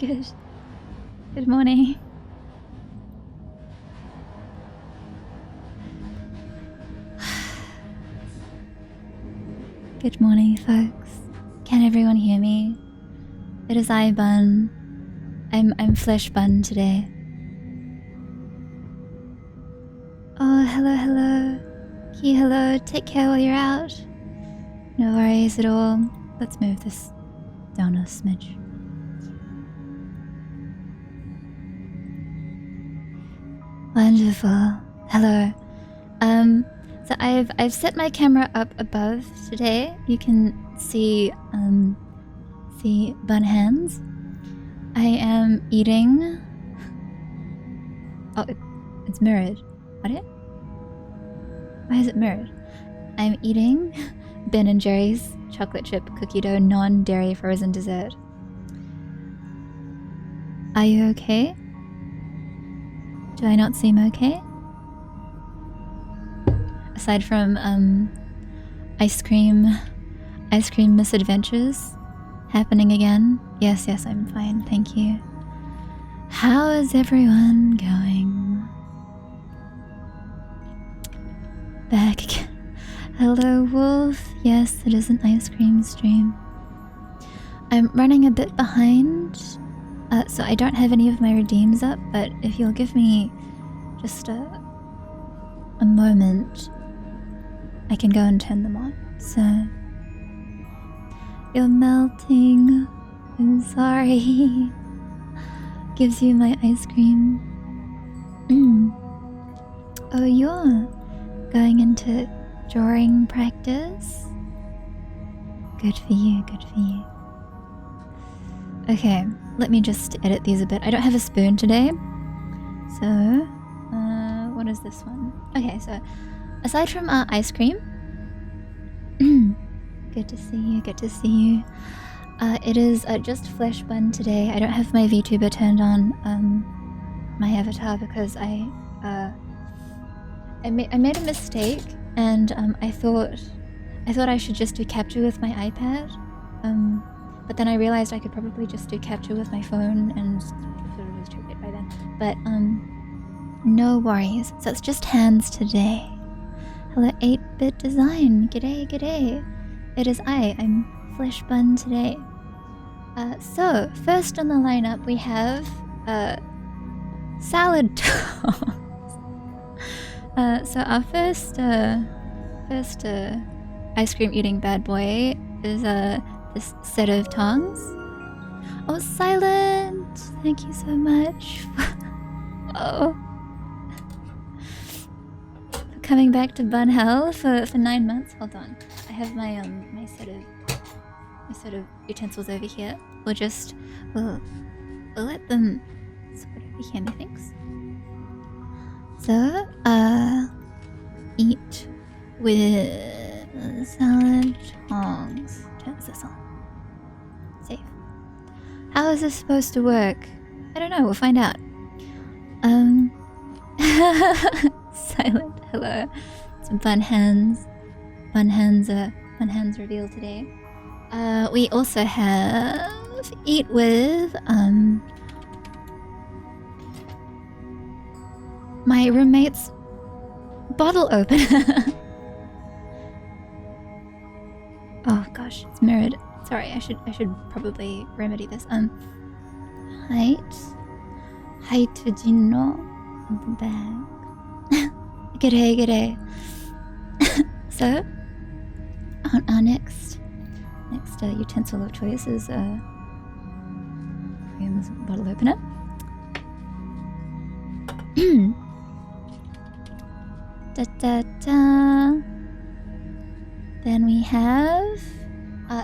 Good. Good morning. Good morning, folks. Can everyone hear me? It is I, Bun. I'm Flesh Bun today. Oh, hello. Key, hello. Take care while you're out. No worries at all. Let's move this down a smidge. Wonderful. Hello. So I've set my camera up above today. You can see bun hands. I am eating. Oh, it's mirrored. What? Why is it mirrored? I'm eating Ben & Jerry's chocolate chip cookie dough non-dairy frozen dessert. Are you okay? Do I not seem okay? Aside from ice cream misadventures happening again. Yes, I'm fine, thank you. How is everyone going? Back again. Hello, Wolf. Yes, it is an ice cream stream. I'm running a bit behind, so I don't have any of my redeems up, but if you'll give me just a moment, I can go and turn them on. So, you're melting. I'm sorry. Gives you my ice cream. Oh, you're going into drawing practice? Good for you, good for you. Okay, let me just edit these a bit. I don't have a spoon today. So, what is this one? Okay, so aside from ice cream, good to see you, good to see you. It is just Flesh Bun today. I don't have my VTuber turned on my avatar because I made a mistake, and I thought I should just do capture with my iPad. But then I realized I could probably just do capture with my phone, and it was too late by then. But no worries. So it's just hands today. Hello, 8-bit design. G'day. It is I'm Flesh Bun today. So first on the lineup we have salad tops. So our first ice cream eating bad boy is this set of tongs. Oh, Silent! Thank you so much. Oh. Coming back to Bun Hell for 9 months. Hold on. I have my my set of utensils over here. We'll let them sort of hear me, thanks. So, eat with salad tongs. Turns this on. Safe. How is this supposed to work? I don't know, we'll find out. Silent, hello. It's Bun Hands reveal today. We also have eat with my roommate's bottle opener. Oh gosh, it's mirrored. Sorry, I should probably remedy this. Height Vagino on the bag. G'day. So, on our next utensil of choice is bottle opener. Then we have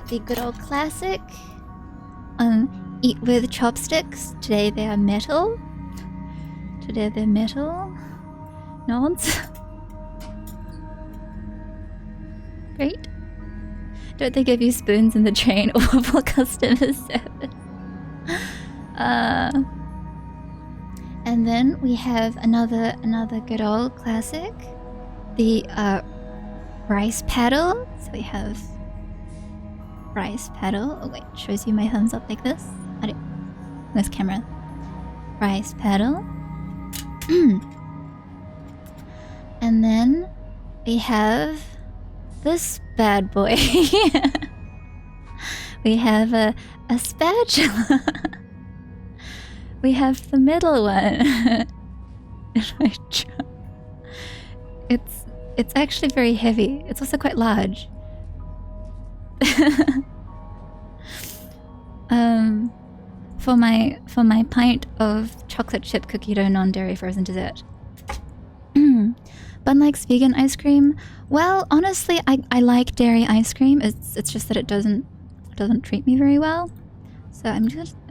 the good old classic eat with chopsticks. Today they're metal. Nods. Great. Don't they give you spoons in the train or for customer service? And then we have another good old classic, the rice paddle. So we have rice paddle. Oh wait, shows you my thumbs up like this. Where's camera? Rice paddle. And then we have this bad boy. We have a spatula. We have the middle one. It's actually very heavy. It's also quite large. For my pint of chocolate chip cookie dough non-dairy frozen dessert. Bun likes vegan ice cream. Well, honestly, I like dairy ice cream. It's just that it doesn't treat me very well. So I'm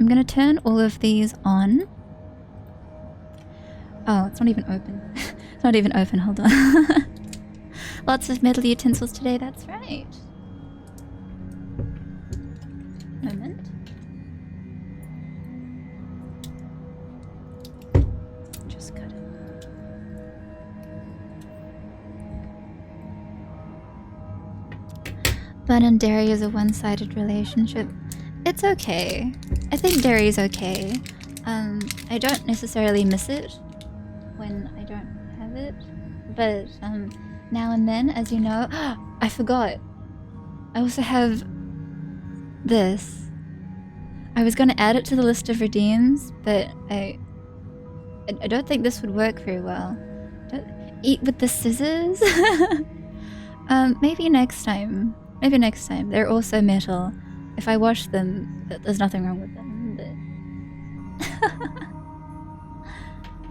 gonna turn all of these on. Oh, it's not even open. It's not even open. Hold on. Lots of metal utensils today. That's right. Moment. Just cut it. Bun and dairy is a one-sided relationship. It's okay. I think dairy is okay. I don't necessarily miss it when I don't have it, but now and then, as you know, I forgot. I also have this. I was going to add it to the list of redeems, but I don't think this would work very well. Don't eat with the scissors. Maybe next time. Maybe next time. They're also metal. If I wash them, there's nothing wrong with them.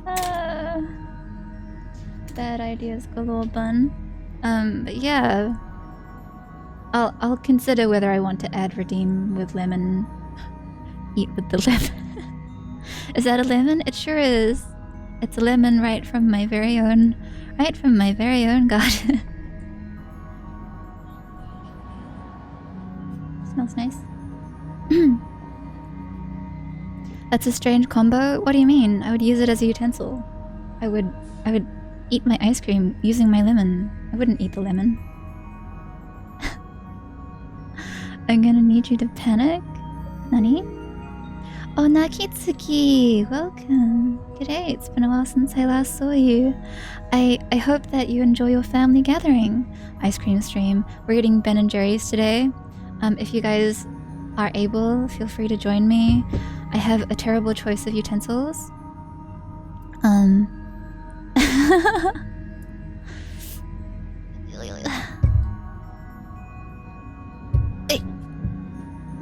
But bad ideas galore, Bun. But yeah, I'll consider whether I want to add redeem with lemon. Eat with the lemon. Is that a lemon? It sure is. It's a lemon right from my very own garden. Smells nice. That's a strange combo. What do you mean? I would use it as a utensil. I would eat my ice cream using my lemon. I wouldn't eat the lemon. I'm gonna need you to panic. Nani? Oh, Nakitsuki! Welcome! G'day, it's been a while since I last saw you. I hope that you enjoy your family gathering. Ice cream stream. We're eating Ben & Jerry's today. If you guys are able, feel free to join me. I have a terrible choice of utensils.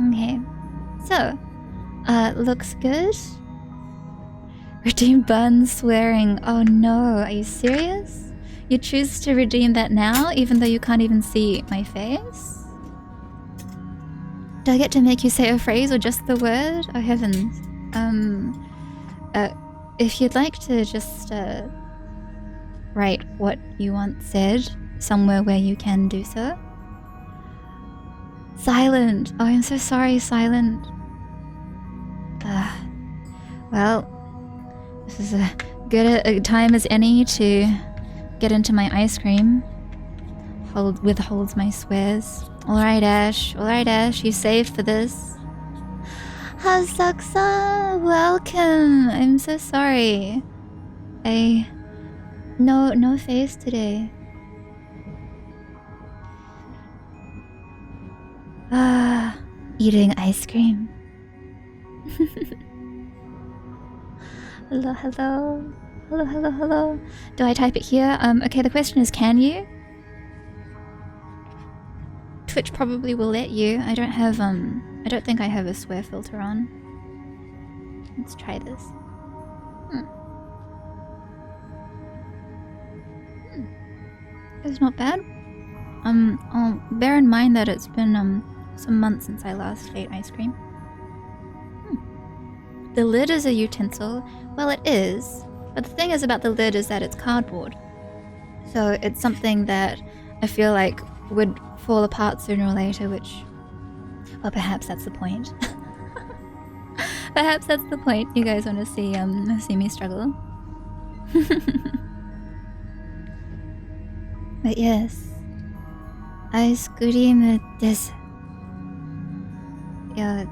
Okay, so, looks good. Redeem Bun swearing. Oh no, are you serious? You choose to redeem that now, even though you can't even see my face? Do I get to make you say a phrase or just the word? Oh heavens. If you'd like to just, write what you want said somewhere where you can do so. Silent! Oh, I'm so sorry, Silent. Well, this is as good a time as any to get into my ice cream. Withholds my swears. Alright, Ash, you saved for this. Hasaksa, welcome! I'm so sorry. No face today. Eating ice cream. Hello. Do I type it here? Okay, the question is, can you? Twitch probably will let you. I don't think I have a swear filter on. Let's try this. It's not bad. I'll bear in mind that it's been some months since I last ate ice cream. The lid is a utensil. Well, it is, but the thing is about the lid is that it's cardboard. So it's something that I feel like would fall apart sooner or later, which... well, perhaps that's the point. Perhaps that's the point. You guys want to see me struggle. But yes. Ice cream desu. いや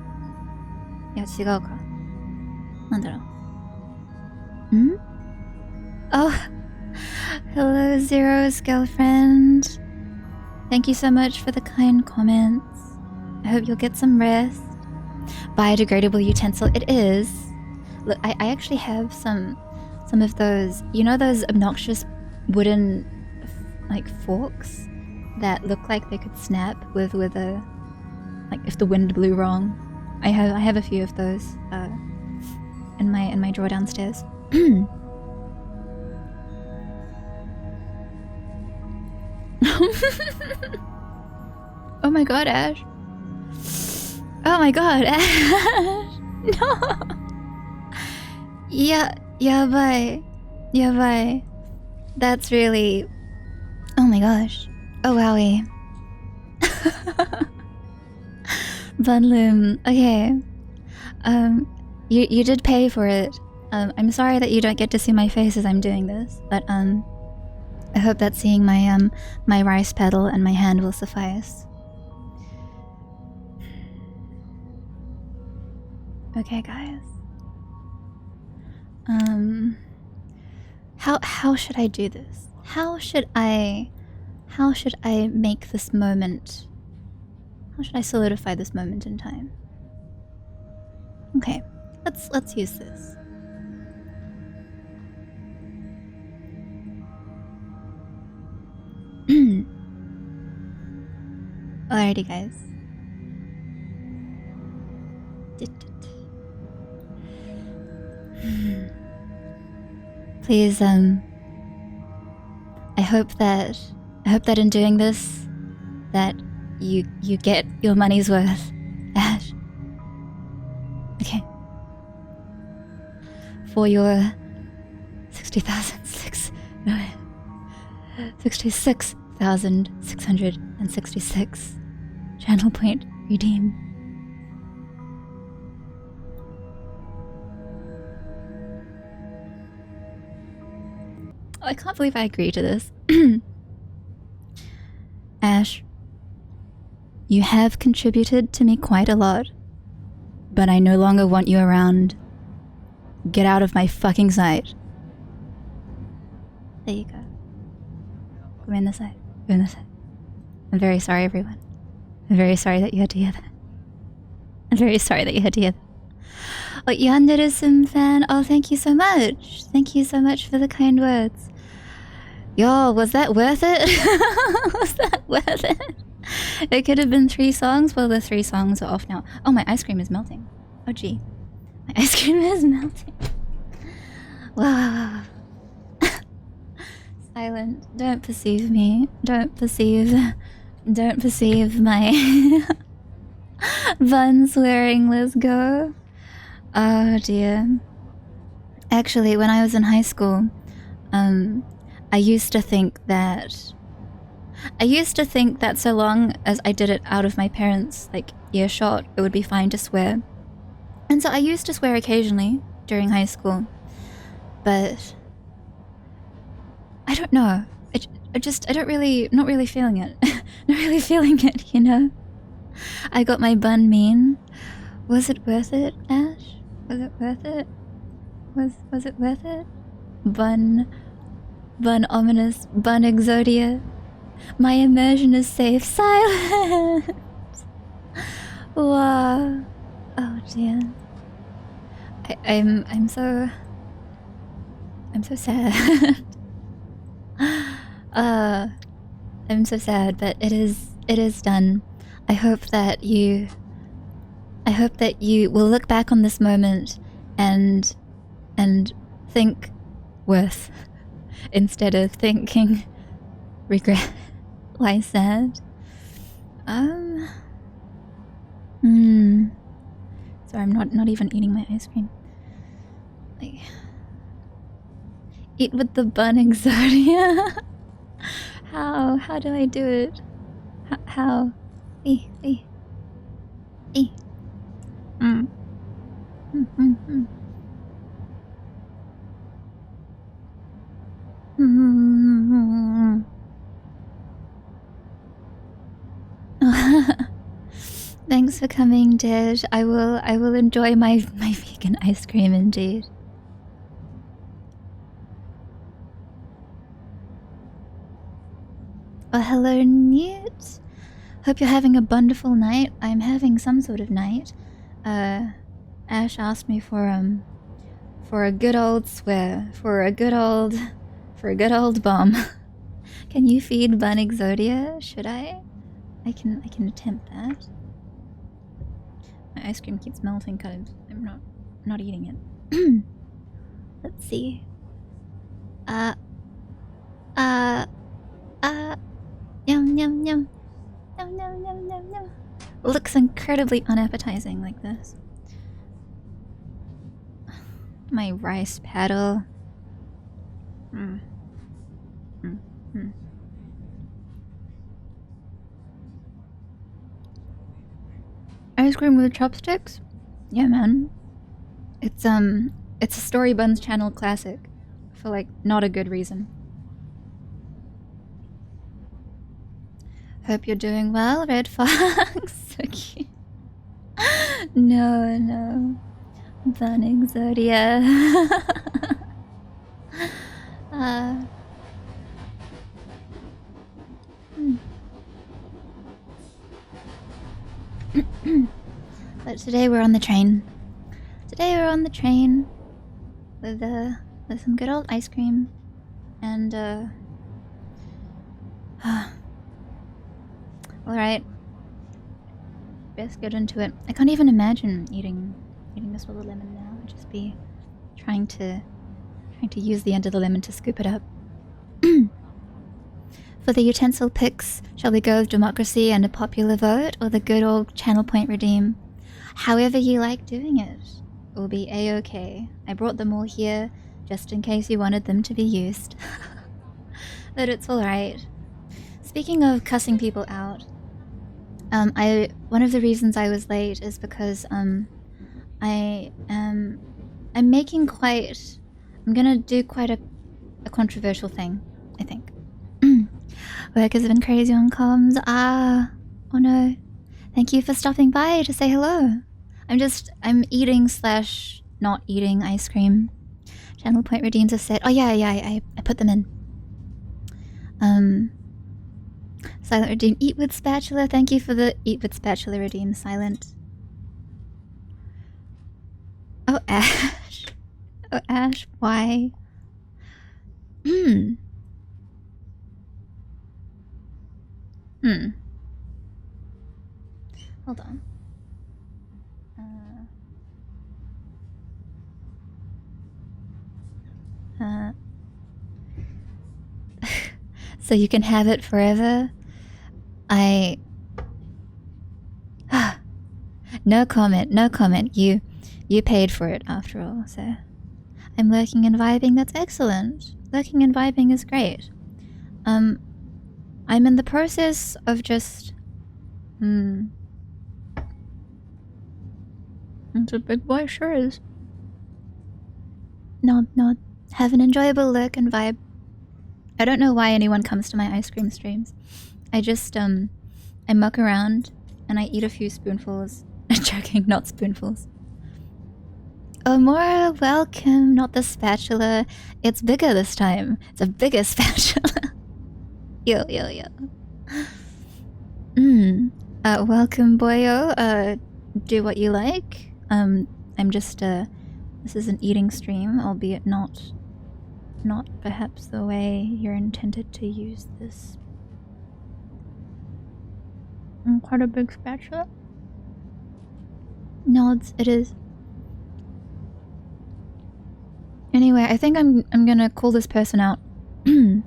違うか. Hmm? Oh, hello, Zero's girlfriend. Thank you so much for the kind comments. I hope you'll get some rest. Biodegradable utensil, it is. Look, I actually have some of those, you know, those obnoxious wooden like forks that look like they could snap with a, like, if the wind blew wrong. I have a few of those in my drawer downstairs. Oh my god, Ash. Oh my god, Ash. No. Yeah, bye. That's really... Oh my gosh. Oh wowie. Bunloom. Okay. You did pay for it. I'm sorry that you don't get to see my face as I'm doing this, but I hope that seeing my my rice pedal and my hand will suffice. Okay, guys. How should I do this? How should I make this moment? How should I solidify this moment in time? Okay, let's use this. Alrighty, guys. Please, I hope that in doing this, that you get your money's worth, Ash. Okay. For your 66,666 channel point redeem. Oh, I can't believe I agreed to this. Ash, you have contributed to me quite a lot, but I no longer want you around. Get out of my fucking sight. There you go. Go in the side. Go in the side. I'm very sorry, everyone. I'm very sorry that you had to hear that. I'm very sorry that you had to hear that. Oh, Yanderism fan. Oh, thank you so much. Thank you so much for the kind words. Yo, was that worth it? Was that worth it? It could have been 3 songs. Well, the 3 songs are off now. Oh, my ice cream is melting. Oh, gee. My ice cream is melting. Wow. Silent. Don't perceive me. Don't perceive my bun swearing. Let's go. Oh dear. Actually, when I was in high school, I used to think that so long as I did it out of my parents' like earshot, it would be fine to swear. And so I used to swear occasionally during high school, but I don't know. I don't really, not really feeling it. Not really feeling it, you know? I got my bun mean. Was it worth it, Ash? Was it worth it? Was it worth it? Bun ominous, bun exodia. My immersion is safe. Silence. Wow. Oh dear. I'm so sad. I'm so sad, but it is done. I hope that you will look back on this moment and think worth instead of thinking regret. Why sad? Sorry, I'm not even eating my ice cream. Like, eat with the bun exodia. How do I do it? How? E. Thanks for coming, Dad. I will enjoy my vegan ice cream indeed. Oh, hello, Newt. Hope you're having a wonderful night. I'm having some sort of night. Ash asked me for a good old swear, for a good old bomb. Can you feed Bun Exodia? Should I? I can attempt that. My ice cream keeps melting because I'm not eating it. Let's see. Yum yum yum. Yum yum yum yum yum. Looks incredibly unappetizing like this. My rice paddle. Ice cream with chopsticks? Yeah, man. It's a Story Buns channel classic. For like not a good reason. Hope you're doing well, Red Fox. So cute. No. Bun Exodia. But today we're on the train. With some good old ice cream and alright. Best get into it. I can't even imagine eating this with a lemon now. I'd just be trying to use the end of the lemon to scoop it up. For the utensil picks, shall we go with democracy and a popular vote, or the good old channel point redeem? However you like doing it will be a-okay. I brought them all here just in case you wanted them to be used. But it's alright. Speaking of cussing people out, one of the reasons I was late is because I'm gonna do quite a controversial thing, I think. Work has been crazy on comms. Oh no. Thank you for stopping by to say hello. I'm eating / not eating ice cream. Channel point redeems have said, oh yeah, I put them in. Silent redeem, eat with spatula. Thank you for the eat with spatula redeem, Silent. Oh, Ash. Oh, Ash, why? Hold on. So you can have it forever? No comment. You paid for it after all, so... I'm lurking and vibing, that's excellent. Lurking and vibing is great. I'm in the process of just... It's a big boy, sure is. Nod. Have an enjoyable lurk and vibe. I don't know why anyone comes to my ice cream streams. I just, I muck around and I eat a few spoonfuls. Joking, not spoonfuls. Oh, Mora, welcome. Not the spatula. It's bigger this time. It's a bigger spatula. Yo. Welcome, boyo. Do what you like. I'm just, this is an eating stream, albeit not perhaps the way you're intended to use this. Quite a big spatula. Nods, it is. Anyway, I think I'm gonna call this person out. And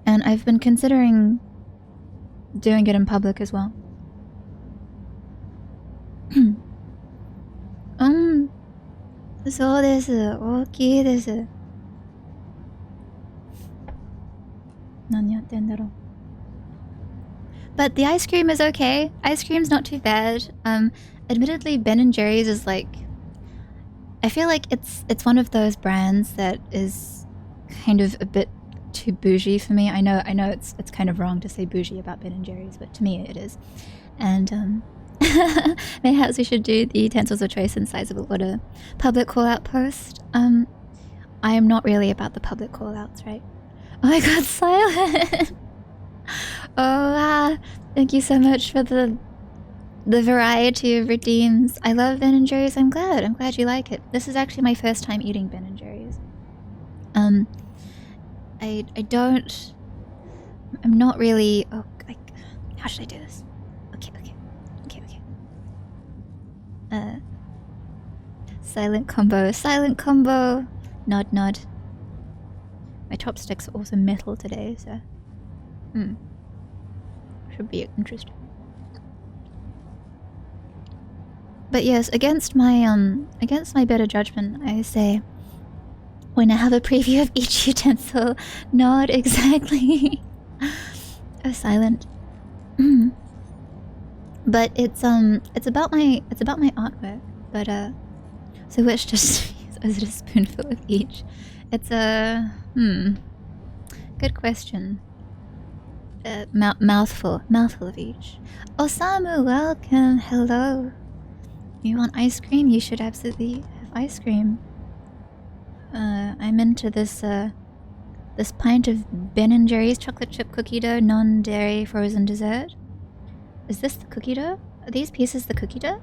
I've been considering doing it in public as well. So desu. Ookii desu. Nani yatten daro? But the ice cream is okay. Ice cream's not too bad. Admittedly, Ben & Jerry's is like... I feel like it's one of those brands that is kind of a bit too bougie for me. I know it's kind of wrong to say bougie about Ben & Jerry's, but to me it is. And mayhaps we should do the utensils of choice in sizable order. Public call-out post. I am not really about the public call-outs, right? Oh my god, silent! Oh, thank you so much for the variety of redeems. I love Ben & Jerry's. I'm glad you like it. This is actually my first time eating Ben & Jerry's. I'm not really... Oh, how should I do this? Okay. Silent combo. Nod. My chopsticks are also metal today, so... Should be interesting. But yes, against my better judgment, I say... When I have a preview of each utensil, nod exactly. Oh, silent. But it's about my artwork. But so which just is it a spoonful of each? It's a good question. Mouthful of each. Osamu, welcome. Hello. You want ice cream? You should absolutely have ice cream. I'm into this this pint of Ben & Jerry's chocolate chip cookie dough non-dairy frozen dessert. Is this the cookie dough? Are these pieces the cookie dough?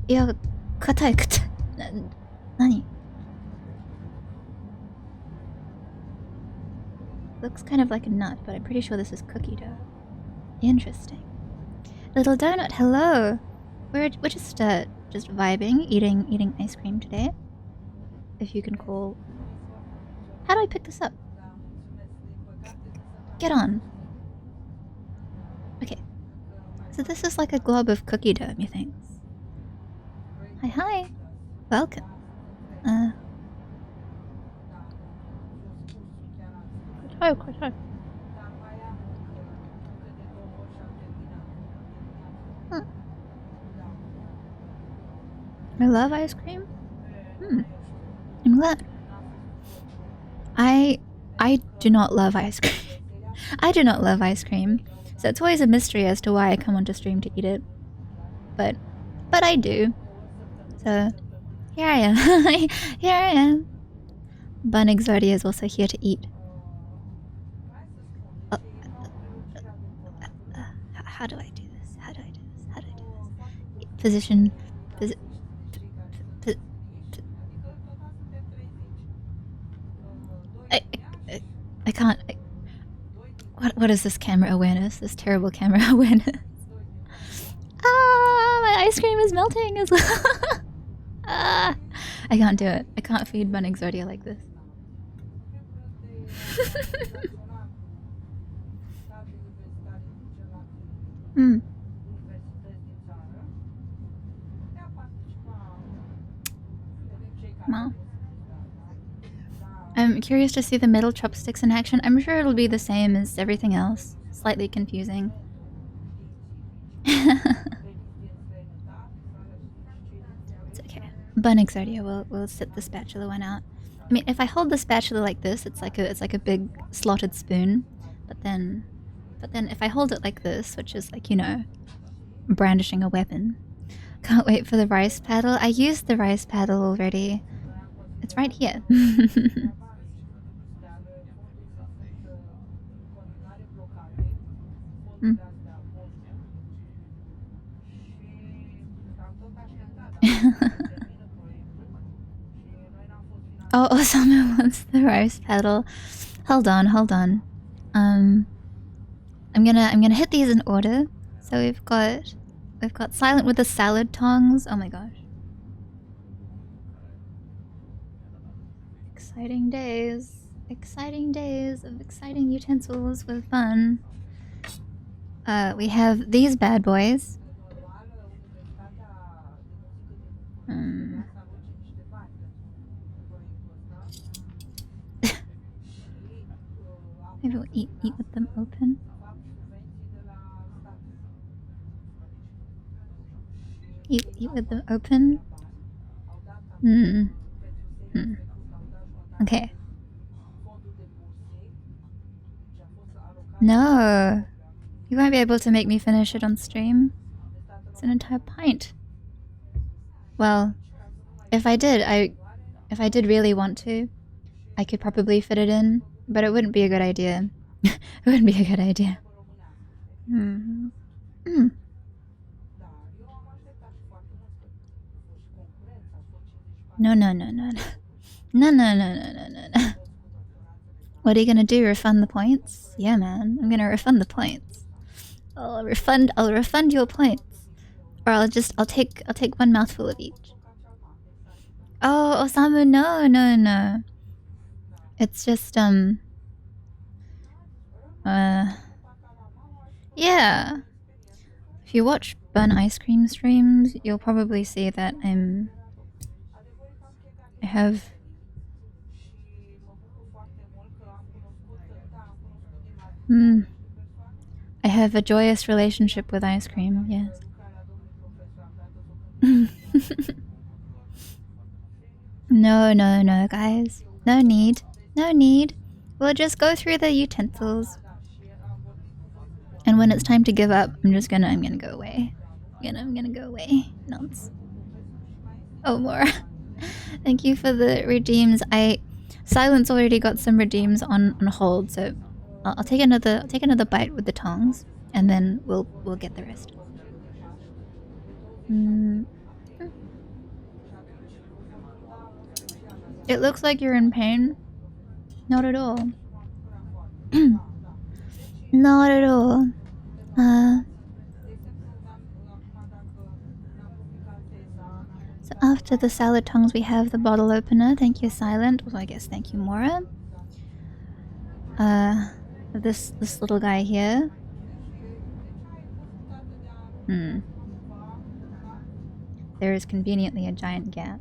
Yeah, katai. Nani? Looks kind of like a nut, but I'm pretty sure this is cookie dough. Interesting. Little donut, hello. We're just vibing, eating ice cream today. If you can call. How do I pick this up? Get on. Okay. So this is like a glob of cookie dough, methinks. Hi. Welcome. Quite high. I love ice cream. I'm glad. I do not love ice cream. I do not love ice cream. So it's always a mystery as to why I come onto stream to eat it. But I do. So here I am. Bun Exodia is also here to eat. How do I do this? Position. I can't. What is this camera awareness? This terrible camera awareness. My ice cream is melting as well. I can't do it. I can't feed Bun Exodia like this. Well, I'm curious to see the metal chopsticks in action. I'm sure it'll be the same as everything else. Slightly confusing. It's okay. Bun Exodia, we'll sit the spatula one out. I mean, if I hold the spatula like this, it's like a big slotted spoon. But then if I hold it like this, which is like, you know, brandishing a weapon. Can't wait for the rice paddle. I used the rice paddle already. It's right here. Oh, someone wants the rice paddle. Hold on. I'm gonna hit these in order. So we've got silent with the salad tongs. Oh my gosh. Exciting days of exciting utensils with fun. We have these bad boys. Maybe we'll eat with them open. Eat with them open. Okay. No. You won't be able to make me finish it on stream. It's an entire pint. Well, if I did really want to, I could probably fit it in, but it wouldn't be a good idea. It wouldn't be a good idea. Mm. Mm. No. No. What are you gonna do? Refund the points? Yeah, man. I'm gonna refund the points. I'll refund your points. Or I'll take one mouthful of each. Oh, Osamu, no. It's just yeah. If you watch Bun Ice Cream streams, you'll probably see that I have I have a joyous relationship with ice cream, yes. No, guys. No need. We'll just go through the utensils. And when it's time to give up, I'm gonna go away. I'm gonna go away. Nonce. Oh, more. Thank you for the redeems. Silence already got some redeems on hold, so I'll take another bite with the tongs, and then we'll get the rest. It looks like you're in pain. Not at all. Not at all. So after the salad tongs, we have the bottle opener. Thank you, Silent. Well, I guess thank you, Mora. This little guy here. There is conveniently a giant gap.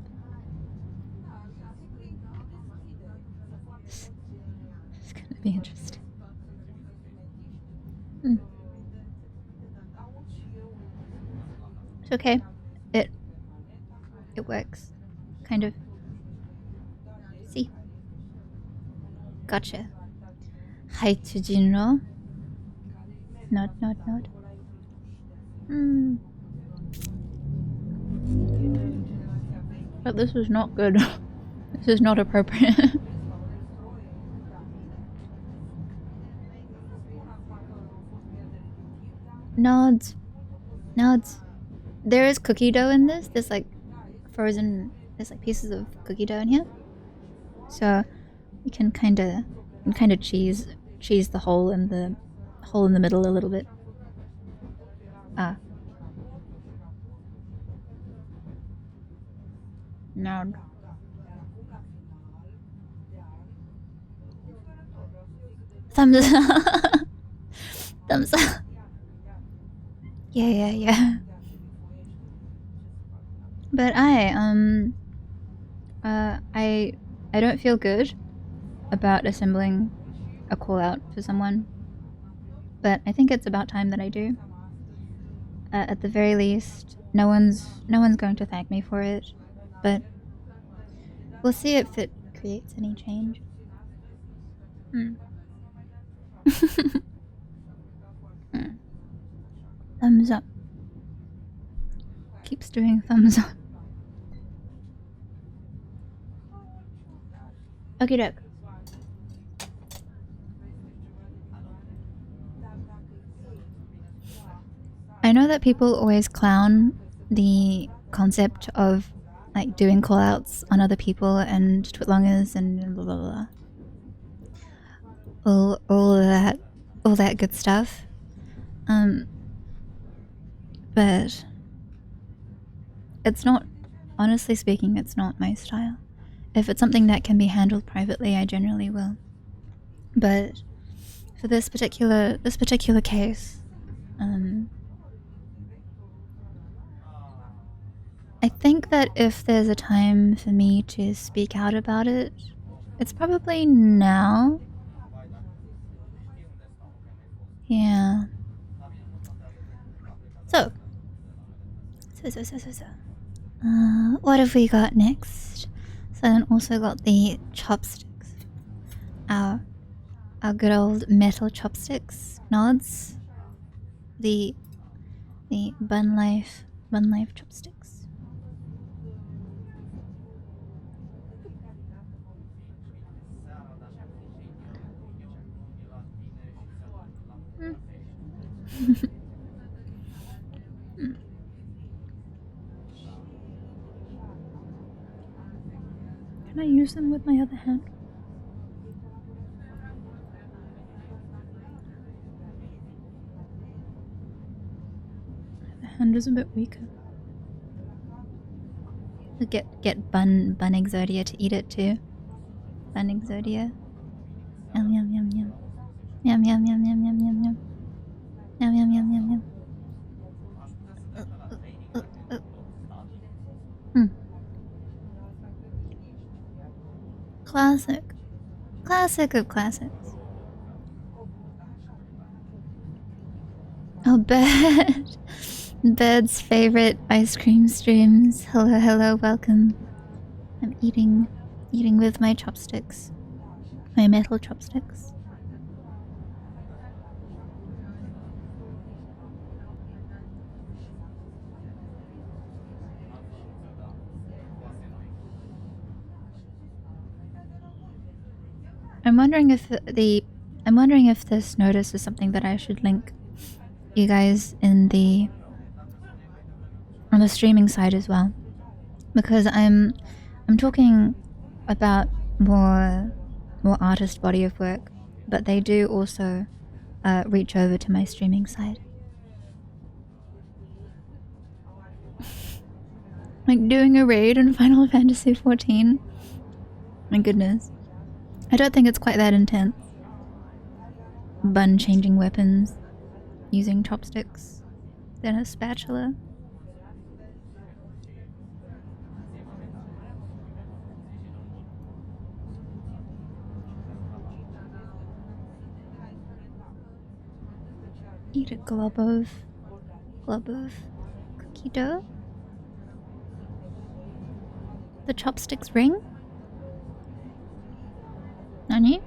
It's gonna be interesting. It's okay. It works. Kind of. See? Gotcha. Hi to Jinro. Not. But this is not good. This is not appropriate. Nods. There is cookie dough in this. There's like pieces of cookie dough in here. So you can kind of cheese the hole in the middle a little bit. No. Thumbs up. Yeah. But I don't feel good about assembling a call out for someone, but I think it's about time that I do. At the very least, no one's going to thank me for it, but we'll see if it creates any change. Thumbs up. Keeps doing thumbs up. Okie doke. I know that people always clown the concept of like doing callouts on other people and twitlongers and blah blah blah. All that good stuff. But it's not, honestly speaking, it's not my style. If it's something that can be handled privately, I generally will. But for this particular case, I think that if there's a time for me to speak out about it, it's probably now. Yeah. So. What have we got next? So then also got the chopsticks. Our good old metal chopsticks. Nods. the bun life chopsticks. Can I use them with my other hand? The hand is a bit weaker. Get bun exodia to eat it too. Bun exodia. Yum yum yum yum. Yum yum yum yum yum yum yum. Yum yum yum yum yum. Classic. Classic of classics. Oh, Bird. Bird's favorite ice cream streams. Hello, hello, welcome. I'm eating with my chopsticks. My metal chopsticks. I'm wondering if this notice is something that I should link you guys on the streaming side as well, because I'm talking about more artist body of work, but they do also reach over to my streaming side. Like doing a raid in Final Fantasy XIV. My goodness. I don't think it's quite that intense. Bun changing weapons, using chopsticks, then a spatula. Eat a glob of cookie dough. The chopsticks ring? Nani?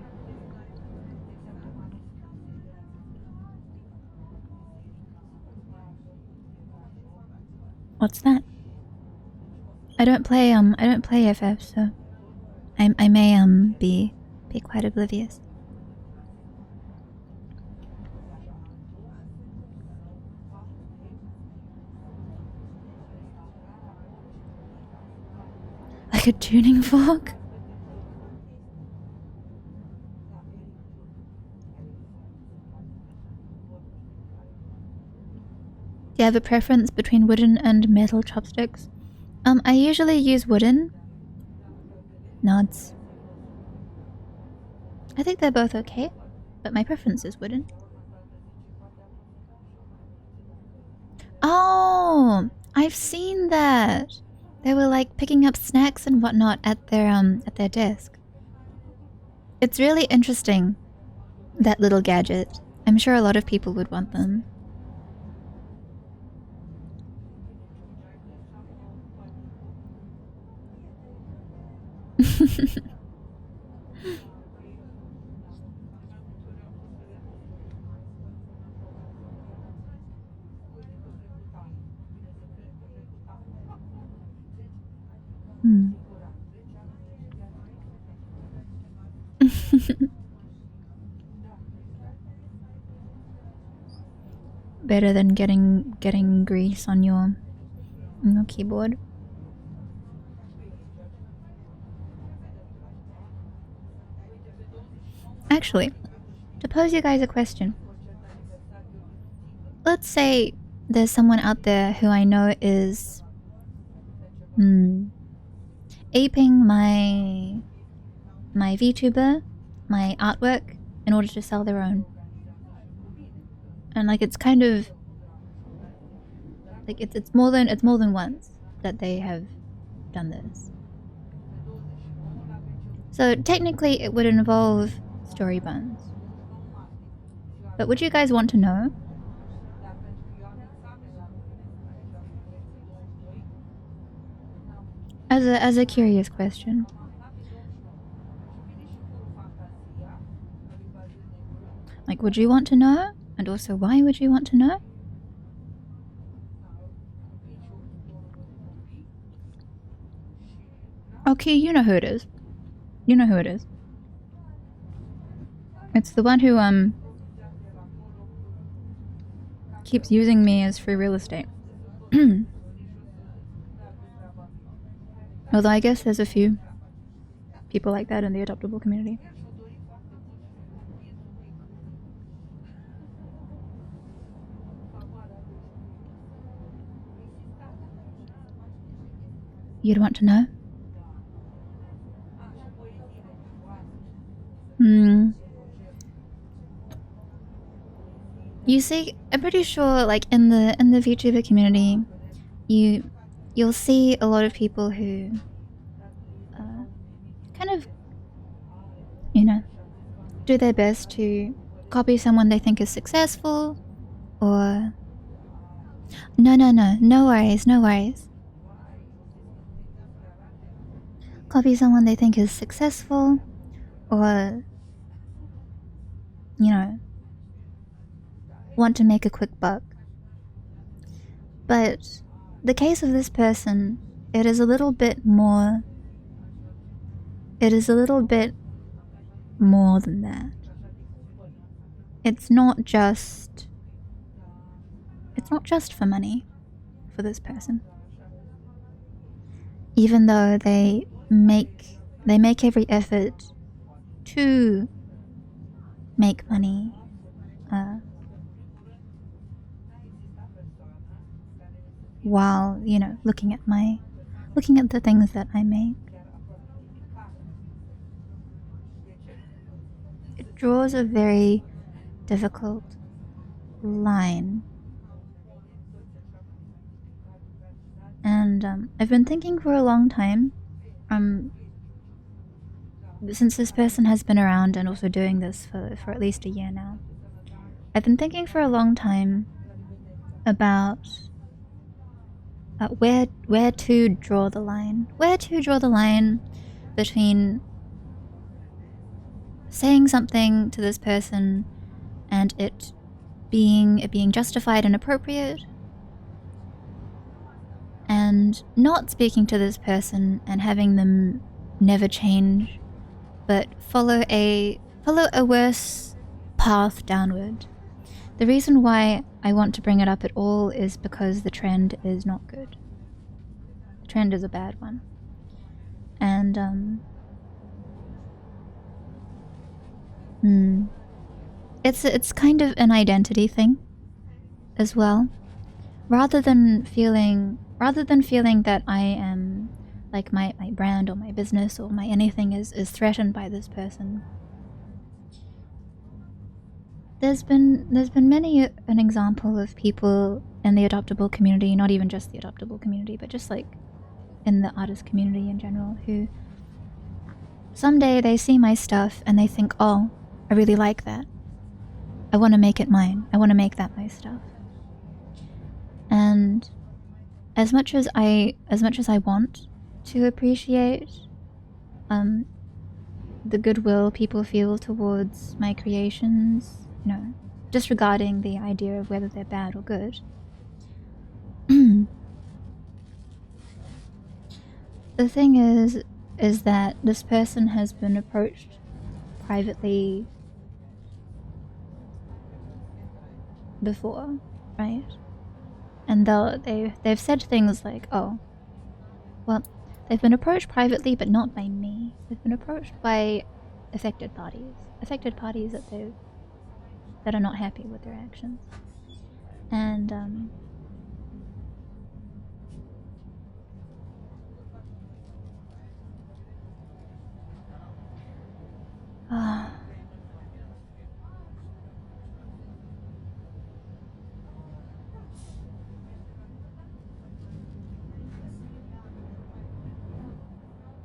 What's that? I don't play FF, so I may be quite oblivious. Like a tuning fork? Do you have a preference between wooden and metal chopsticks? I usually use wooden. Nods. I think they're both okay, but my preference is wooden. Oh, I've seen that. They were like picking up snacks and whatnot at their desk. It's really interesting, that little gadget. I'm sure a lot of people would want them. Better than getting grease on your keyboard. Actually, to pose you guys a question. Let's say there's someone out there who I know is aping my VTuber, my artwork, in order to sell their own. And like it's kind of like it's more than once that they have done this. So technically it would involve story buns. But would you guys want to know? As a curious question. Like, would you want to know? And also, why would you want to know? Key, you know who it is. You know who it is. It's the one who keeps using me as free real estate. Although I guess there's a few people like that in the adoptable community. You'd want to know? You see, I'm pretty sure, like in the VTuber community, you'll see a lot of people who kind of, you know, do their best to copy someone they think is successful, or no worries. Copy someone they think is successful, or, you know, want to make a quick buck. But the case of this person, it is a little bit more than that. It's not just for money for this person. Even though they make every effort to make money, while, you know, looking at the things that I make. It draws a very difficult line. And I've been thinking for a long time, since this person has been around and also doing this for at least a year now, I've been thinking for a long time about where to draw the line. Where to draw the line between saying something to this person and it being justified and appropriate, and not speaking to this person and having them never change, but follow a worse path downward. The reason why I want to bring it up at all is because the trend is not good. The trend is a bad one. And it's kind of an identity thing as well. Rather than feeling that I am, like, my brand or my business or my anything is threatened by this person. There's been many an example of people in the adoptable community, not even just the adoptable community, but just like in the artist community in general, who someday they see my stuff and they think, oh, I really like that. I want to make it mine. I want to make that my stuff. And as much as I want to appreciate the goodwill people feel towards my creations, you know, disregarding the idea of whether they're bad or good, the thing is that this person has been approached privately before, right? And they've said things like, oh, well, they've been approached privately, but not by me. They've been approached by affected parties that are not happy with their actions. And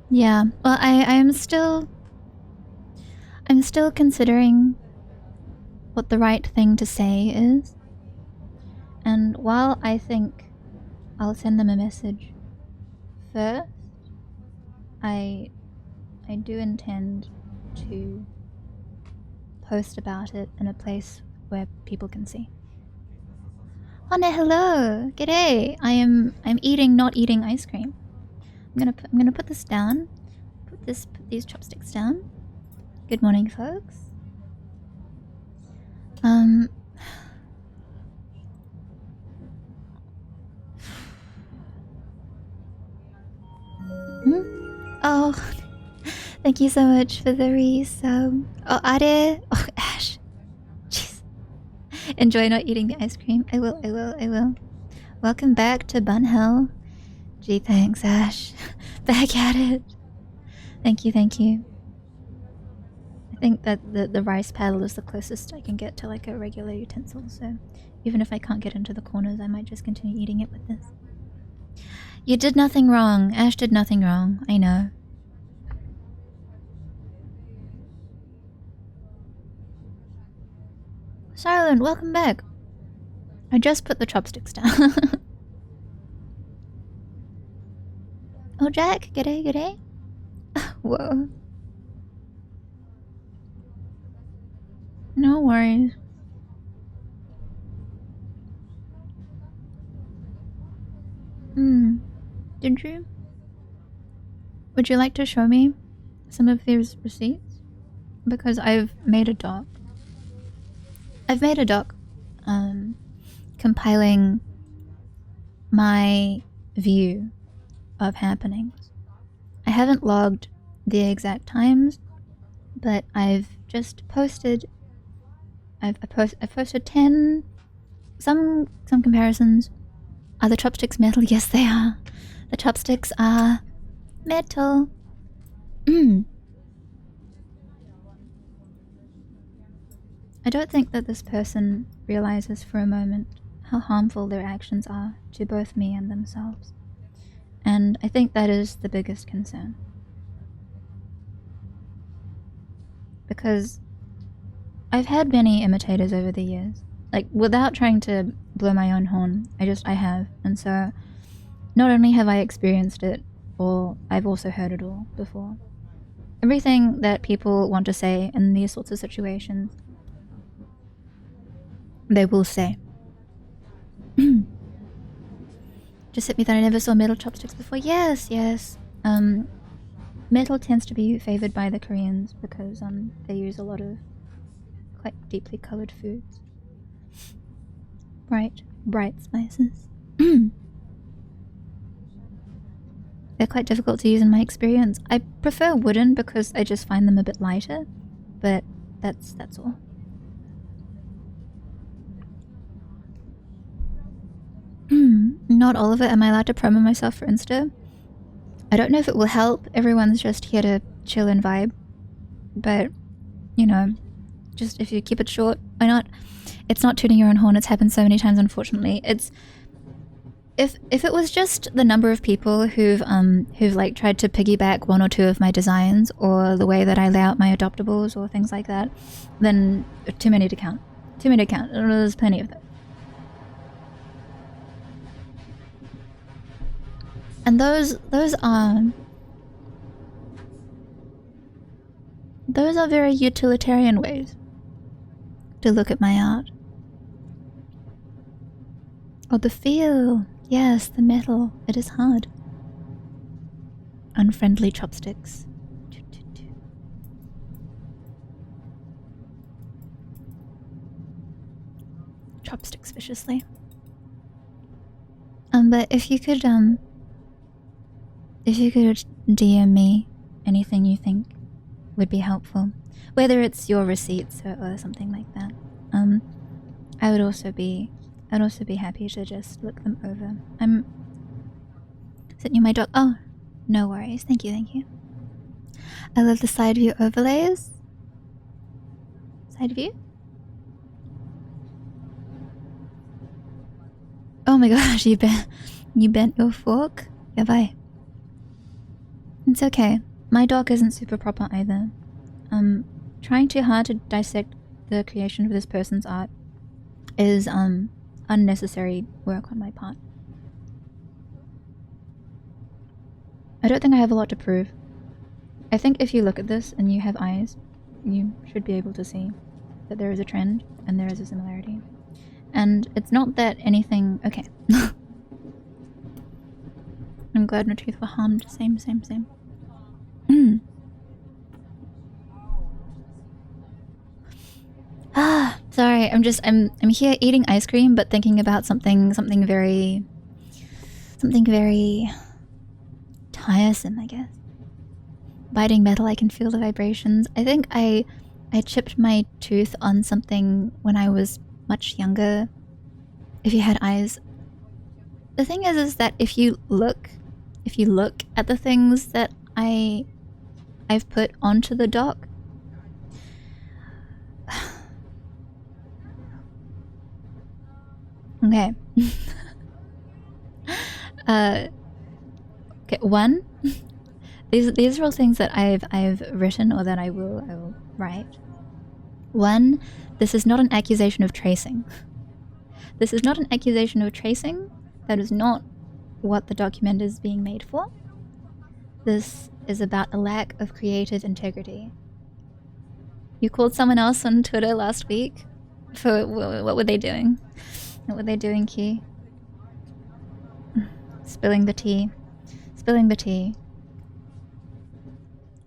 yeah, well, I'm still considering what the right thing to say is. And while I think I'll send them a message first, I do intend to post about it in a place where people can see. Hane, hello! G'day! I'm eating, not eating ice cream. I'm gonna put this down, put these chopsticks down. Good morning, folks. Oh, thank you so much for the resub. Oh, Are. Oh, Ash. Jeez. Enjoy not eating the ice cream. I will. Welcome back to Bun Hell. Gee, thanks, Ash. Back at it. Thank you. I think that the rice paddle is the closest I can get to like a regular utensil, so even if I can't get into the corners, I might just continue eating it with this. You did nothing wrong. Ash did nothing wrong. I know. Silent, welcome back. I just put the chopsticks down. Oh, Jack, g'day. Whoa. No worries. Did you? Would you like to show me some of these receipts? Because I've made a doc. Compiling my view of happenings. I haven't logged the exact times, but I've just posted. I've posted 10. Some comparisons. Are the chopsticks metal? Yes, they are. The chopsticks are metal. I don't think that this person realizes for a moment how harmful their actions are to both me and themselves. And I think that is the biggest concern. Because I've had many imitators over the years. Like, without trying to blow my own horn, I have. And so, not only have I experienced it, or I've also heard it all before. Everything that people want to say in these sorts of situations, they will say. Just hit me that I never saw metal chopsticks before. Yes. Metal tends to be favored by the Koreans because they use a lot of quite deeply colored foods. Bright spices. They're quite difficult to use in my experience. I prefer wooden because I just find them a bit lighter, but that's all. Not all of it. Am I allowed to promo myself for Insta? I don't know if it will help. Everyone's just here to chill and vibe. But, you know, just if you keep it short, why not? It's not tooting your own horn. It's happened so many times, unfortunately. It's... If it was just the number of people who've like tried to piggyback one or two of my designs or the way that I lay out my adoptables or things like that, then too many to count. There's plenty of them. And those are very utilitarian ways to look at my art. Oh, the feel. Yes, the metal. It is hard. Unfriendly chopsticks. Chopsticks viciously. But if you could DM me anything you think would be helpful, whether it's your receipts or something like that, I'd also be happy to just look them over. I'm sitting in my dock. Oh, no worries. Thank you. I love the side view overlays. Side view? Oh my gosh, you bent your fork? Yeah, bye. It's okay. My dock isn't super proper either. Trying too hard to dissect the creation of this person's art is unnecessary work on my part. I don't think I have a lot to prove. I think if you look at this and you have eyes, you should be able to see that there is a trend and there is a similarity. And it's not that anything... Okay. I'm glad no teeth were harmed. Same. Ah, sorry. I'm here eating ice cream, but thinking about something very tiresome, I guess. Biting metal, I can feel the vibrations. I think I chipped my tooth on something when I was much younger. If you had eyes. The thing is that if you look at the things that I've put onto the dock. Okay. Okay, one. These are all things that I've written or that I will write. One, this is not an accusation of tracing. This is not an accusation of tracing. That is not what the document is being made for. This is about a lack of creative integrity. You called someone else on Twitter last week for what were they doing? What were they doing, Key? Spilling the tea. Spilling the tea.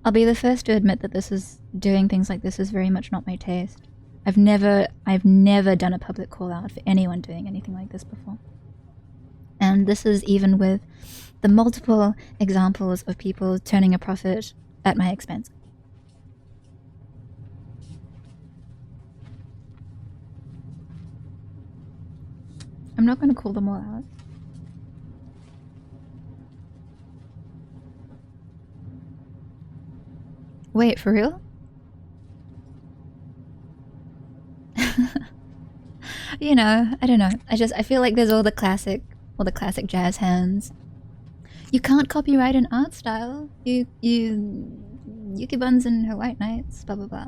I'll be the first to admit that doing things like this is very much not my taste. I've never done a public call out for anyone doing anything like this before. And this is even with the multiple examples of people turning a profit at my expense. I'm not going to call them all out. Wait, for real? You know, I don't know. I feel like there's all the classic jazz hands. You can't copyright an art style. Yuki Buns and her White Knights, blah blah blah.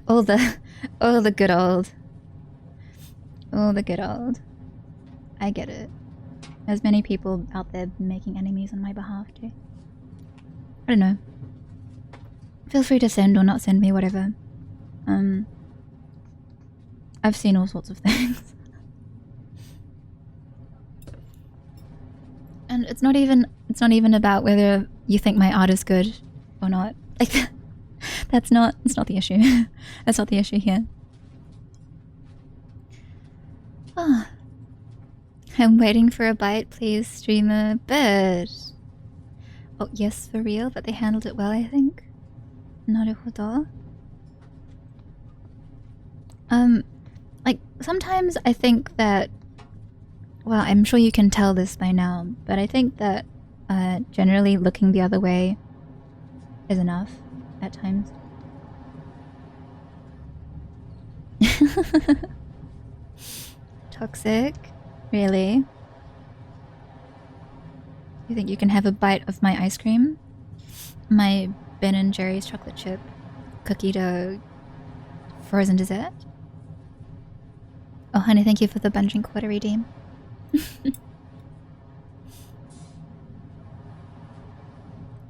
all the good old. All the good old. I get it. There's many people out there making enemies on my behalf too. I don't know. Feel free to send or not send me, whatever. I've seen all sorts of things. And it's not even about whether you think my art is good or not. Like that's not the issue. That's not the issue here. Oh. I'm waiting for a bite, please, streamer. But oh yes, for real, but they handled it well, I think. Naruhodo. Like sometimes I think that, well, I'm sure you can tell this by now, but I think that generally looking the other way is enough at times. Toxic? Really? You think you can have a bite of my ice cream? My Ben & Jerry's chocolate chip cookie dough frozen dessert? Oh honey, thank you for the bungee quarter redeem.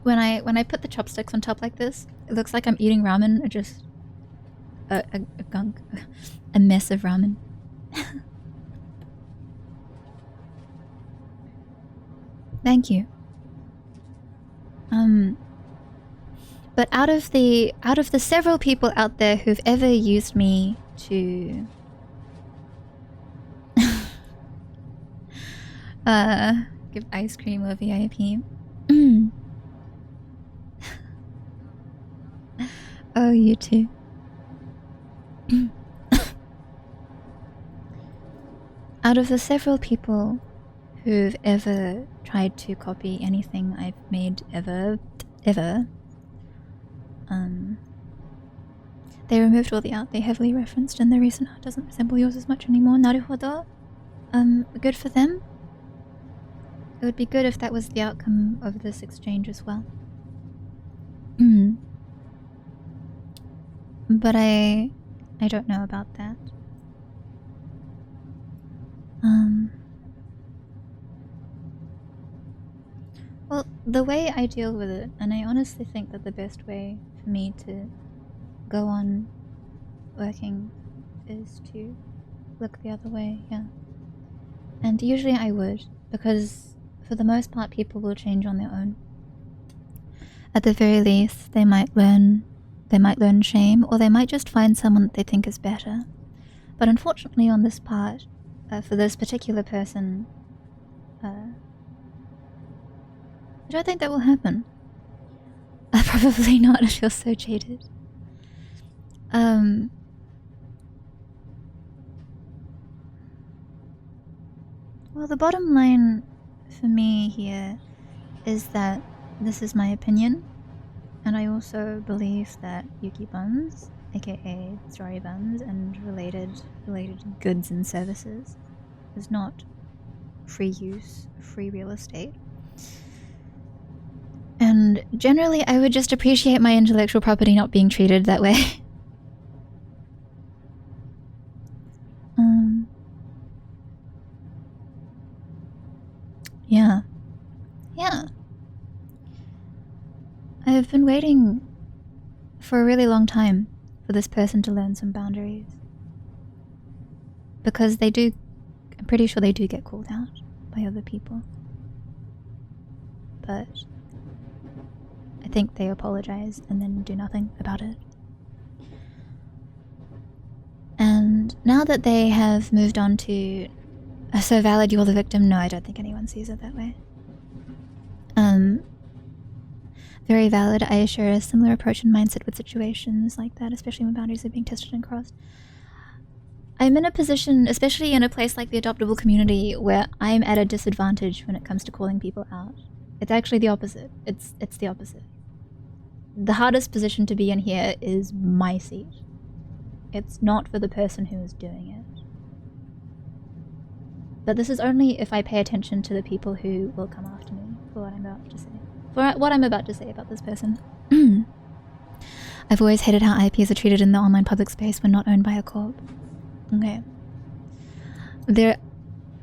When I put the chopsticks on top like this, it looks like I'm eating ramen, or just a gunk, a mess of ramen. Thank you. But out of the several people out there who've ever used me to give ice cream or VIP. Oh, you too. Out of the several people who've ever tried to copy anything I've made ever, they removed all the art they heavily referenced, and the recent art doesn't resemble yours as much anymore. Naruhodo. Good for them. It would be good if that was the outcome of this exchange as well. But I don't know about that. Well, the way I deal with it, and I honestly think that the best way for me to go on working is to look the other way, yeah. And usually I would, because for the most part people will change on their own. At the very least, they might learn They might learn shame, or they might just find someone that they think is better. But unfortunately on this part, for this particular person, I don't think that will happen. Probably not. I feel so jaded. Well, the bottom line for me here is that this is my opinion, and I also believe that Yuki Buns, aka Story Buns, and related goods and services is not free use, free real estate. And generally, I would just appreciate my intellectual property not being treated that way. Yeah. Yeah. I've been waiting for a really long time for this person to learn some boundaries. Because they do, I'm pretty sure they do get called out by other people. But I think they apologize and then do nothing about it. And now that they have moved on to so valid, you're the victim, no, I don't think anyone sees it that way. Very valid. I share a similar approach and mindset with situations like that, especially when boundaries are being tested and crossed. I'm in a position, especially in a place like the adoptable community, where I'm at a disadvantage when it comes to calling people out. It's actually the opposite. It's the opposite. The hardest position to be in here is my seat. It's not for the person who is doing it. But this is only if I pay attention to the people who will come after me for what I'm about to say. For what I'm about to say about this person. I've always hated how IPs are treated in the online public space when not owned by a corp. Okay.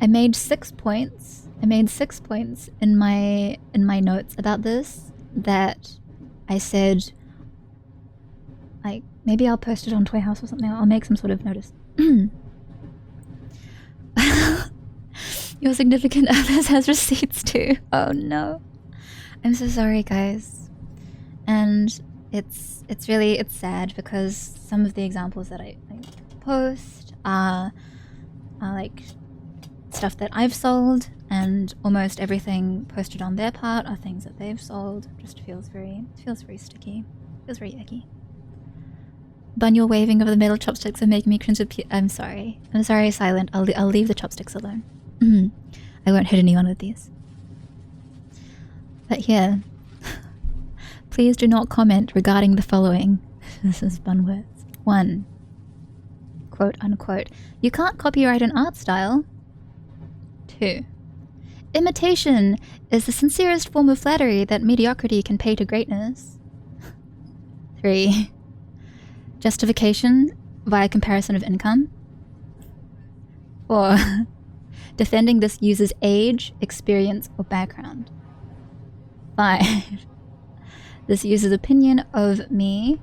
I made 6 points. I made 6 points in my notes about this that I said, like, maybe I'll post it on Toy House or something. I'll make some sort of notice. Your significant others has receipts too. Oh no. I'm so sorry, guys. And it's sad because some of the examples that I post are like stuff that I've sold, and almost everything posted on their part are things that they've sold. It just feels very sticky. Feels very icky. Bun, your waving of the metal chopsticks are making me cringe. I'm sorry, Silent. I'll leave the chopsticks alone. I won't hit anyone with these. But here, please do not comment regarding the following. This is Bun words. 1. Quote unquote. You can't copyright an art style. 2. Imitation is the sincerest form of flattery that mediocrity can pay to greatness. 3. Justification via comparison of income. 4. Defending this user's age, experience, or background. 5. This user's opinion of me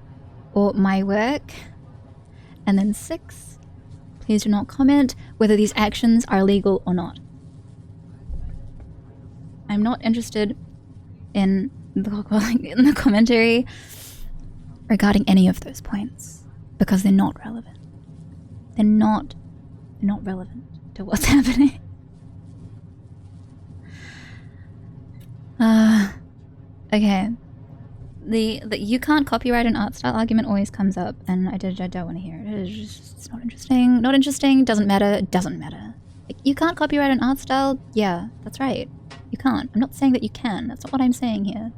or my work. And then 6. Please do not comment whether these actions are legal or not. I'm not interested in the commentary regarding any of those points because they're not relevant. They're not relevant to what's happening. Okay. The you can't copyright an art style argument always comes up, and I don't want to hear it. It's not interesting. Not interesting. Doesn't matter. It doesn't matter. Like, you can't copyright an art style. Yeah, that's right. You can't. I'm not saying that you can. That's not what I'm saying here.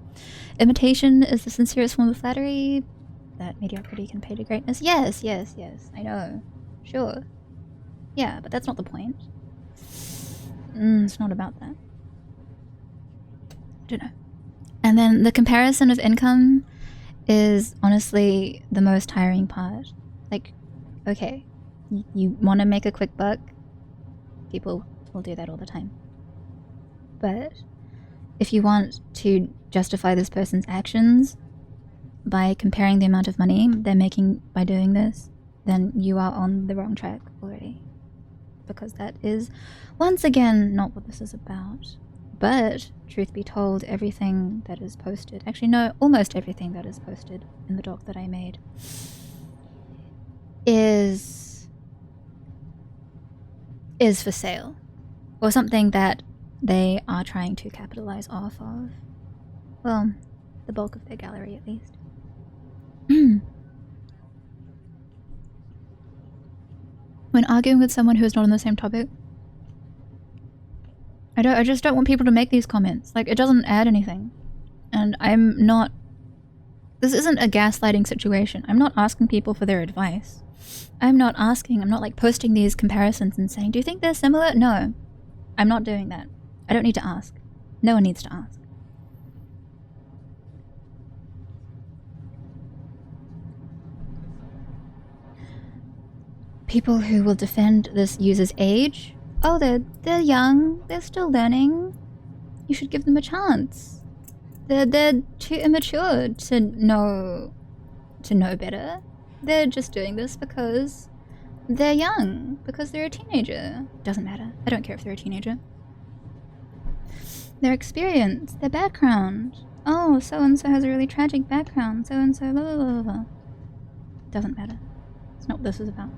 Imitation is the sincerest form of flattery that mediocrity can pay to greatness. Yes. I know. Sure. Yeah, but that's not the point. It's not about that. I don't know. And then the comparison of income is honestly the most tiring part. Like, okay, you want to make a quick buck? People will do that all the time. But if you want to justify this person's actions by comparing the amount of money they're making by doing this, then you are on the wrong track already. Because that is, once again, not what this is about. But, truth be told, everything that is posted... Actually, no, almost everything that is posted in the doc that I made is for sale. Or something that they are trying to capitalize off of. Well, the bulk of their gallery, at least. When arguing with someone who is not on the same topic, I just don't want people to make these comments. Like, it doesn't add anything. And I'm not... This isn't a gaslighting situation. I'm not asking people for their advice. I'm not like posting these comparisons and saying, do you think they're similar? No. I'm not doing that. I don't need to ask. No one needs to ask. People who will defend this user's age. Oh, they're young. They're still learning. You should give them a chance. They're too immature to know better. They're just doing this because they're young, because they're a teenager. Doesn't matter. I don't care if they're a teenager. Their experience, their background. Oh, so-and-so has a really tragic background. So-and-so, blah, blah, blah, blah. Doesn't matter. It's not what this is about.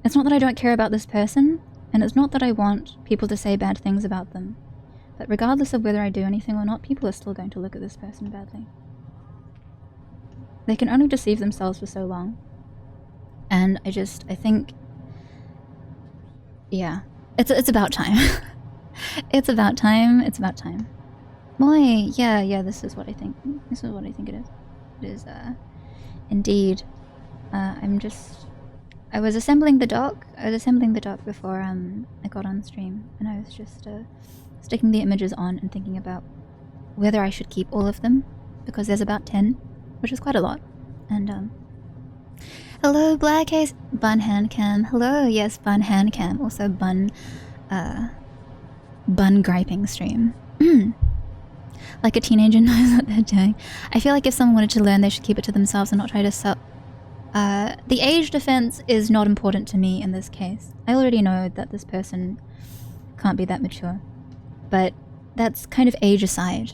It's not that I don't care about this person, and it's not that I want people to say bad things about them. But regardless of whether I do anything or not, people are still going to look at this person badly. They can only deceive themselves for so long. And I think... Yeah. It's about time. It's about time. It's about time. Boy, yeah, this is what I think. This is what I think it is. It is, indeed. I was assembling the doc. Before I got on stream, and I was just sticking the images on and thinking about whether I should keep all of them, because there's about 10, which is quite a lot. And hello, Black Ace, Bun Handcam. Hello, yes, Bun Handcam. Also Bun griping stream. Like a teenager knows what they're doing. I feel like if someone wanted to learn, they should keep it to themselves and not try to sell. The age defense is not important to me in this case. I already know that this person can't be that mature. But that's kind of age aside.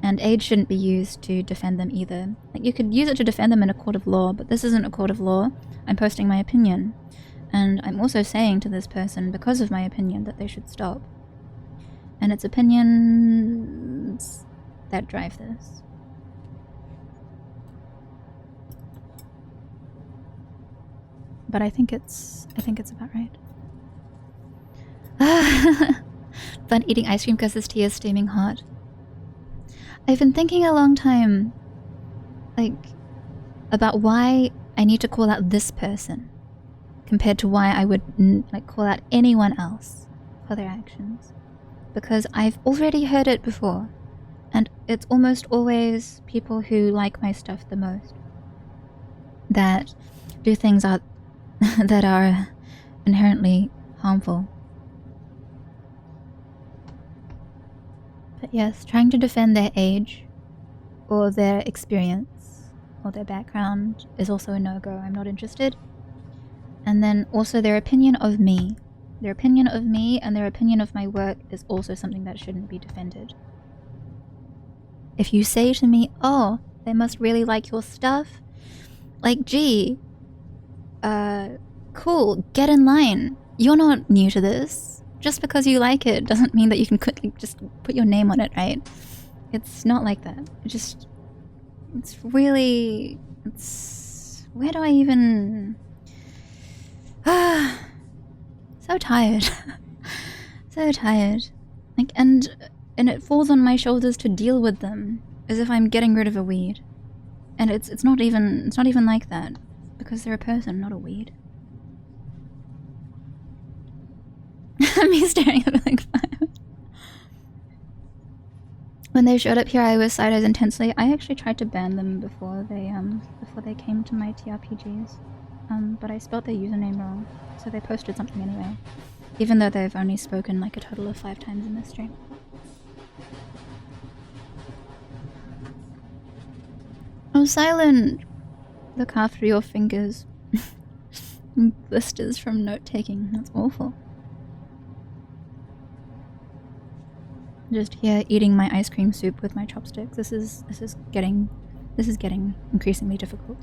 And age shouldn't be used to defend them either. Like, you could use it to defend them in a court of law, but this isn't a court of law. I'm posting my opinion. And I'm also saying to this person, because of my opinion, that they should stop. And it's opinions that drive this. But I think it's about right. Fun eating ice cream because this tea is steaming hot. I've been thinking a long time, like, about why I need to call out this person compared to why I would call out anyone else for their actions. Because I've already heard it before, and it's almost always people who like my stuff the most that do things that are inherently harmful. But yes, trying to defend their age or their experience or their background is also a no-go. I'm not interested. And then also their opinion of me. Their opinion of me and their opinion of my work is also something that shouldn't be defended. If you say to me, oh, they must really like your stuff, like, gee, cool, get in line. You're not new to this. Just because you like it doesn't mean that you can just put your name on it, right? It's not like that. It's really... Where do I even... So tired. So tired. Like, and it falls on my shoulders to deal with them as if I'm getting rid of a weed. And it's not even like that. Because they're a person, not a weed. Me staring at the like fire. When they showed up here, I was side-eyes intensely. I actually tried to ban them before they came to my TRPGs. But I spelled their username wrong, so they posted something anyway. Even though they've only spoken like a total of 5 times in this stream. Oh, Silent! Look after your fingers. Blisters from note-taking. That's awful. Just here eating my ice cream soup with my chopsticks. This is getting increasingly difficult.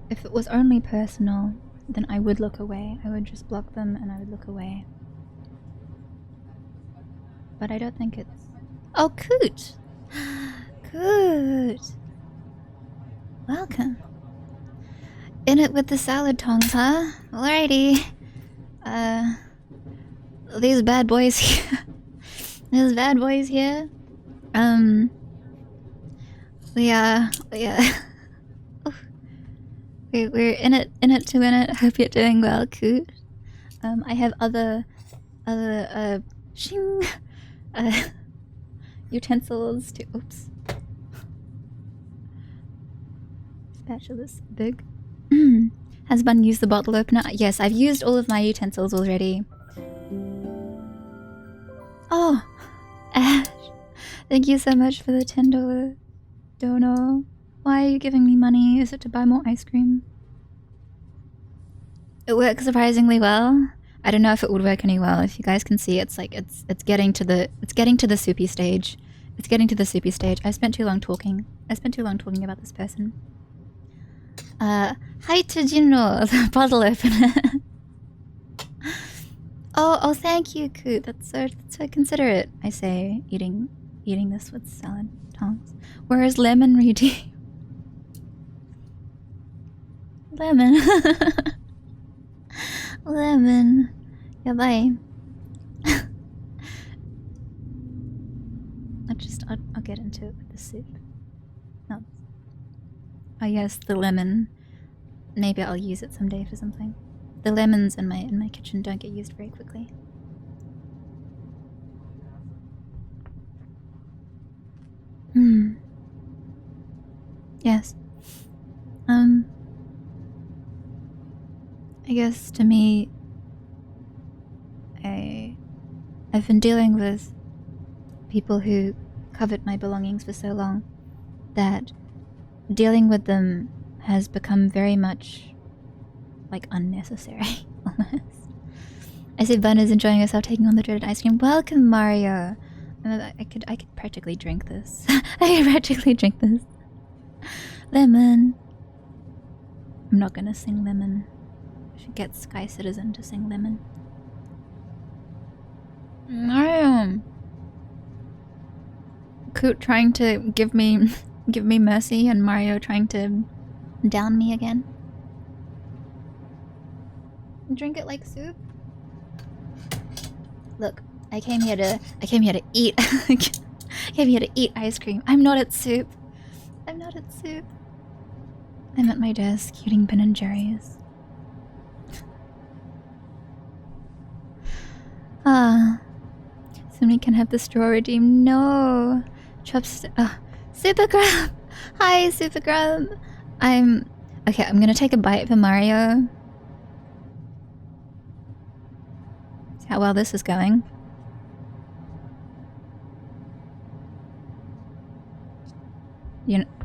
If it was only personal, then I would look away. I would just block them and I would look away. But I don't think it's... Oh, Coot! Coot! Welcome. In it with the salad tongs, huh? Alrighty. These bad boys here. These bad boys here. We're in it to win it. Hope you're doing well, Coot. I have other shing utensils to oops. Spatula's big. Has Bun used the bottle opener? Yes, I've used all of my utensils already. Oh, Ash, thank you so much for the $10 dono. Why are you giving me money? Is it to buy more ice cream? It works surprisingly well. I don't know if it would work any well. If you guys can see, it's like it's getting to the soupy stage. It's getting to the soupy stage. I spent too long talking. About this person. Hi to Jinro, the bottle opener. oh, thank you, Coot. That's so considerate. I say, eating this with salad tongs. Where is Lemon redeem? Lemon. Lemon. Yeah, bye. I'll get into it with the soup. No. Oh yes, the lemon. Maybe I'll use it someday for something. The lemons in my kitchen don't get used very quickly. Yes. I guess to me, I've been dealing with people who covet my belongings for so long that dealing with them has become very much like unnecessary almost. I see Bun is enjoying herself taking on the dreaded ice cream. Welcome, Mario. I could practically drink this. I could practically drink this. Lemon. I'm not gonna sing Lemon. I should get Sky Citizen to sing Lemon. Mario. Coot trying to give me mercy and Mario trying to down me again. Drink it like soup. Look, I came here to eat. I came here to eat ice cream. I'm not at soup. I'm at my desk eating Ben and Jerry's. Soon we can have the straw redeem. No. Super Grub. Hi, Super Grub. Okay, I'm gonna take a bite for Mario. See how well this is going.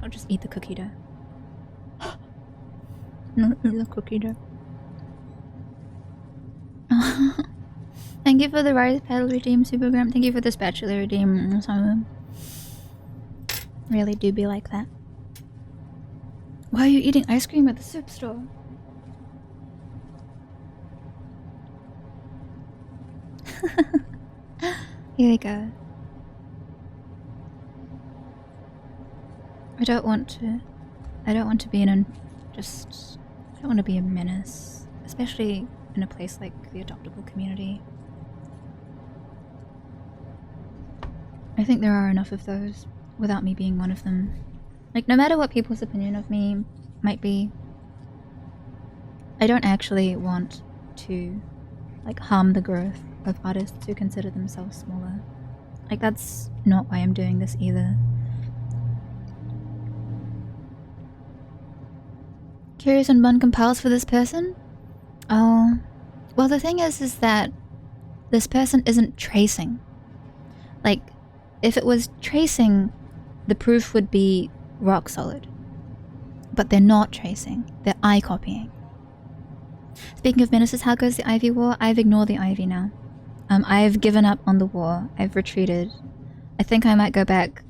I'll just eat the cookie dough. No, eat the cookie dough. Thank you for the rice paddle redeem, Supergram. Thank you for the spatula redeem. Some of them really do be like that. Why are you eating ice cream at the soup store? Here we go. I don't want to be I don't want to be a menace, especially in a place like the adoptable community. I think there are enough of those without me being one of them. Like, no matter what people's opinion of me might be, I don't actually want to, like, harm the growth of artists who consider themselves smaller. Like, that's not why I'm doing this either. Curious and Bun compiles for this person? Oh, well, the thing is that this person isn't tracing. Like, if it was tracing, the proof would be rock solid. but they're not tracing, they're eye copying. Speaking of menaces, how goes the ivy war? I've ignored the ivy now. I've given up on the war. I've retreated. I think I might go back.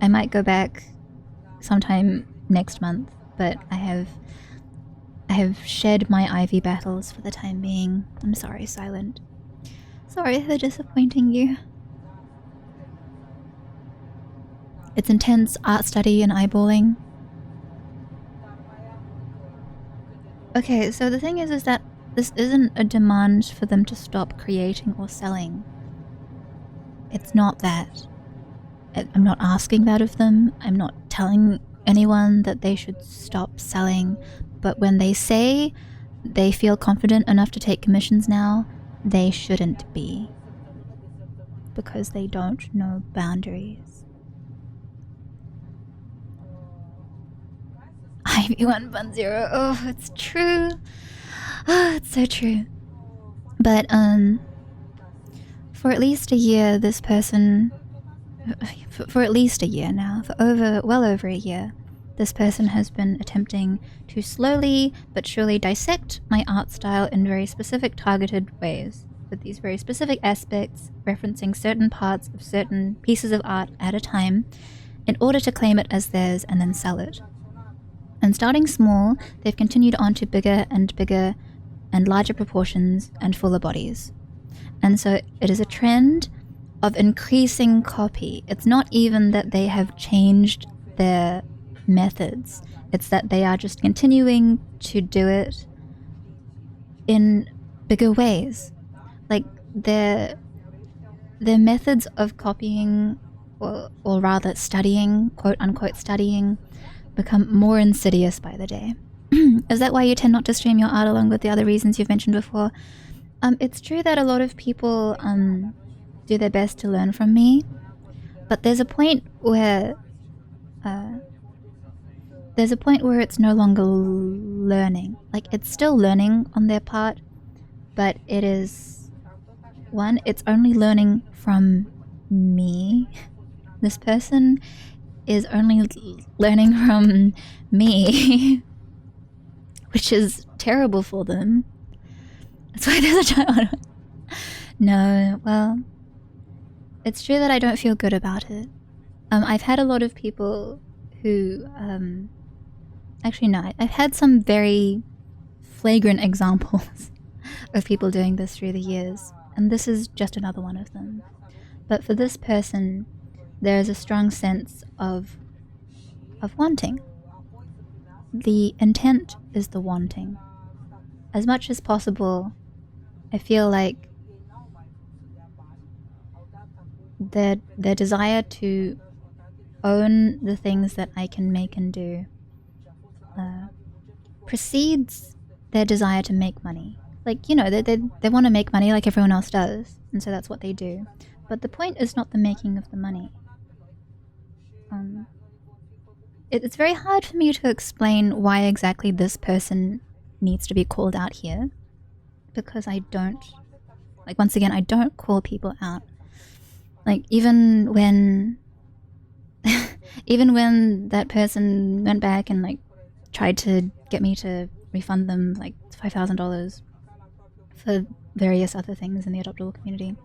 I might go back sometime next month, but I have shed my ivy battles for the time being. I'm sorry, Silent. Sorry for disappointing you. It's intense art study and eyeballing. Okay, so the thing is that this isn't a demand for them to stop creating or selling. It's not that. I'm not asking that of them. I'm not telling anyone that they should stop selling. But when they say they feel confident enough to take commissions now, they shouldn't be. Because they don't know boundaries. Ivy1 Bun Zero. Oh, it's true. Oh, it's so true. But, for at least a year, this person... For at least a year now, well over a year, this person has been attempting to slowly but surely dissect my art style in very specific targeted ways, with these very specific aspects, referencing certain parts of certain pieces of art at a time, in order to claim it as theirs and then sell it. And starting small, they've continued on to bigger and larger proportions and fuller bodies. And so it is a trend of increasing copy. It's not even that they have changed their methods. It's that they are just continuing to do it in bigger ways. Like their methods of copying, or rather studying, quote unquote studying, become more insidious by the day. Is that why you tend not to stream your art along with the other reasons you've mentioned before? It's true that a lot of people do their best to learn from me, but there's a point where it's no longer learning. Like, it's still learning on their part, but it is it's only learning from me. This person is only learning from me, which is terrible for them. That's why there's a child. No, well, it's true that I don't feel good about it. I've had a lot of people who, actually no, I've had some very flagrant examples of people doing this through the years, and this is just another one of them. But for this person, there is a strong sense of wanting. The intent is the wanting. As much as possible, I feel like their desire to own the things that I can make and do precedes their desire to make money. Like, you know, they want to make money like everyone else does, and so that's what they do. But the point is not the making of the money. It's very hard for me to explain why exactly this person needs to be called out here, because I don't, like, once again, I don't call people out. Like, even when that person went back and, like, tried to get me to refund them, like, $5,000 for various other things in the adoptable community,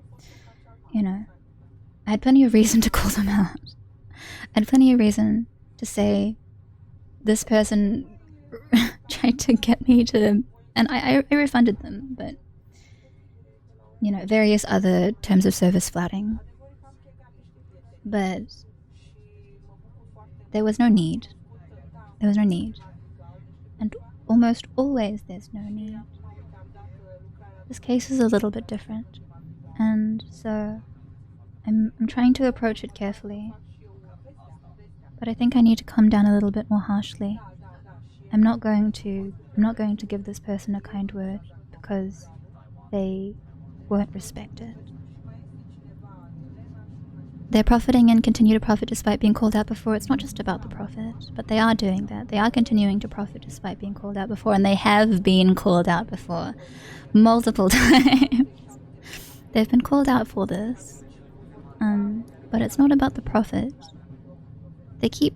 you know, I had plenty of reason to call them out. I had plenty of reason to say this person tried to get me to, and I refunded them, but, you know, various other terms of service flouting. But there was no need. There was no need. And almost always there's no need. This case is a little bit different, and so I'm trying to approach it carefully. But I think I need to come down a little bit more harshly. I'm not going to give this person a kind word because they weren't respected. They're profiting and continue to profit despite being called out before. It's not just about the profit, but they are doing that. They are continuing to profit despite being called out before, and they have been called out before multiple times. They've been called out for this, but it's not about the profit. They keep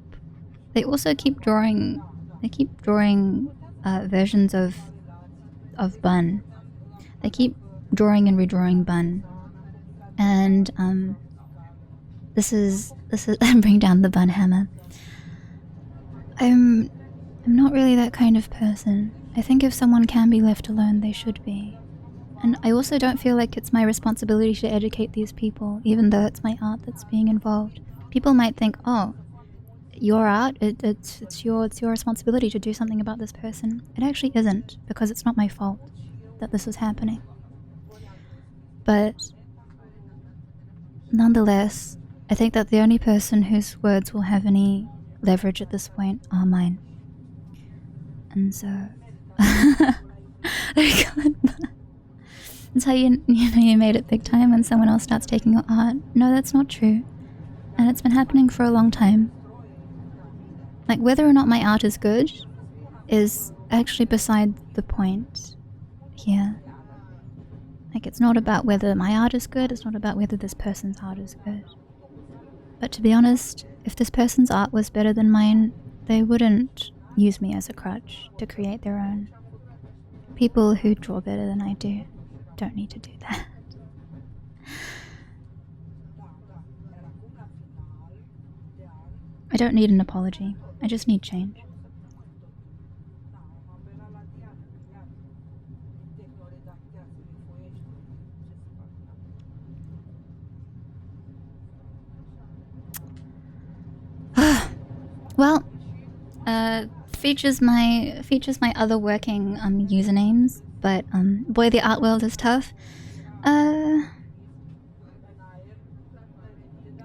They also keep drawing. They keep drawing versions of Bun. They keep drawing and redrawing Bun, and this is I'm bringing down the Bun hammer. I'm not really that kind of person. I think if someone can be left alone, they should be. And I also don't feel like it's my responsibility to educate these people, even though it's my art that's being involved. People might think, oh, your art, it's your responsibility to do something about this person. It actually isn't, because it's not my fault that this is happening. But nonetheless, I think that the only person whose words will have any leverage at this point are mine. And so that's how you made it big time when someone else starts taking your art. No, that's not true. And it's been happening for a long time. Like, whether or not my art is good is actually beside the point here. Like, it's not about whether my art is good, it's not about whether this person's art is good. But to be honest, if this person's art was better than mine, they wouldn't use me as a crutch to create their own. People who draw better than I do don't need to do that. I don't need an apology. I just need change. Well, features my other working usernames, but boy, the art world is tough. I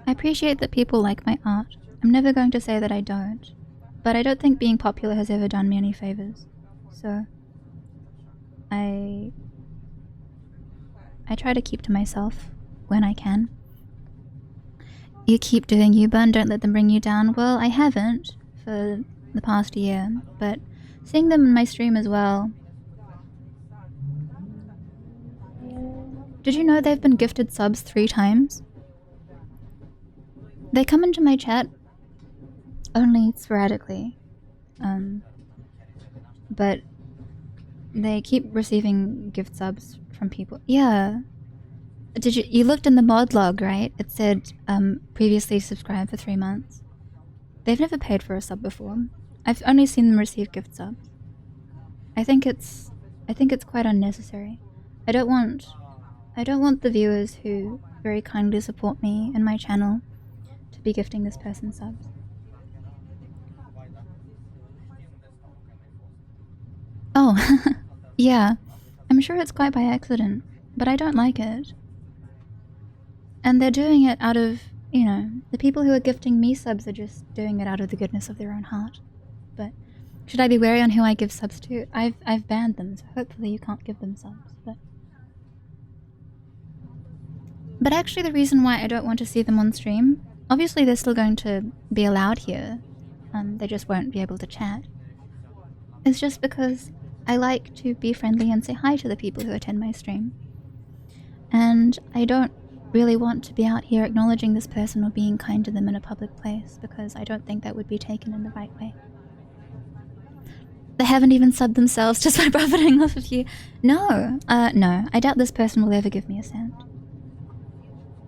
appreciate that people like my art. I'm never going to say that I don't, but I don't think being popular has ever done me any favors. So I try to keep to myself when I can. You keep doing you, Bun, don't let them bring you down. Well, I haven't for the past year, but seeing them in my stream as well. Did you know they've been gifted subs 3 times? They come into my chat only sporadically, but they keep receiving gift subs from people. Yeah. Did you looked in the mod log, right? It said previously subscribed for 3 months. They've never paid for a sub before. I've only seen them receive gift subs. I think it's quite unnecessary. I don't want the viewers who very kindly support me and my channel to be gifting this person subs. Oh, yeah. I'm sure it's quite by accident, but I don't like it. And they're doing it out of, the people who are gifting me subs are just doing it out of the goodness of their own heart. But should I be wary on who I give subs to? I've banned them, so hopefully you can't give them subs. But actually the reason why I don't want to see them on stream, obviously they're still going to be allowed here, they just won't be able to chat, is just because I like to be friendly and say hi to the people who attend my stream. And I don't really want to be out here acknowledging this person or being kind to them in a public place, because I don't think that would be taken in the right way. They haven't even subbed themselves just by profiting off of you. No, no, I doubt this person will ever give me a cent.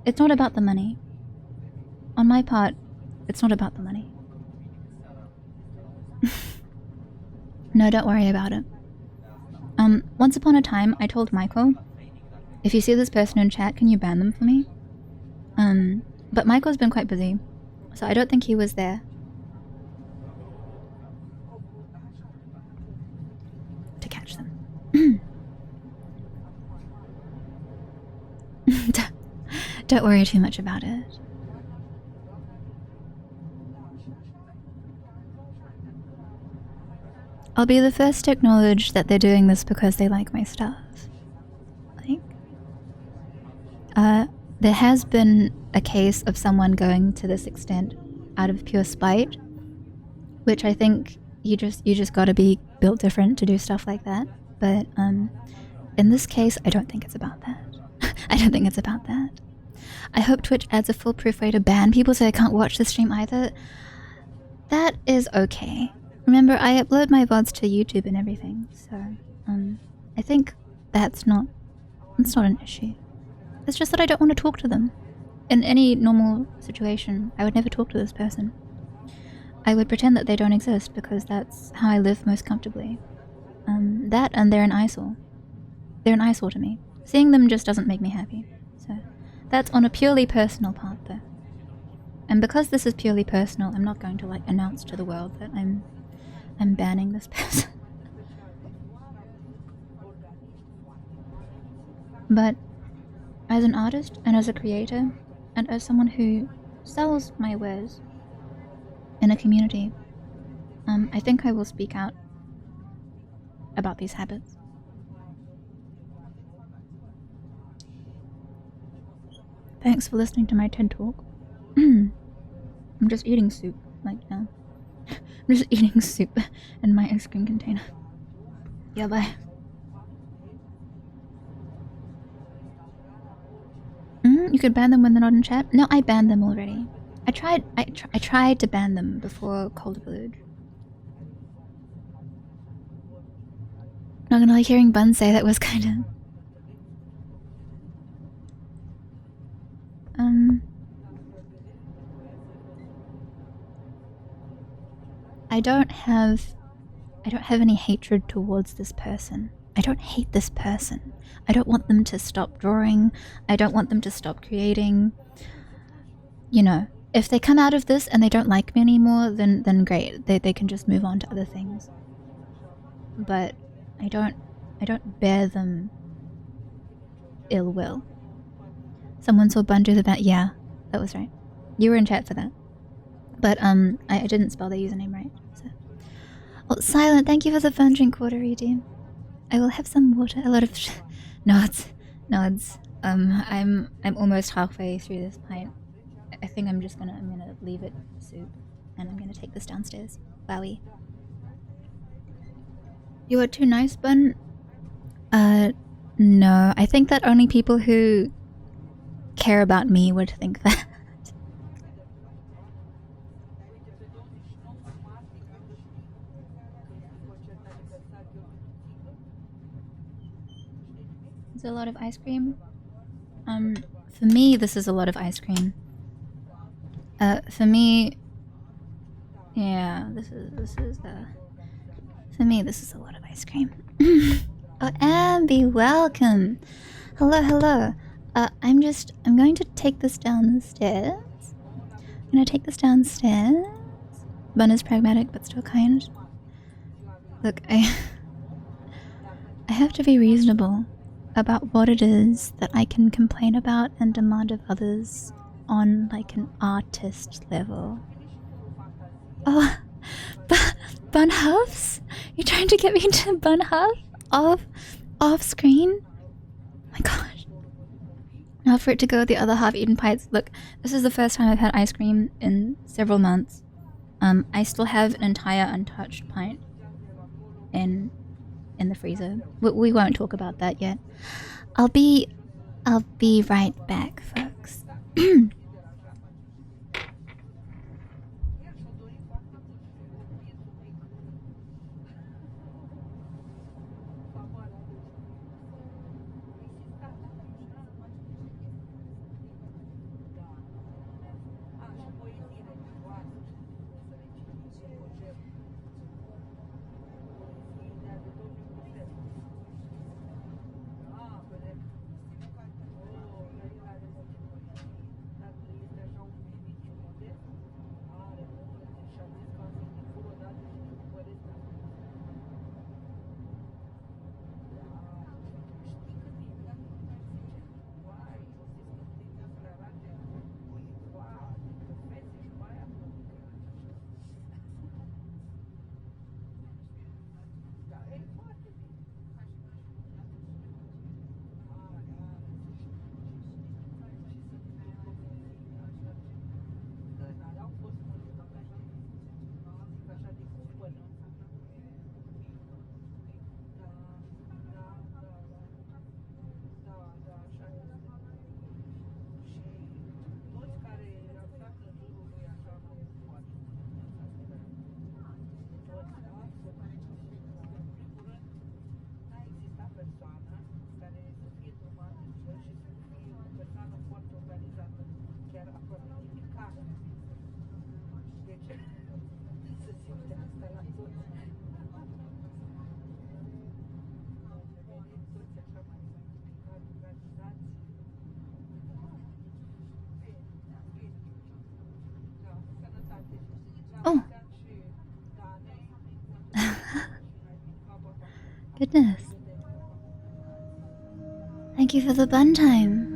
It's not about the money. On my part, it's not about the money. No, don't worry about it. Once upon a time, I told Michael, if you see this person in chat, can you ban them for me? But Michael's been quite busy, so I don't think he was there. To catch them. Don't worry too much about it. I'll be the first to acknowledge that they're doing this because they like my stuff. There has been a case of someone going to this extent out of pure spite, which I think you just gotta be built different to do stuff like that. But in this case, I don't think it's about that. I don't think it's about that. I hope Twitch adds a foolproof way to ban people so they can't watch the stream either. That is okay. Remember, I upload my VODs to YouTube and everything, so I think that's not an issue. It's just that I don't want to talk to them. In any normal situation, I would never talk to this person. I would pretend that they don't exist because that's how I live most comfortably. That and they're an eyesore. They're an eyesore to me. Seeing them just doesn't make me happy. So that's on a purely personal part, though. And because this is purely personal, I'm not going to like announce to the world that I'm banning this person. But as an artist and as a creator and as someone who sells my wares in a community, I think I will speak out about these habits. Thanks for listening to my TED talk. I'm just eating soup right now. I'm just eating soup in my ice cream container. Yeah, bye. You could ban them when they're not in chat. No, I banned them already. I tried to ban them before Cold Village. Not gonna lie, hearing Bun say that was kind of I don't have any hatred towards this person. I don't hate this person. I don't want them to stop drawing. I don't want them to stop creating. You know, if they come out of this and they don't like me anymore, then great. They can just move on to other things. But I don't bear them ill will. Someone saw Bun do the bat. Yeah, that was right. You were in chat for that. But I didn't spell their username right. So. Oh, Silent, thank you for the fun drink water redeem. I will have some water. A lot of nods. I'm almost halfway through this pint. I think I'm gonna leave it soup, and I'm gonna take this downstairs. Wowie. You are too nice, Bun. No. I think that only people who care about me would think that. Is it a lot of ice cream? For me, this is a lot of ice cream. For me, yeah, for me, this is a lot of ice cream. Oh, Ambi, welcome. Hello. I'm going to take this downstairs. Bun is pragmatic, but still kind. Look, I have to be reasonable about what it is that I can complain about and demand of others on like an artist level. Oh, Bun Huffs? You're trying to get me into Bun Huff off screen? Oh my gosh. Now for it to go with the other half-eaten pints. Look, this is the first time I've had ice cream in several months. I still have an entire untouched pint in the freezer. We won't talk about that yet. I'll be right back, folks. you for the bun time.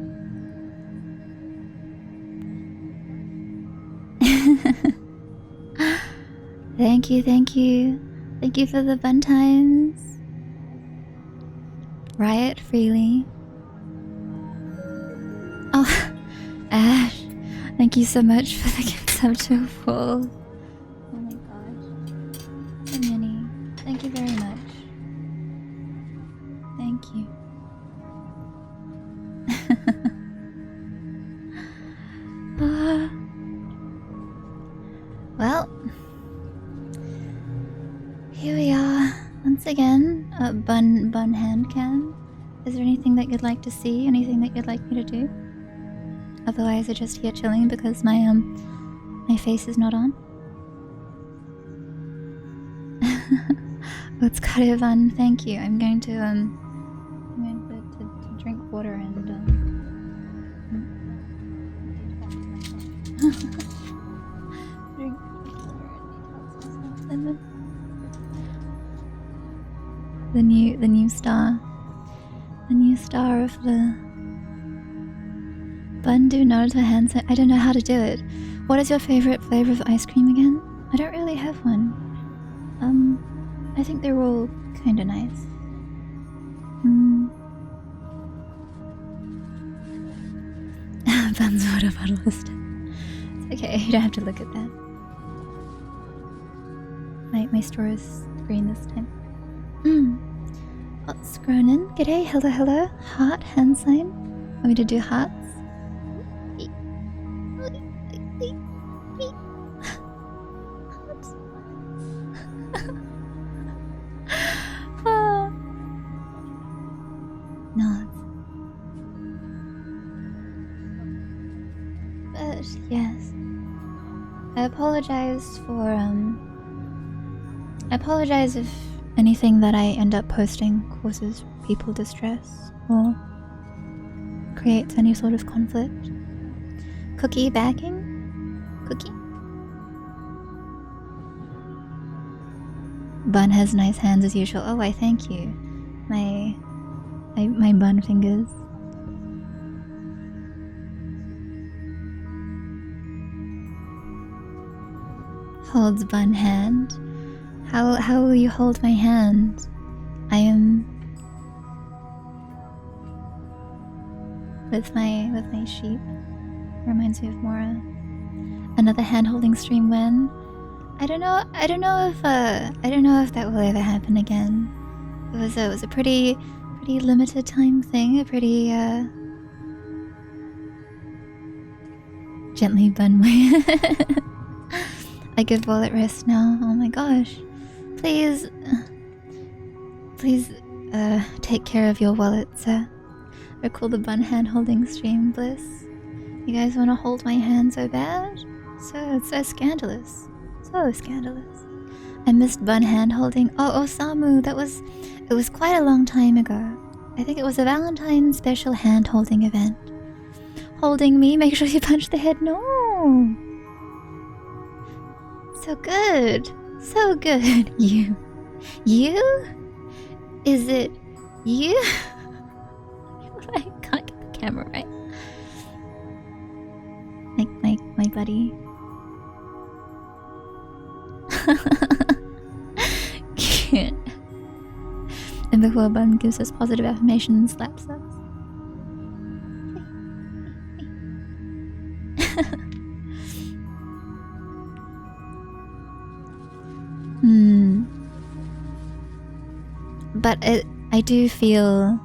Thank you, thank you. Thank you for the bun times. Riot freely. Oh, Ash, thank you so much for the gift up to a full. Oh my gosh. So many. Thank you very much. Thank you. Well, here we are once again. Bun hand cam. Is there anything that you'd like to see? Anything that you'd like me to do? Otherwise, I'm just here chilling because my face is not on. It's kind of fun. Thank you. I'm going to drink water and drink water and detox myself. The new star of the bun do not to hand. I don't know how to do it. What is your favorite flavor of ice cream again? I don't really have one. I think they're all kind of nice. Bun's water bottle list. It's okay, you don't have to look at that. My straw is green this time. What's Cronin? G'day, hello. Heart, hand sign. Want me to do hearts? Nods. But yes, I apologize if anything that I end up posting causes people distress or creates any sort of conflict. Cookie backing? Cookie? Bun has nice hands as usual. Oh, I thank you. My bun fingers. Holds bun hand. How will you hold my hand? I am with my sheep. Reminds me of Mora. Another hand holding stream when? I don't know if that will ever happen again. It was a pretty limited time thing, a pretty gently bun way. I give wallet rest now. Oh my gosh. Please take care of your wallet, sir. Recall the bun hand holding stream, bliss. You guys wanna hold my hand so bad? So scandalous. So scandalous. I missed bun hand holding. Oh, Samu, it was quite a long time ago. I think it was a Valentine's special hand holding event. Holding me, make sure you punch the head. No. So good. So good. You? Is it you? I can't get the camera right. My buddy. Cute. And before Bun gives us positive affirmation and slaps us. But I do feel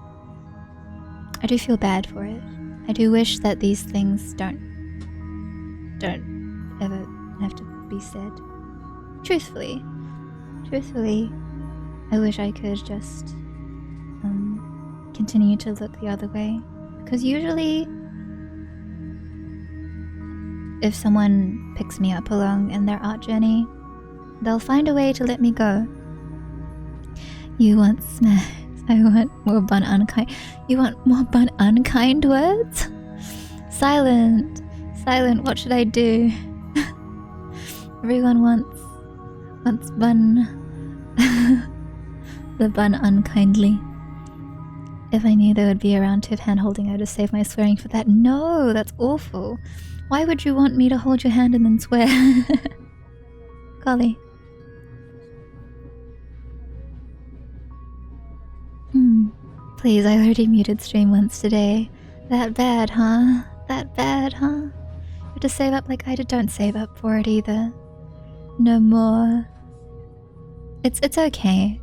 bad for it. I do wish that these things don't ever have to be said. Truthfully, I wish I could just continue to look the other way. Because usually, if someone picks me up along in their art journey, they'll find a way to let me go. You want smacks. I want more bun unkind. You want more bun unkind words? Silent. What should I do? Everyone wants bun. The bun unkindly. If I knew they would be around to hand-holding, I would save my swearing for that. No, that's awful. Why would you want me to hold your hand and then swear? Golly. Please, I already muted stream once today. That bad, huh? That bad, huh? You have to save up like I did. Don't save up for it either. No more. It's okay.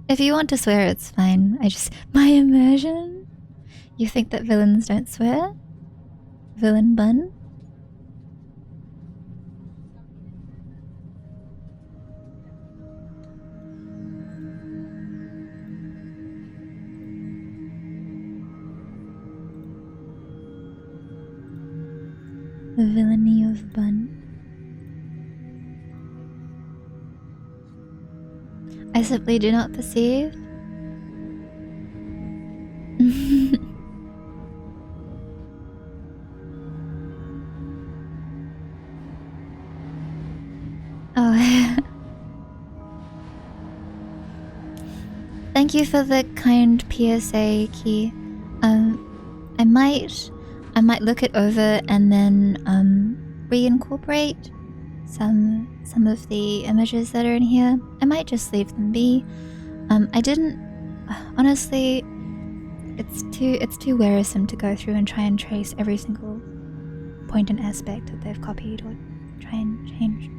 If you want to swear, it's fine. My immersion? You think that villains don't swear? Villain bun? The villainy of bun. I simply do not perceive. Oh. Thank you for the kind PSA, Key. I might look it over and then reincorporate some of the images that are in here. I might just leave them be. I didn't honestly. It's too wearisome to go through and try and trace every single point and aspect that they've copied or try and change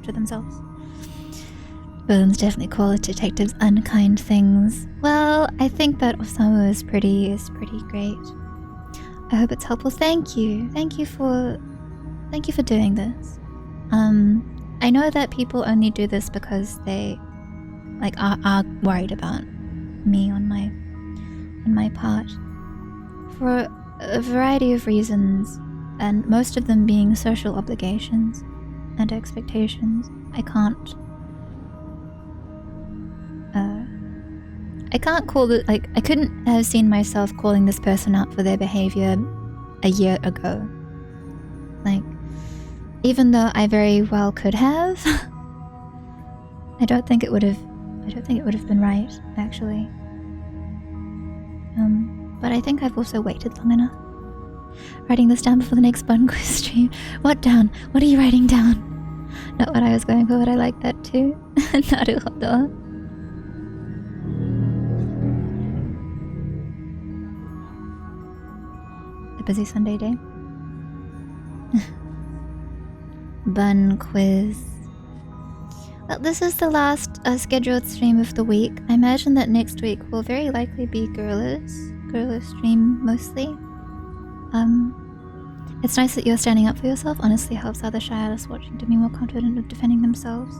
to themselves. Villains definitely call it detectives unkind things. Well, I think that Osamu is pretty great. I hope it's helpful. Thank you for doing this. I know that people only do this because they are worried about me on my part for a variety of reasons, and most of them being social obligations and expectations. I can't call it, I couldn't have seen myself calling this person out for their behavior a year ago. Even though I very well could have, I don't think it would have been right, actually. But I think I've also waited long enough. Writing this down before the next bun quiz stream. What down? What are you writing down? Not what I was going for, but I like that too. Naruhodo. A busy Sunday day. Bun quiz. Well, this is the last scheduled stream of the week. I imagine that next week will very likely be Gorillas stream mostly. It's nice that you're standing up for yourself. Honestly, helps other shy artists watching to be more confident of defending themselves.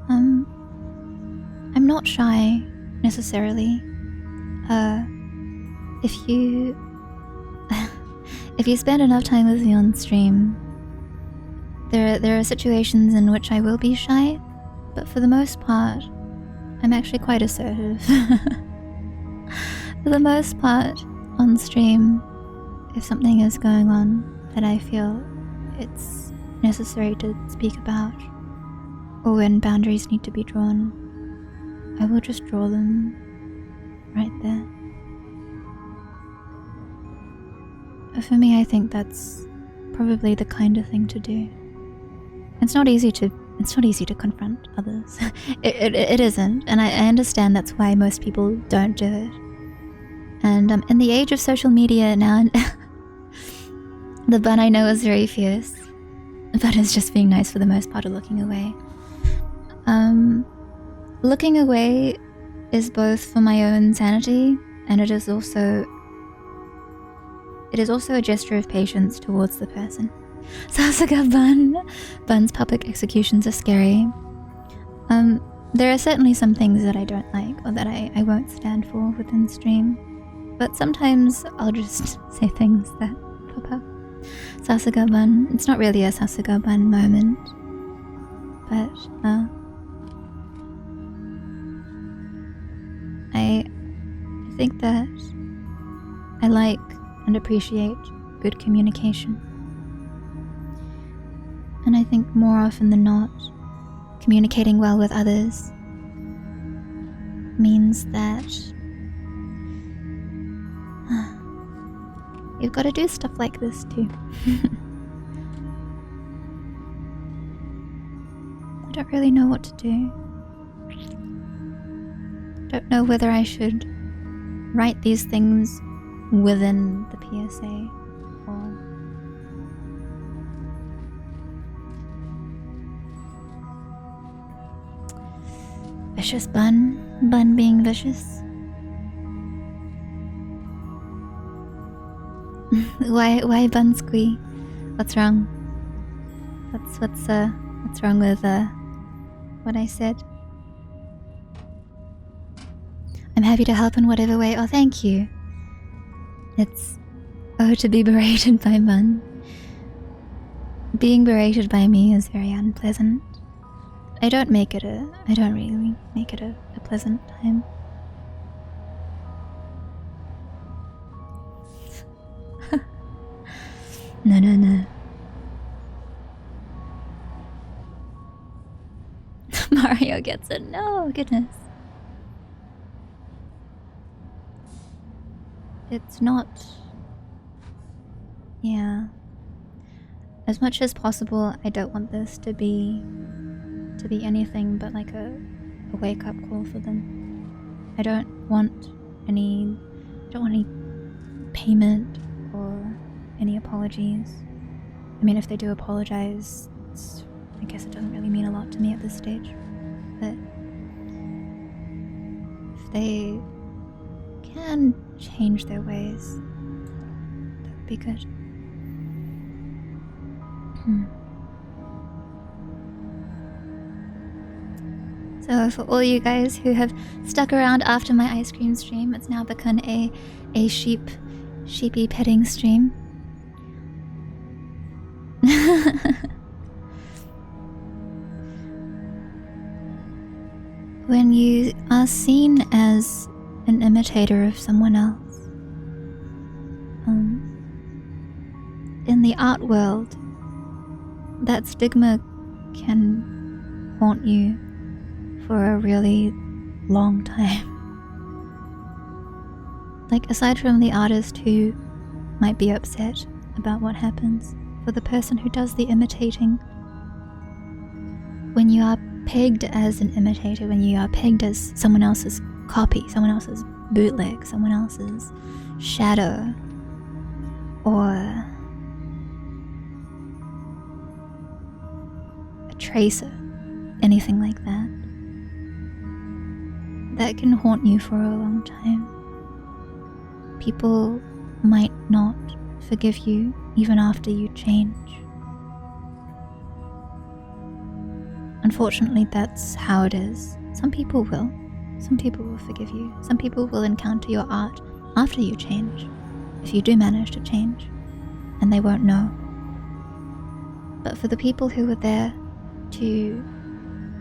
I'm not shy necessarily. If you spend enough time with me on stream, there are situations in which I will be shy, but for the most part, I'm actually quite assertive. For the most part, on stream, if something is going on that I feel it's necessary to speak about, or when boundaries need to be drawn, I will just draw them right there. For me, I think that's probably the kind of thing to do. It's not easy to confront others. It isn't, and I understand that's why most people don't do it. And in the age of social media now, the bun I know is very fierce, but is just being nice for the most part, or looking away. Looking away is both for my own sanity, and it is also a gesture of patience towards the person. Sasuga Bun. Bun's public executions are scary. There are certainly some things that I don't like, or that I won't stand for within stream. But sometimes I'll just say things that pop up. Sasuga Bun. It's not really a Sasuga Bun moment. But, I think that I like and appreciate good communication. And I think more often than not, communicating well with others means that you've got to do stuff like this too. I don't really know what to do. Don't know whether I should write these things within the PSA or vicious Bun being vicious. Why Bun Squee? What's wrong? What's wrong with what I said? I'm happy to help in whatever way. Oh, thank you. It's to be berated by Bun. Being berated by me is very unpleasant. I don't really make it a pleasant time. No. Mario gets it. No, goodness. It's not... Yeah. As much as possible, I don't want this to be anything but like a wake-up call for them. I don't want any payment or any apologies. I mean, if they do apologize, I guess it doesn't really mean a lot to me at this stage. But if they can change their ways, that would be good. So for all you guys who have stuck around after my ice cream stream, it's now become a sheepy petting stream. When you are seen as an imitator of someone else, in the art world, that stigma can haunt you for a really long time. Like, aside from the artist who might be upset about what happens, for the person who does the imitating, when you are pegged as an imitator, when you are pegged as someone else's copy, someone else's bootleg, someone else's shadow, or a tracer, anything like that, that can haunt you for a long time. People might not forgive you even after you change. Unfortunately, that's how it is. Some people will. Some people will forgive you. Some people will encounter your art after you change, if you do manage to change, and they won't know. But for the people who were there to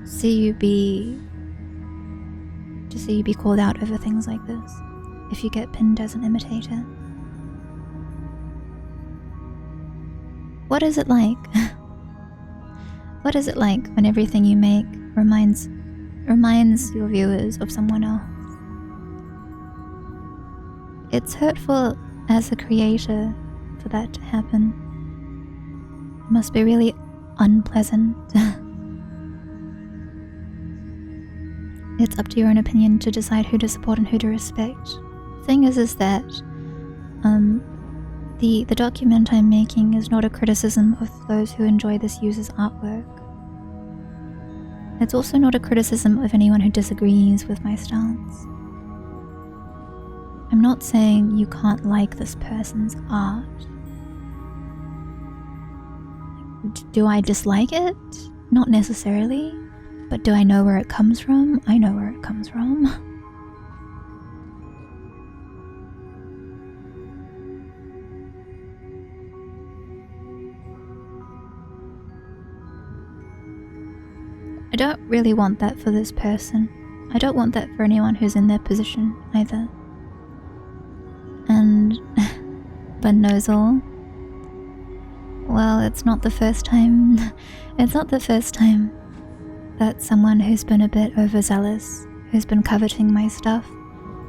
see you be called out over things like this, if you get pinned as an imitator, what is it like? What is it like when everything you make reminds your viewers of someone else? It's hurtful as a creator for that to happen. It must be really unpleasant. It's up to your own opinion to decide who to support and who to respect. The thing is that the document I'm making is not a criticism of those who enjoy this user's artwork. It's also not a criticism of anyone who disagrees with my stance. I'm not saying you can't like this person's art. Do I dislike it? Not necessarily. But do I know where it comes from? I know where it comes from. I don't really want that for this person. I don't want that for anyone who's in their position either. And Bun knows all. Well, it's not the first time. It's not the first time that someone who's been a bit overzealous, who's been coveting my stuff,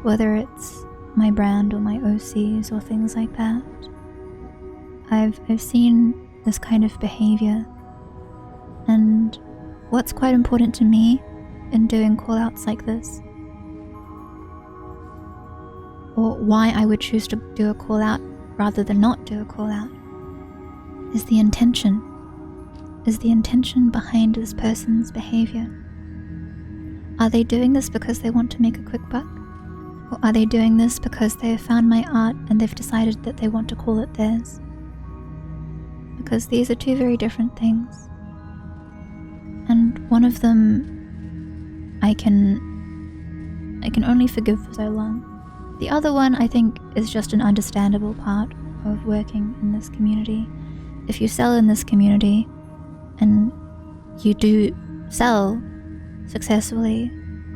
whether it's my brand or my OCs or things like that. I've seen this kind of behavior, and what's quite important to me in doing call-outs like this, or why I would choose to do a call-out rather than not do a call-out, is the intention. Is the intention behind this person's behavior. Are they doing this because they want to make a quick buck? Or are they doing this because they have found my art and they've decided that they want to call it theirs? Because these are two very different things. And one of them I can only forgive for so long. The other one, I think, is just an understandable part of working in this community. If you sell in this community, and you do sell successfully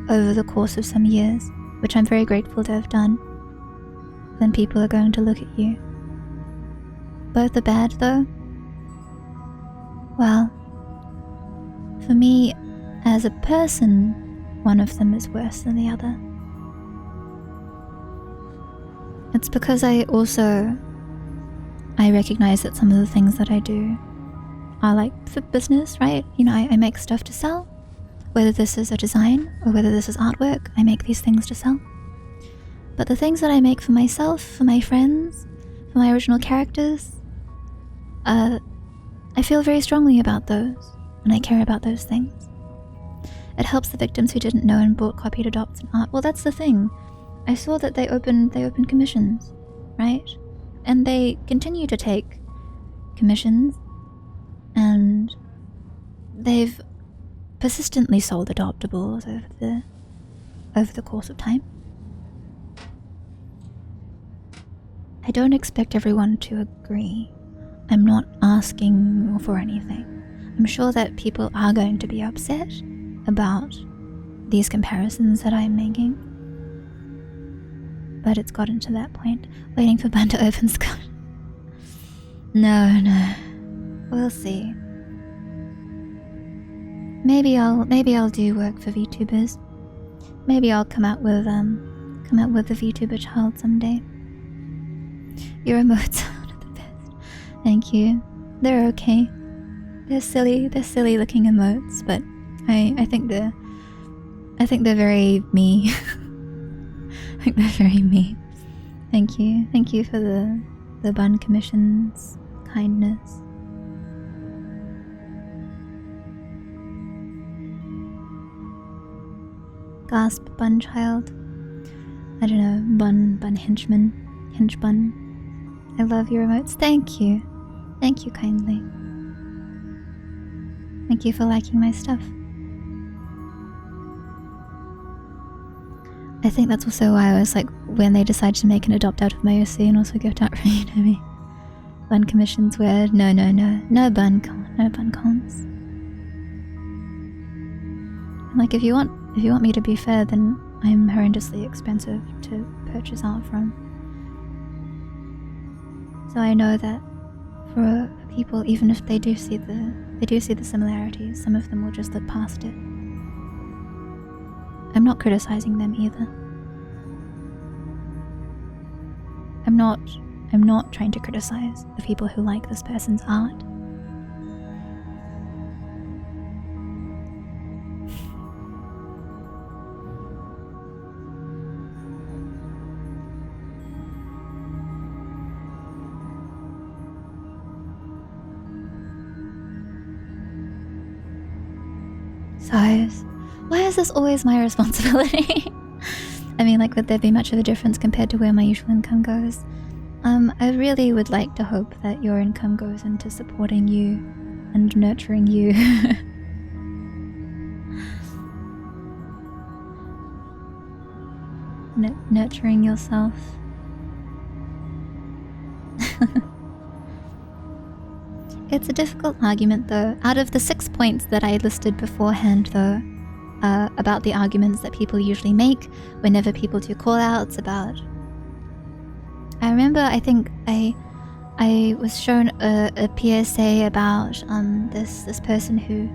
over the course of some years, which I'm very grateful to have done, then people are going to look at you. Both are bad though. Well, for me, as a person, one of them is worse than the other. It's because I recognize that some of the things that I do are like for business, right? You know, I make stuff to sell. Whether this is a design or whether this is artwork, I make these things to sell. But the things that I make for myself, for my friends, for my original characters, I feel very strongly about those, and I care about those things. It helps the victims who didn't know and bought copied adopts and art. Well, that's the thing. I saw that they opened commissions, right? And they continue to take commissions, and they've persistently sold adoptables over the course of time. I don't expect everyone to agree. I'm not asking for anything. I'm sure that people are going to be upset about these comparisons that I'm making. But it's gotten to that point. Waiting for Bun to open Scott. No. We'll see. Maybe I'll do work for VTubers. Maybe I'll come out with a VTuber child someday. Your emotes are the best. Thank you. They're okay. They're silly looking emotes, but I think they're very me. I think they're very me. Thank you. Thank you for the Bun Commission's kindness. Gasp, Bun Child. I don't know, Bun Henchman. Hinge Bun. I love your emotes. Thank you. Thank you kindly. Thank you for liking my stuff. I think that's also why I was like, when they decided to make an adopt out of my OC and also gift out for you know me. Bun commission's weird. No bun cons. And like if you want me to be fair, then I'm horrendously expensive to purchase art from. So I know that for people, even if they do see the similarities, some of them will just look past it. I'm not criticizing them either. I'm not trying to criticize the people who like this person's art. Size. Why is this always my responsibility? I mean, like, would there be much of a difference compared to where my usual income goes? I really would like to hope that your income goes into supporting you and nurturing you. Nurturing yourself. It's a difficult argument, though. Out of the 6 points that I listed beforehand, though, about the arguments that people usually make whenever people do call-outs about... I remember, I think I was shown a PSA about this person who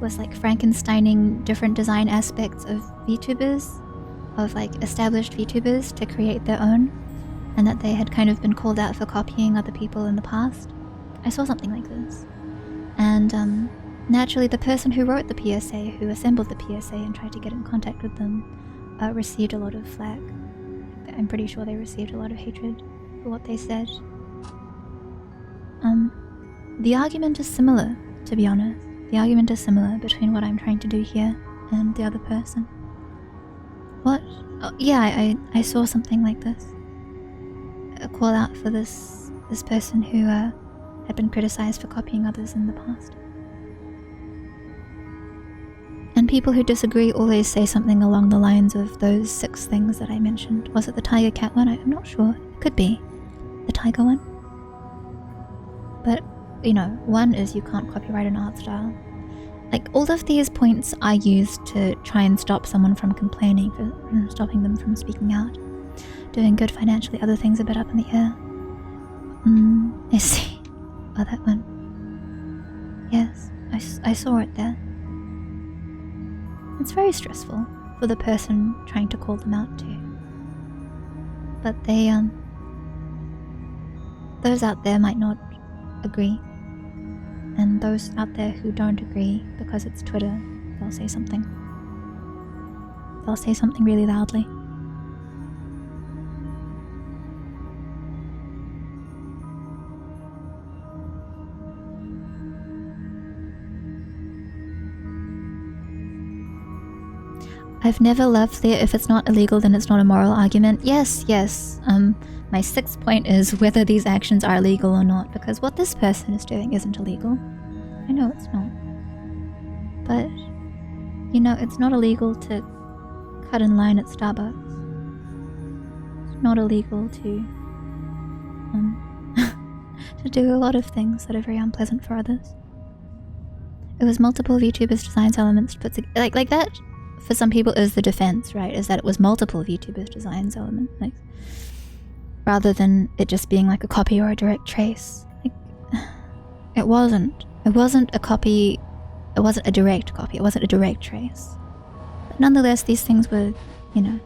was like Frankensteining different design aspects of VTubers, of like established VTubers to create their own, and that they had kind of been called out for copying other people in the past. I saw something like this. And naturally the person who wrote the PSA, who assembled the PSA and tried to get in contact with them, received a lot of flack. I'm pretty sure they received a lot of hatred for what they said. The argument is similar, to be honest. The argument is similar between what I'm trying to do here and the other person. What? Oh, yeah, I saw something like this. A call out for this person who had been criticized for copying others in the past. And people who disagree always say something along the lines of those 6 things that I mentioned. Was it the tiger cat one? I'm not sure. It could be the tiger one. But, you know, one is you can't copyright an art style. Like, all of these points are used to try and stop someone from complaining, for stopping them from speaking out. Doing good financially, other things a bit up in the air. I see. Oh, that one. Yes, I saw it there. It's very stressful for the person trying to call them out too. But they, those out there might not agree. And those out there who don't agree, because it's Twitter, they'll say something. They'll say something really loudly. I've never loved the if it's not illegal then it's not a moral argument. Yes. My 6th point is whether these actions are illegal or not, because what this person is doing isn't illegal. I know it's not. But, you know, it's not illegal to cut in line at Starbucks. It's not illegal to to do a lot of things that are very unpleasant for others. It was multiple VTubers' designs elements put together, like that. For some people is the defense, right? Is that it was multiple VTubers' designs element, like, rather than it just being like a copy or a direct trace. Like, it wasn't a copy, it wasn't a direct copy, it wasn't a direct trace. But nonetheless, these things were, you know,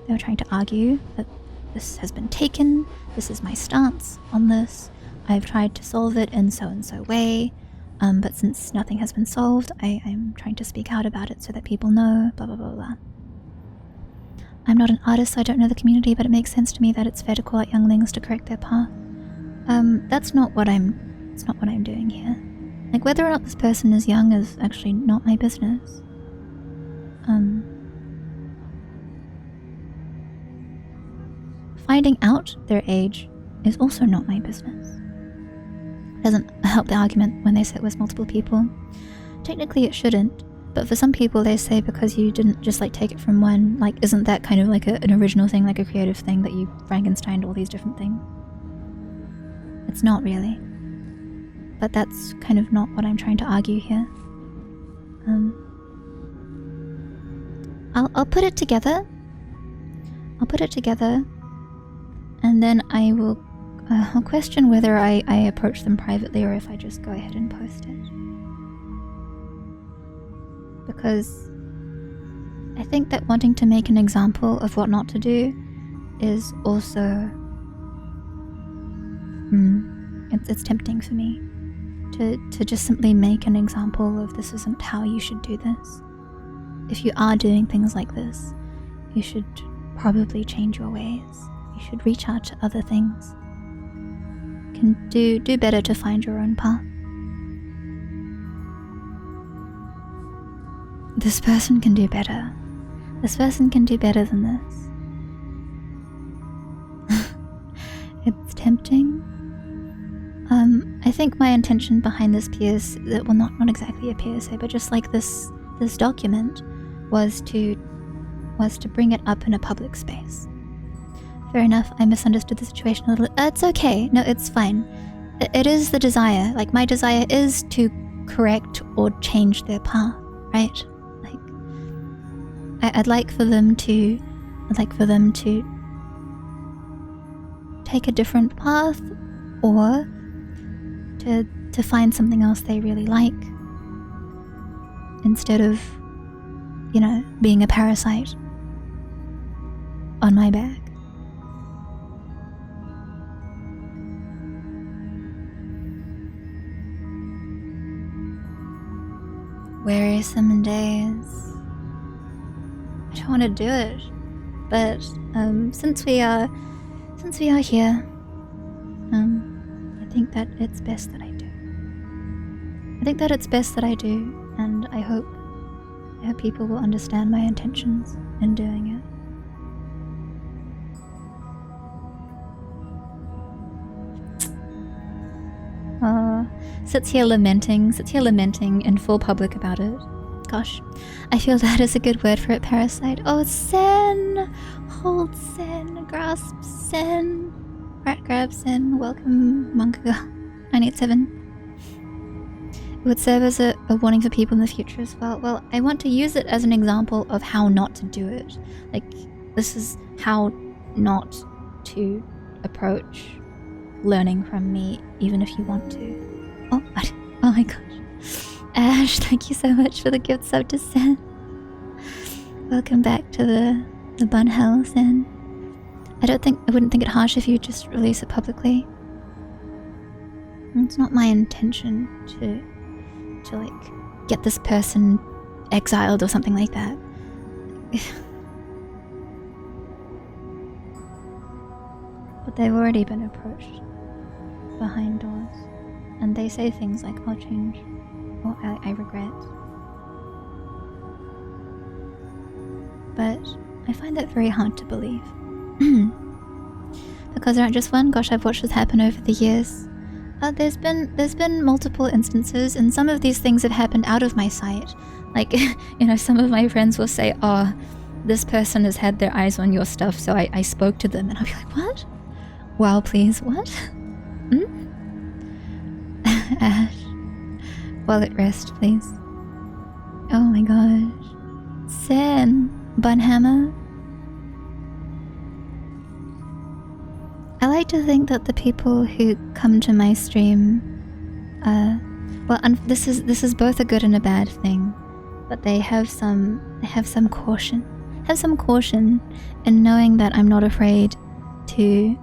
they were trying to argue that this has been taken, this is my stance on this, I've tried to solve it in so and so way. But since nothing has been solved, I'm trying to speak out about it so that people know, blah blah blah blah. I'm not an artist, so I don't know the community, but it makes sense to me that it's fair to call out younglings to correct their path. That's not what I'm doing here. Like, whether or not this person is young is actually not my business. Finding out their age is also not my business. Doesn't help the argument when they say it was multiple people. Technically it shouldn't, but for some people they say because you didn't just like take it from one, like isn't that kind of like an original thing, like a creative thing that you Frankensteined all these different things? It's not really. But that's kind of not what I'm trying to argue here. I'll put it together. And then I will I'll question whether I approach them privately or if I just go ahead and post it. Because I think that wanting to make an example of what not to do is also... it's tempting for me to just simply make an example of this isn't how you should do this. If you are doing things like this, you should probably change your ways. You should reach out to other things. Can do better to find your own path. This person can do better. This person can do better than this. It's tempting. I think my intention behind this PSA, well, not exactly a PSA, but just like this document was to bring it up in a public space. Fair enough, I misunderstood the situation a little. It's okay. No, it's fine. It is the desire. Like, my desire is to correct or change their path, right? Like, I'd like for them to take a different path, or to find something else they really like. instead of, you know, being a parasite on my back. Wearisome days. I don't want to do it, but since we are here, I think that it's best that I do. I think that it's best that I do, and I hope people will understand my intentions in doing it. Sits here lamenting in full public about it. Gosh, I feel that is a good word for it, parasite. Oh, Sen! Hold Sen, grasp Sen. Rat grab Sen, welcome Monkaga 987. It would serve as a warning for people in the future as well. Well, I want to use it as an example of how not to do it. Like, this is how not to approach learning from me, even if you want to. Oh, what? Oh my gosh. Ash, thank you so much for the gift sub to Sen. Welcome back to the bun hell, Sen. I wouldn't think it harsh if you just release it publicly. It's not my intention to like get this person exiled or something like that. But they've already been approached behind doors, and they say things like, I'll change, or I regret. But I find that very hard to believe. Because there aren't just one. Gosh, I've watched this happen over the years. There's been multiple instances, and some of these things have happened out of my sight. Like, you know, some of my friends will say, oh, this person has had their eyes on your stuff, so I spoke to them, and I'll be like, what? Wow, please, what? Ash, while at rest, please. Oh my gosh. Sen, Bunhammer. I like to think that the people who come to my stream, this is both a good and a bad thing, but they have some caution. Have some caution in knowing that I'm not afraid to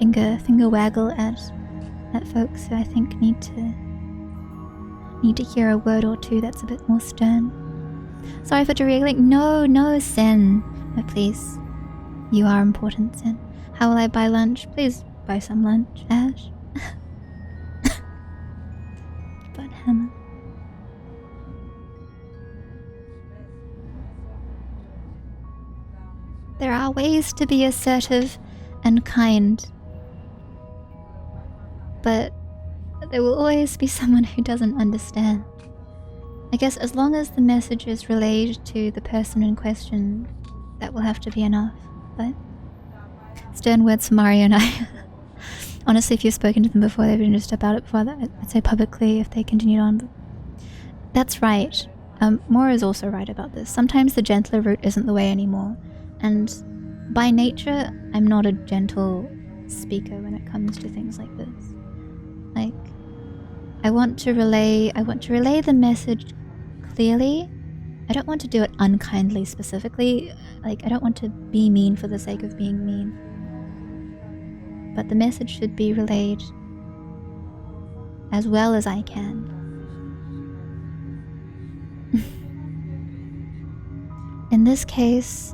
finger waggle at folks who I think need to hear a word or two that's a bit more stern. Sorry for derailing. No, Sen. No, please. You are important, Sen. How will I buy lunch? Please buy some lunch, Ash. But Hannah. There are ways to be assertive and kind, but there will always be someone who doesn't understand. I guess as long as the message is relayed to the person in question, that will have to be enough. But stern words from Mario and I. Honestly, if you've spoken to them before, they've been just about it before that, I'd say publicly if they continued on. But that's right. Mora is also right about this. Sometimes the gentler route isn't the way anymore. And by nature, I'm not a gentle speaker when it comes to things like this. Like, I want to relay the message clearly. I don't want to do it unkindly specifically. Like, I don't want to be mean for the sake of being mean. But the message should be relayed as well as I can. In this case,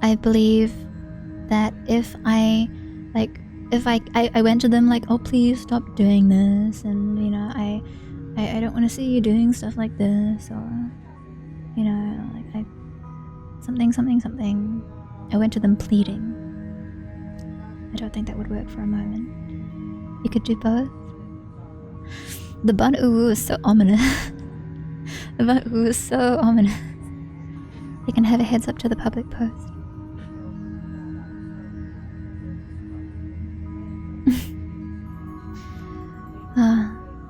I believe that if I went to them like, oh, please stop doing this, and you know, I don't want to see you doing stuff like this, or you know, like something. I went to them pleading. I don't think that would work for a moment. You could do both. The bun uwu is so ominous. The bun uwu is so ominous. You can have a heads up to the public post.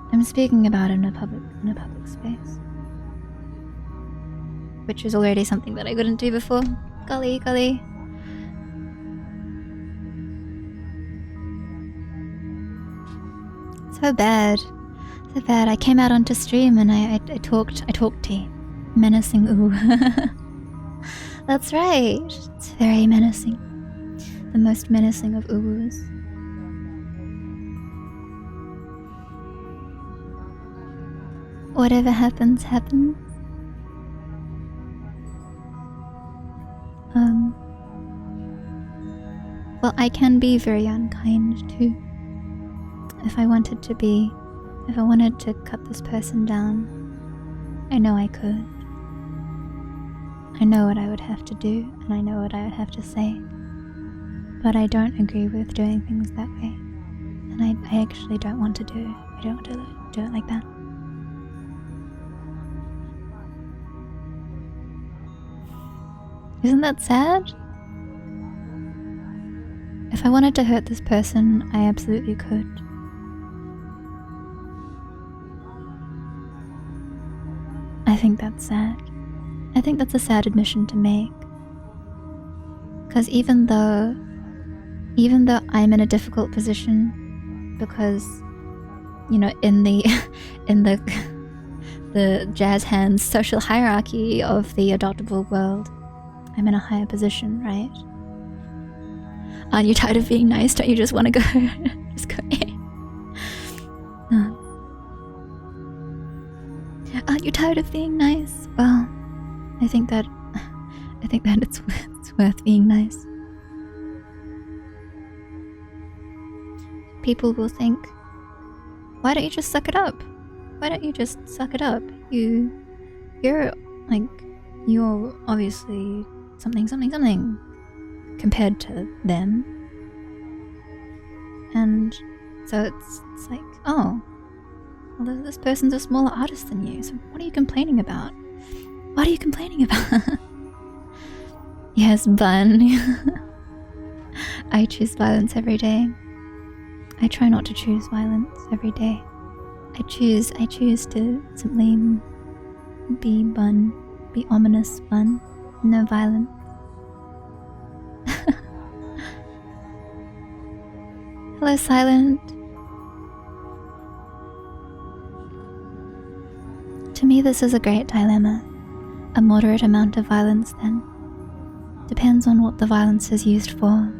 I'm speaking about it in a public space, which is already something that I couldn't do before. Golly. So So bad. I came out onto stream and I talked tea. Menacing ooh. That's right. It's very menacing. The most menacing of oohs. Whatever happens, happens. Well, I can be very unkind too. If I wanted to be, if I wanted to cut this person down, I know I could. I know what I would have to do, and I know what I would have to say. But I don't agree with doing things that way. And I actually don't want to do it. I don't want to do it like that. Isn't that sad? If I wanted to hurt this person, I absolutely could. I think that's sad. I think that's a sad admission to make. Because even though I'm in a difficult position, because, you know, in the the jazz hands social hierarchy of the adoptable world, I'm in a higher position, right? Aren't you tired of being nice? Don't you just want to go? Just go. No. Aren't you tired of being nice? Well, I think that it's worth being nice. People will think, why don't you just suck it up? Why don't you just suck it up? You're obviously something compared to them. And so it's like, oh, well, this person's a smaller artist than you, so what are you complaining about? What are you complaining about? Yes, bun. I choose violence every day. I try not to choose violence every day. I choose to simply be bun, be ominous bun, no violence. Hello, Silent. To me, this is a great dilemma. A moderate amount of violence, then. Depends on what the violence is used for.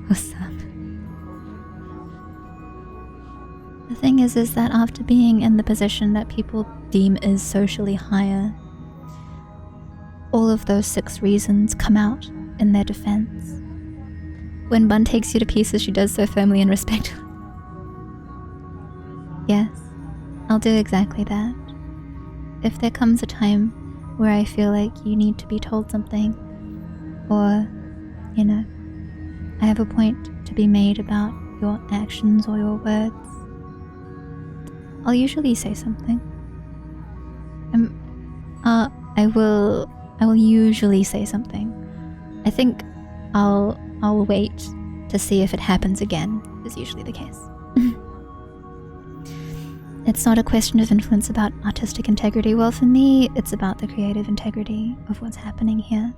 What's up? The thing is that after being in the position that people deem is socially higher, all of those 6 reasons come out in their defense. When Bun takes you to pieces, she does so firmly and respectfully. Yes, I'll do exactly that. If there comes a time where I feel like you need to be told something, or, you know, I have a point to be made about your actions or your words, I'll usually say something. I will usually say something. I think I'll wait to see if it happens again, is usually the case. It's not a question of influence about artistic integrity. Well, for me, it's about the creative integrity of what's happening here.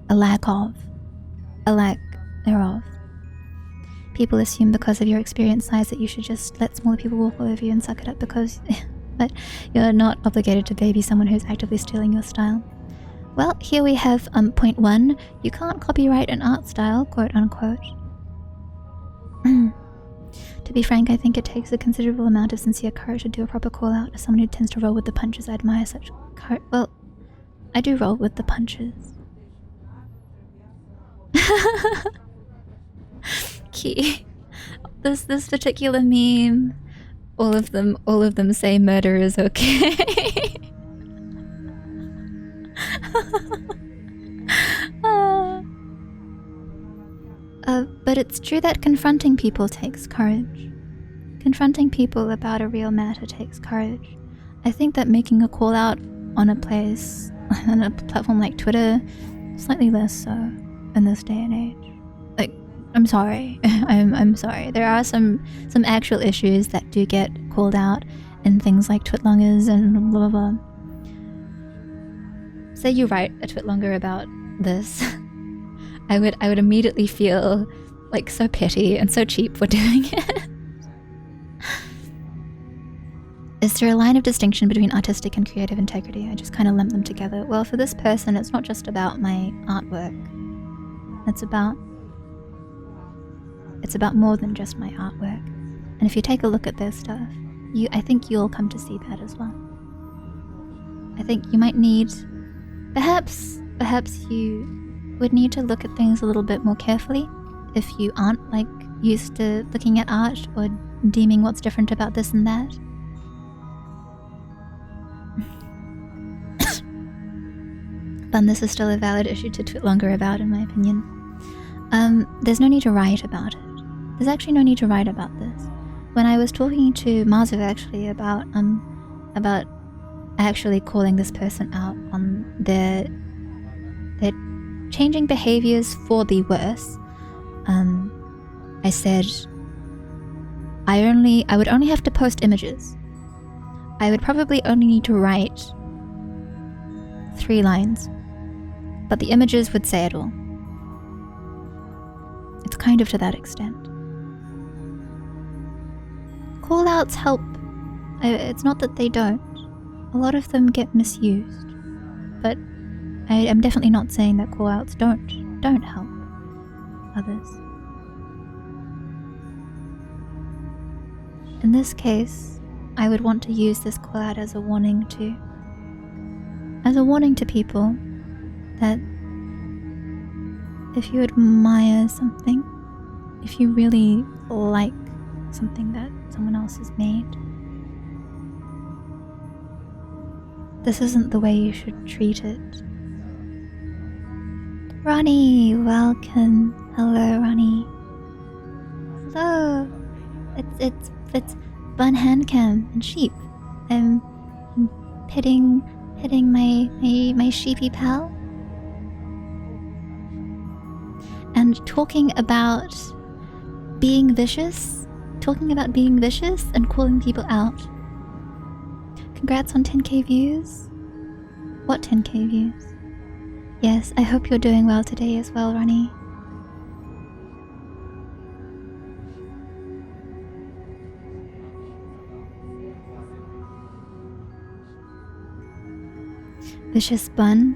A lack thereof. People assume because of your experience size that you should just let smaller people walk all over you and suck it up because... but you're not obligated to baby someone who's actively stealing your style. Well, here we have point 1. You can't copyright an art style, quote unquote. To be frank, I think it takes a considerable amount of sincere courage to do a proper call out. As someone who tends to roll with the punches, I admire such courage. Well, I do roll with the punches. Key. This particular meme, all of them say murder is okay. But it's true that confronting people takes courage. Confronting people about a real matter takes courage. I think that making a call out on a platform like Twitter, slightly less so in this day and age. Like, I'm sorry. I'm sorry. There are some actual issues that do get called out in things like twitlongers and blah blah blah. Say you write a twitlonger about this, I would immediately feel like so petty and so cheap for doing it. Is there a line of distinction between artistic and creative integrity? I just kind of lump them together. Well, for this person, it's not just about my artwork. It's about more than just my artwork. And if you take a look at their stuff, I think you'll come to see that as well. I think you might need, perhaps you would need to look at things a little bit more carefully if you aren't like used to looking at art or deeming what's different about this and that. But this is still a valid issue to tweet longer about, in my opinion. There's no need to write about it. There's actually no need to write about this. When I was talking to Marzo actually about actually calling this person out on their changing behaviors for the worse, I said I would only have to post images. I would probably only need to write 3 lines, but the images would say it all. It's kind of to that extent. Call-outs help. It's not that they don't. A lot of them get misused, but I am definitely not saying that call-outs don't help others. In this case, I would want to use this call-out as a warning to people that if you admire something, if you really like something that someone else has made, this isn't the way you should treat it. Ronnie, welcome. Hello, Ronnie. Hello. It's bun handcam and sheep. I'm petting my sheepy pal. And talking about being vicious and calling people out. Congrats on 10k views. What 10k views? Yes, I hope you're doing well today as well, Ronnie. Vicious bun?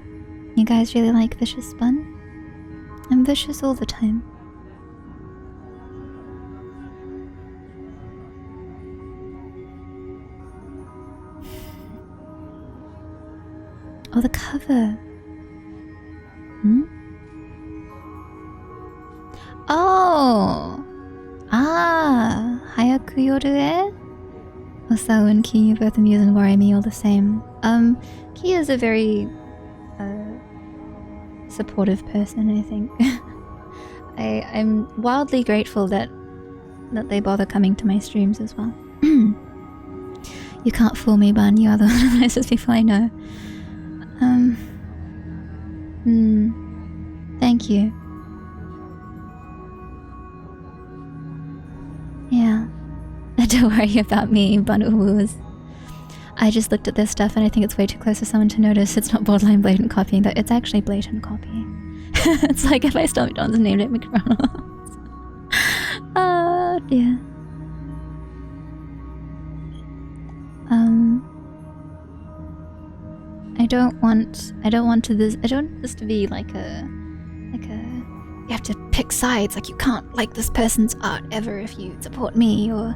You guys really like vicious bun? I'm vicious all the time. Oh, the cover. Oh! Hayaku yoru e? Osao and Ki, you both amuse and worry me all the same. Ki is a very supportive person, I think. I'm wildly grateful that they bother coming to my streams as well. You can't fool me, Bun. You are the one of the nicest people I know. Thank you. Yeah. Don't worry about me, Bunwibes. I just looked at this stuff and I think it's way too close for someone to notice. It's not borderline blatant copying, though. It's actually blatant copying. It's like if I stole McDonald's and named it McDonald's. Oh dear. I don't want this to be like a you have to pick sides, like you can't like this person's art ever if you support me, or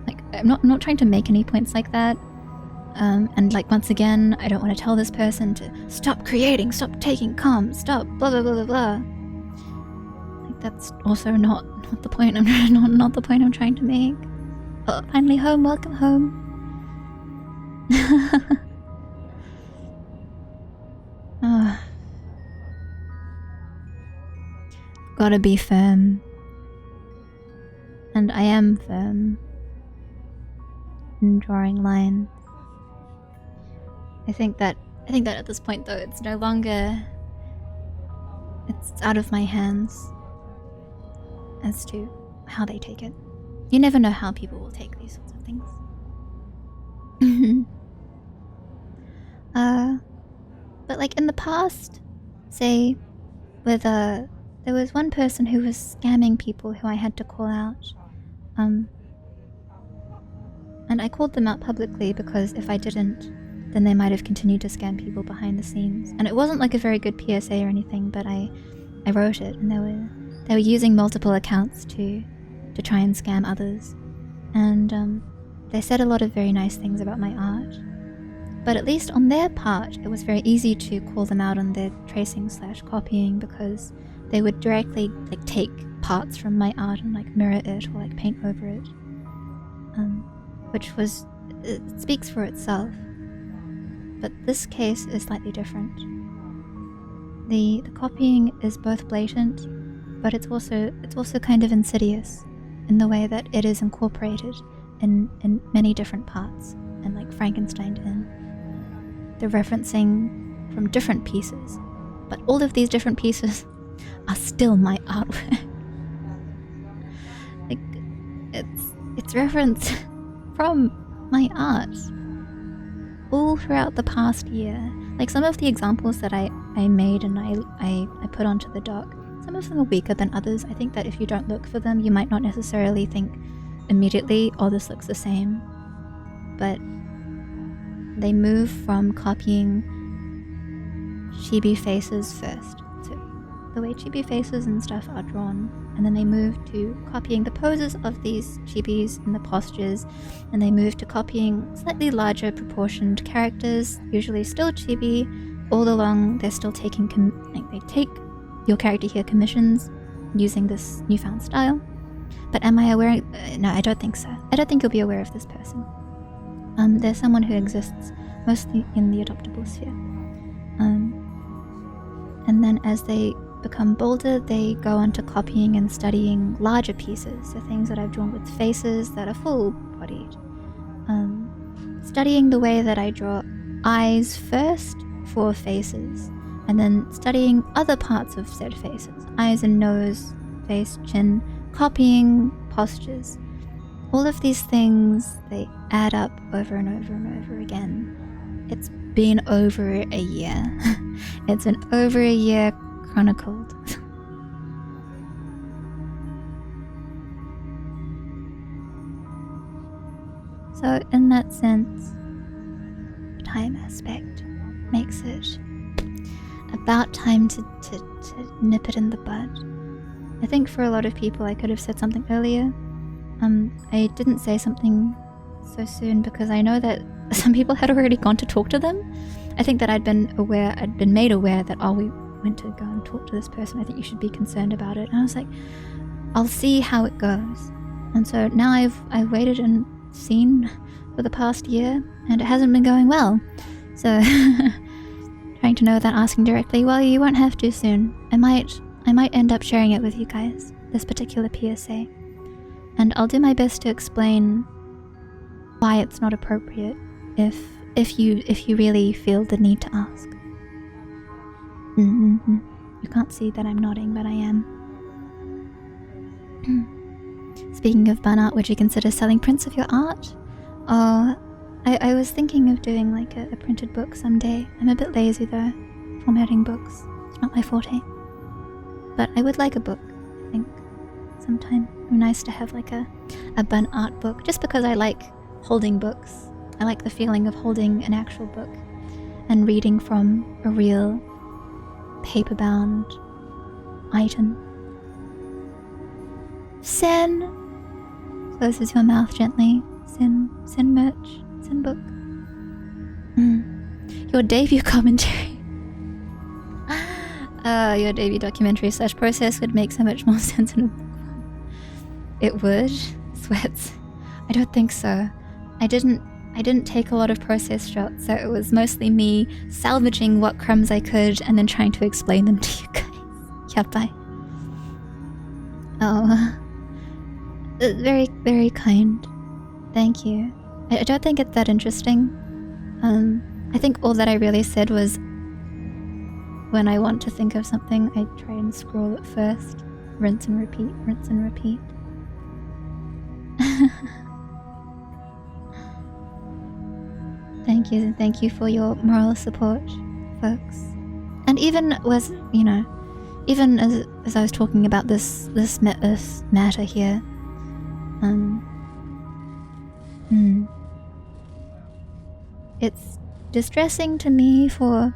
like I'm not trying to make any points like that. And like once again, I don't want to tell this person to stop creating, stop taking comms, stop blah blah blah blah blah. Like that's also not the point. Not the point I'm trying to make. Oh, finally home. Welcome home. Gotta be firm. And I am firm in drawing lines. I think that at this point though, it's no longer, it's out of my hands as to how they take it. You never know how people will take these sorts of things. But like in the past, say, with there was one person who was scamming people who I had to call out. And And I called them out publicly because if I didn't, then they might have continued to scam people behind the scenes. And it wasn't like a very good PSA or anything, but I wrote it, and they were using multiple accounts to try and scam others. And they said a lot of very nice things about my art. But at least on their part, it was very easy to call them out on their tracing/copying, because they would directly like take parts from my art and like mirror it or like paint over it. Which it speaks for itself. But this case is slightly different. The copying is both blatant, but it's also kind of insidious in the way that it is incorporated in many different parts and like Frankensteined in. They're referencing from different pieces, but all of these different pieces are still my artwork. Like it's reference from my art all throughout the past year. Like some of the examples that I made and I put onto the doc, some of them are weaker than others. I think that if you don't look for them, you might not necessarily think immediately, oh, this looks the same. But they move from copying chibi faces first, so the way chibi faces and stuff are drawn, and then they move to copying the poses of these chibis and the postures, and they move to copying slightly larger proportioned characters, usually still chibi. All along they're still taking they take your character here commissions using this newfound style. But am I aware? No, I don't think so. I don't think you'll be aware of this person. There's someone who exists mostly in the adoptable sphere. And then as they become bolder, they go on to copying and studying larger pieces, so things that I've drawn with faces that are full-bodied. Studying the way that I draw eyes first for faces, and then studying other parts of said faces, eyes and nose, face, chin, copying postures. All of these things, they add up over and over and over again. It's been over a year. It's been over a year chronicled. So in that sense, the time aspect makes it about time to nip it in the bud. I think for a lot of people I could have said something earlier. I didn't say something so soon because I know that some people had already gone to talk to them. I think that I'd been made aware that, oh, we went to go and talk to this person, I think you should be concerned about it. And I was like, I'll see how it goes. And so now I've waited and seen for the past year, and it hasn't been going well. So trying to know without asking directly, well, you won't have to soon. I might end up sharing it with you guys, this particular PSA. And I'll do my best to explain why it's not appropriate if you really feel the need to ask. You can't see that I'm nodding, but I am. Speaking of bun art, would you consider selling prints of your art? I was thinking of doing like a printed book someday. I'm a bit lazy though, formatting books. It's not my forte. But I would like a book, I think, sometime. It'd be nice to have like a bun art book, just because I like holding books. I like the feeling of holding an actual book and reading from a real paper-bound item. Sen closes your mouth gently. Sen merch. Sen book. Your debut commentary. Your debut documentary / process would make so much more sense in a book form. It would? Sweats. I don't think so. I didn't take a lot of process shots, so it was mostly me salvaging what crumbs I could and then trying to explain them to you guys. Yeah, bye. Oh. Very, very kind. Thank you. I don't think it's that interesting. I think all that I really said was when I want to think of something, I try and scroll it first. Rinse and repeat, rinse and repeat. Thank you for your moral support, folks. And even even as I was talking about this matter here, it's distressing to me for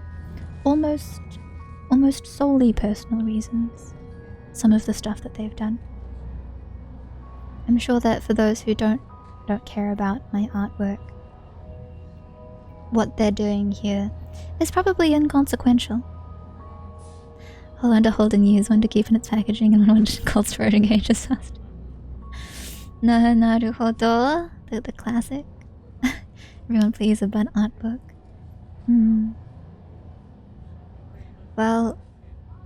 almost solely personal reasons, some of the stuff that they've done. I'm sure that for those who don't care about my artwork, what they're doing here is probably inconsequential. Hold on to holding use, one to keep in its packaging, and one to cold storage in cages fast. Naruhodo, the classic. Everyone please, a bun art book. Well,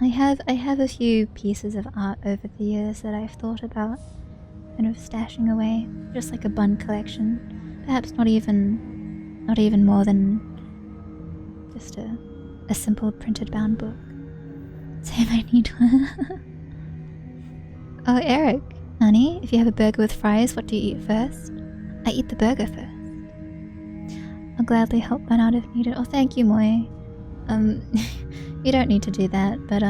I have a few pieces of art over the years that I've thought about kind of stashing away, just like a bun collection. Perhaps not even more than just a simple printed bound book. Same I need one. Oh, Eric, honey, if you have a burger with fries, what do you eat first? I eat the burger first. I'll gladly help bun out if needed. Oh, thank you, Moy. You don't need to do that, but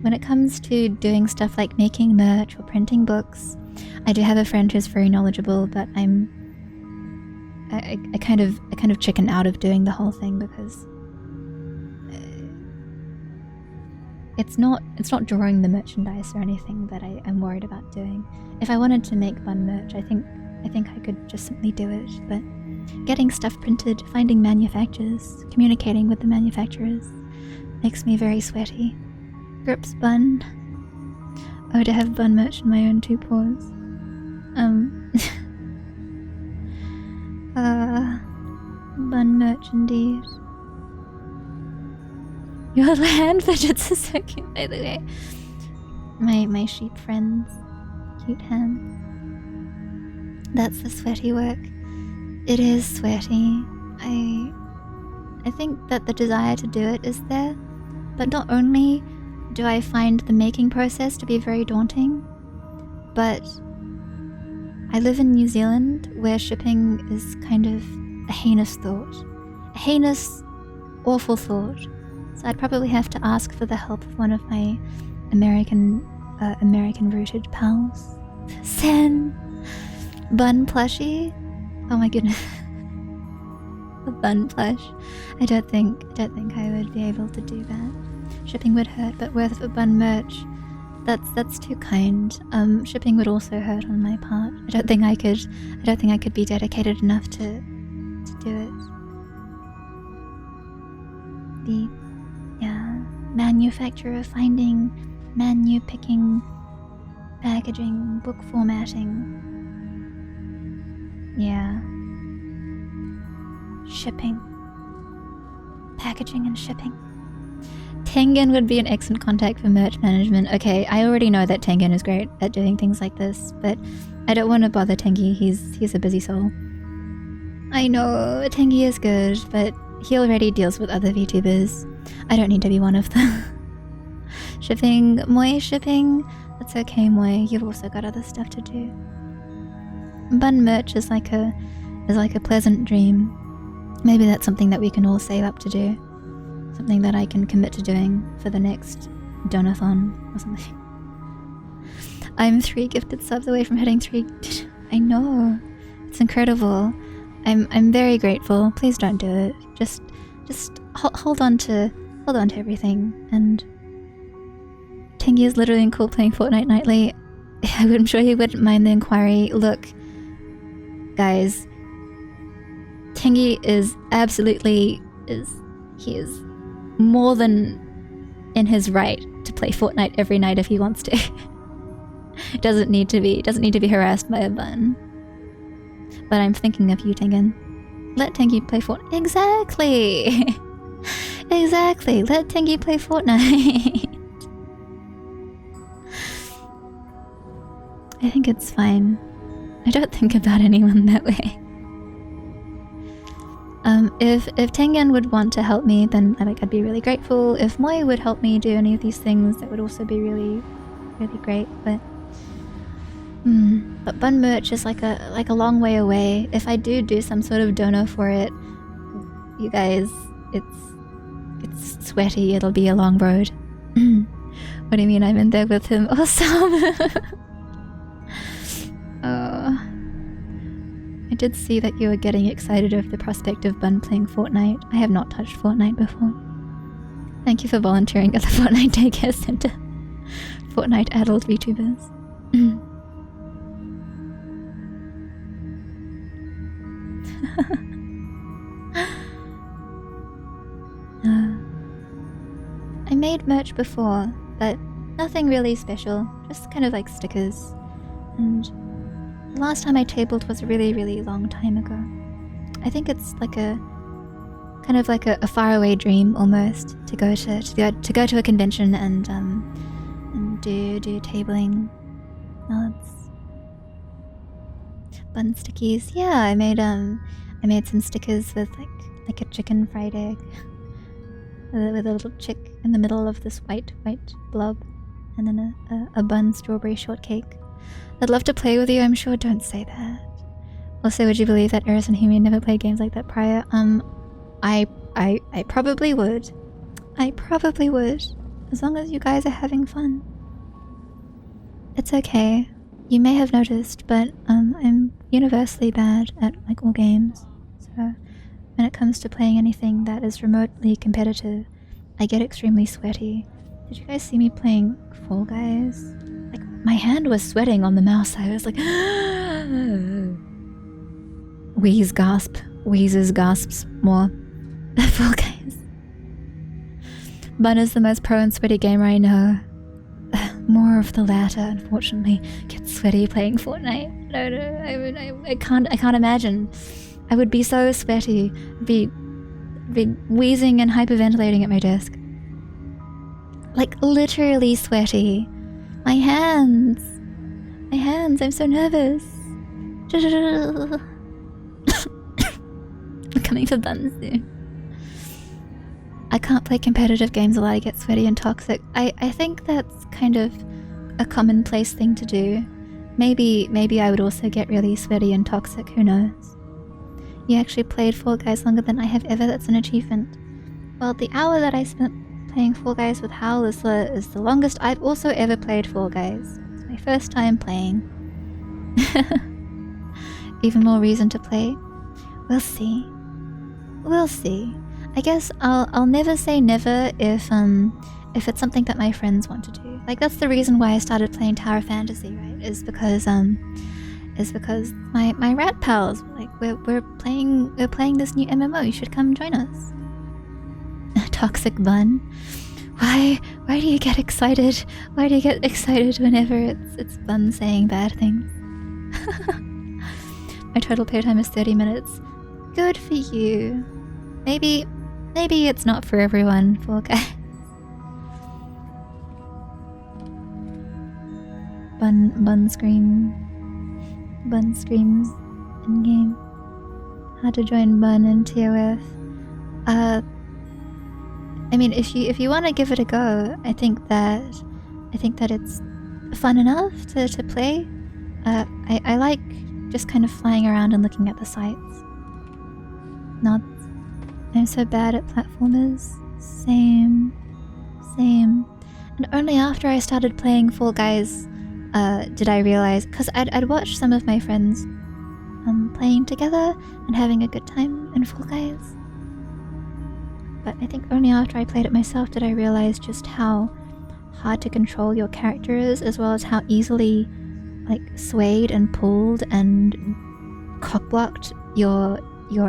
when it comes to doing stuff like making merch or printing books, I do have a friend who's very knowledgeable, but I kind of chicken out of doing the whole thing because it's not drawing the merchandise or anything that I'm worried about doing. If I wanted to make bun merch, I think I could just simply do it, but getting stuff printed, finding manufacturers, communicating with the manufacturers makes me very sweaty. Grips bun. Oh, to have bun merch in my own two paws. Bun merch indeed. Your hand fidgets are so cute, by the way. My sheep friends. Cute hands. That's the sweaty work. It is sweaty. I think that the desire to do it is there, but not only do I find the making process to be very daunting, but I live in New Zealand where shipping is kind of a heinous thought. A heinous, awful thought. So I'd probably have to ask for the help of one of my American-rooted pals. Sen! Bun plushie? Oh my goodness. A bun plush. I don't think I would be able to do that. Shipping would hurt, but worth of bun merch. That's too kind. Shipping would also hurt on my part. I don't think I could be dedicated enough to do it. The manufacturer finding, menu picking, packaging, book formatting. Yeah. Shipping. Packaging and shipping. Tengen would be an excellent contact for merch management. Okay, I already know that Tengen is great at doing things like this, but I don't want to bother Tengi. He's a busy soul. I know, Tengi is good, but he already deals with other VTubers. I don't need to be one of them. Shipping, Moy shipping. That's okay, Moy. You've also got other stuff to do. Bun merch is like a pleasant dream. Maybe that's something that we can all save up to do. Something that I can commit to doing for the next donathon or something. I'm 3 gifted subs away from hitting 3. I know. It's incredible. I'm very grateful. Please don't do it. Just hold on to everything. And Tengi is literally in cool playing Fortnite nightly. I'm sure he wouldn't mind the inquiry. Look, guys, Tengi is absolutely he is more than in his right to play Fortnite every night if he wants to. doesn't need to be harassed by a bun. But I'm thinking of you, Tengen. Let Tengi play Fortnite. Exactly. Exactly. Let Tengi play Fortnite. I think it's fine. I don't think about anyone that way. If Tengen would want to help me, then I'd be really grateful. If Moy would help me do any of these things, that would also be really, really great. But bun merch is like a long way away. If I do some sort of dono for it, you guys, it's sweaty. It'll be a long road. What do you mean? I'm in there with him? Awesome. I did see that you were getting excited over the prospect of Bun playing Fortnite. I have not touched Fortnite before. Thank you for volunteering at the Fortnite Daycare Center. Fortnite adult VTubers. I made merch before, but nothing really special. Just kind of like stickers. And the last time I tabled was a really, really long time ago. I think it's like a kind of like a faraway dream almost to go to a convention and do tabling. Nods. Bun stickies. Yeah, I made some stickers with like a chicken fried egg with a little chick in the middle of this white blob, and then a bun strawberry shortcake. I'd love to play with you, I'm sure. Don't say that. Also, would you believe that Eris and Humi never played games like that prior? I probably would. I probably would. As long as you guys are having fun. It's okay. You may have noticed, but I'm universally bad at like all games. So when it comes to playing anything that is remotely competitive, I get extremely sweaty. Did you guys see me playing Fall Guys? Like, my hand was sweating on the mouse. I was like, Wheeze gasp. Wheezes gasps more. Fall Guys. Bun is the most pro and sweaty gamer I know. More of the latter, unfortunately. Get sweaty playing Fortnite. No, I can't imagine. I would be so sweaty. Be wheezing and hyperventilating at my desk. Like, literally sweaty. My hands, I'm so nervous. I'm coming for buns soon. I can't play competitive games a lot. I get sweaty and toxic. I think that's kind of a commonplace thing to do. Maybe I would also get really sweaty and toxic, who knows. You actually played Fall Guys longer than I have ever. That's an achievement. Well, the hour that I spent playing Fall Guys with Howl is the longest I've also ever played Fall Guys. It's my first time playing. Even more reason to play. We'll see. We'll see. I guess I'll never say never if it's something that my friends want to do. Like, that's the reason why I started playing Tower Fantasy, right? Is because my rat pals were like, we're playing this new MMO. You should come join us. Toxic Bun. Why do you get excited? Why do you get excited whenever it's Bun saying bad things? My total playtime is 30 minutes. Good for you. Maybe it's not for everyone, Fall Guys. Bun screams in game. How to join Bun in TOF? I mean, if you want to give it a go, I think that it's fun enough to play. I like just kind of flying around and looking at the sights. Not. I'm so bad at platformers. Same. And only after I started playing Fall Guys did I realize, because I'd watched some of my friends playing together and having a good time in Fall Guys. But I think only after I played it myself did I realize just how hard to control your character is, as well as how easily like swayed and pulled and cockblocked your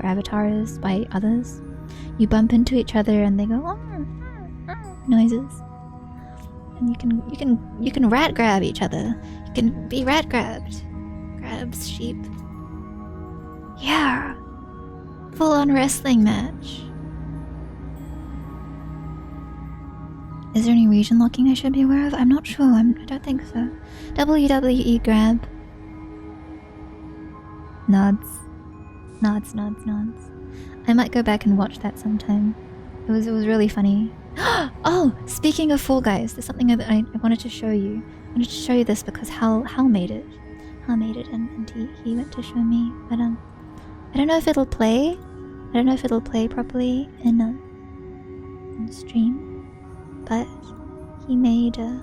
avatar is by others. You bump into each other and they go noises, and you can rat grab each other. You can be rat grabbed. Grabs sheep. Yeah, full on wrestling match. Is there any region locking I should be aware of? I'm not sure. I don't think so. WWE grab. Nods. I might go back and watch that sometime. It was really funny. Oh, speaking of Fall Guys, there's something that I wanted to show you. I wanted to show you this because Hal made it. Hal made it, and he went to show me. But I don't know if it'll play. I don't know if it'll play properly in stream. But he made a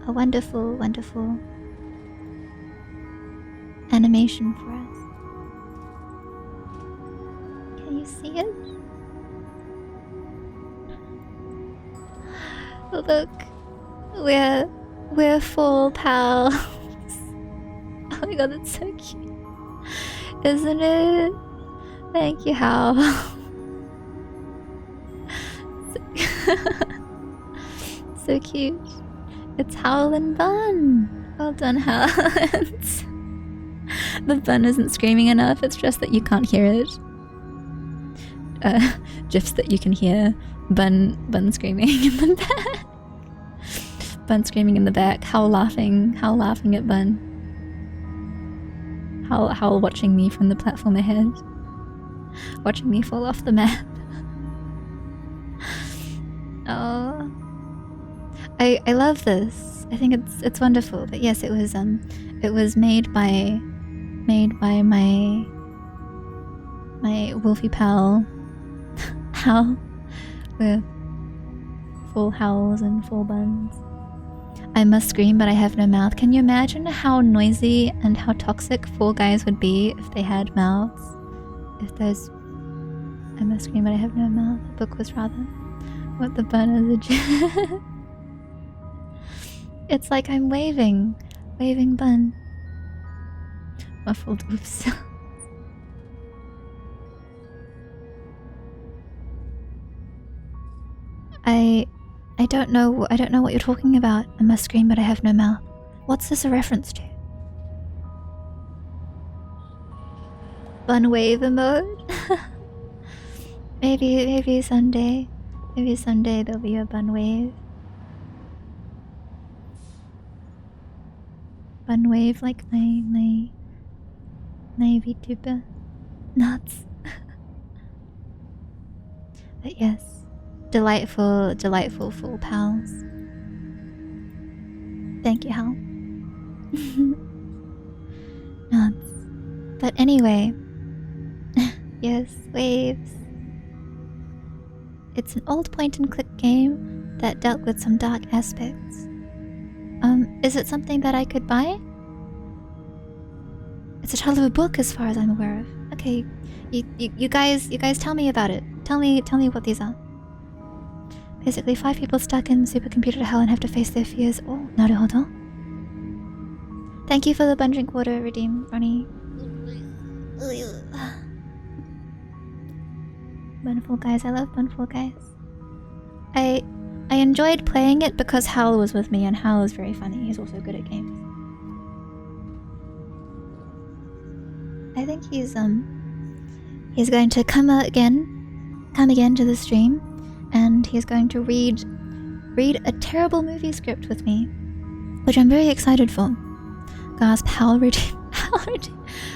wonderful animation for us. you see it? Look, we're full pals. Oh my god, that's so cute, isn't it? Thank you, Hal. So cute. It's Howl and Bun. Well done, Hal. The bun isn't screaming enough. It's just that you can't hear it. Gifs that you can hear. Bun screaming in the back. Bun screaming in the back. Howl laughing at Bun. Howl watching me from the platform ahead. Watching me fall off the map. Oh, I love this. I think it's wonderful. But yes, it was made by my wolfy pal Hal, with full howls and full buns. I must scream, but I have no mouth. Can you imagine how noisy and how toxic Fall Guys would be if they had mouths? If there's I must scream, but I have no mouth. The book was rather what the bun is a joke. It's like I'm waving Bun. Muffled oops. I don't know what you're talking about. I must scream, but I have no mouth. What's this a reference to? Bun wave emote? maybe someday. Maybe someday there'll be a bun wave. Bun wave like my VTuber nuts. But yes, delightful full pals. Thank you, Hal. Nuts. But anyway, yes, waves. It's an old point-and-click game that dealt with some dark aspects. Is it something that I could buy? It's a title of a book, as far as I'm aware of. Okay, you guys tell me about it. Tell me what these are. Basically, 5 people stuck in supercomputer hell and have to face their fears. Oh, naruhodo. Thank you for the bun drink water, Redeem, Ronnie. Bunful Guys, I love Bunful Guys. I enjoyed playing it because Hal was with me, and Hal is very funny. He's also good at games. I think he's going to come again to the stream, and he's going to read a terrible movie script with me, which I'm very excited for. Gasp, Hal Redeem.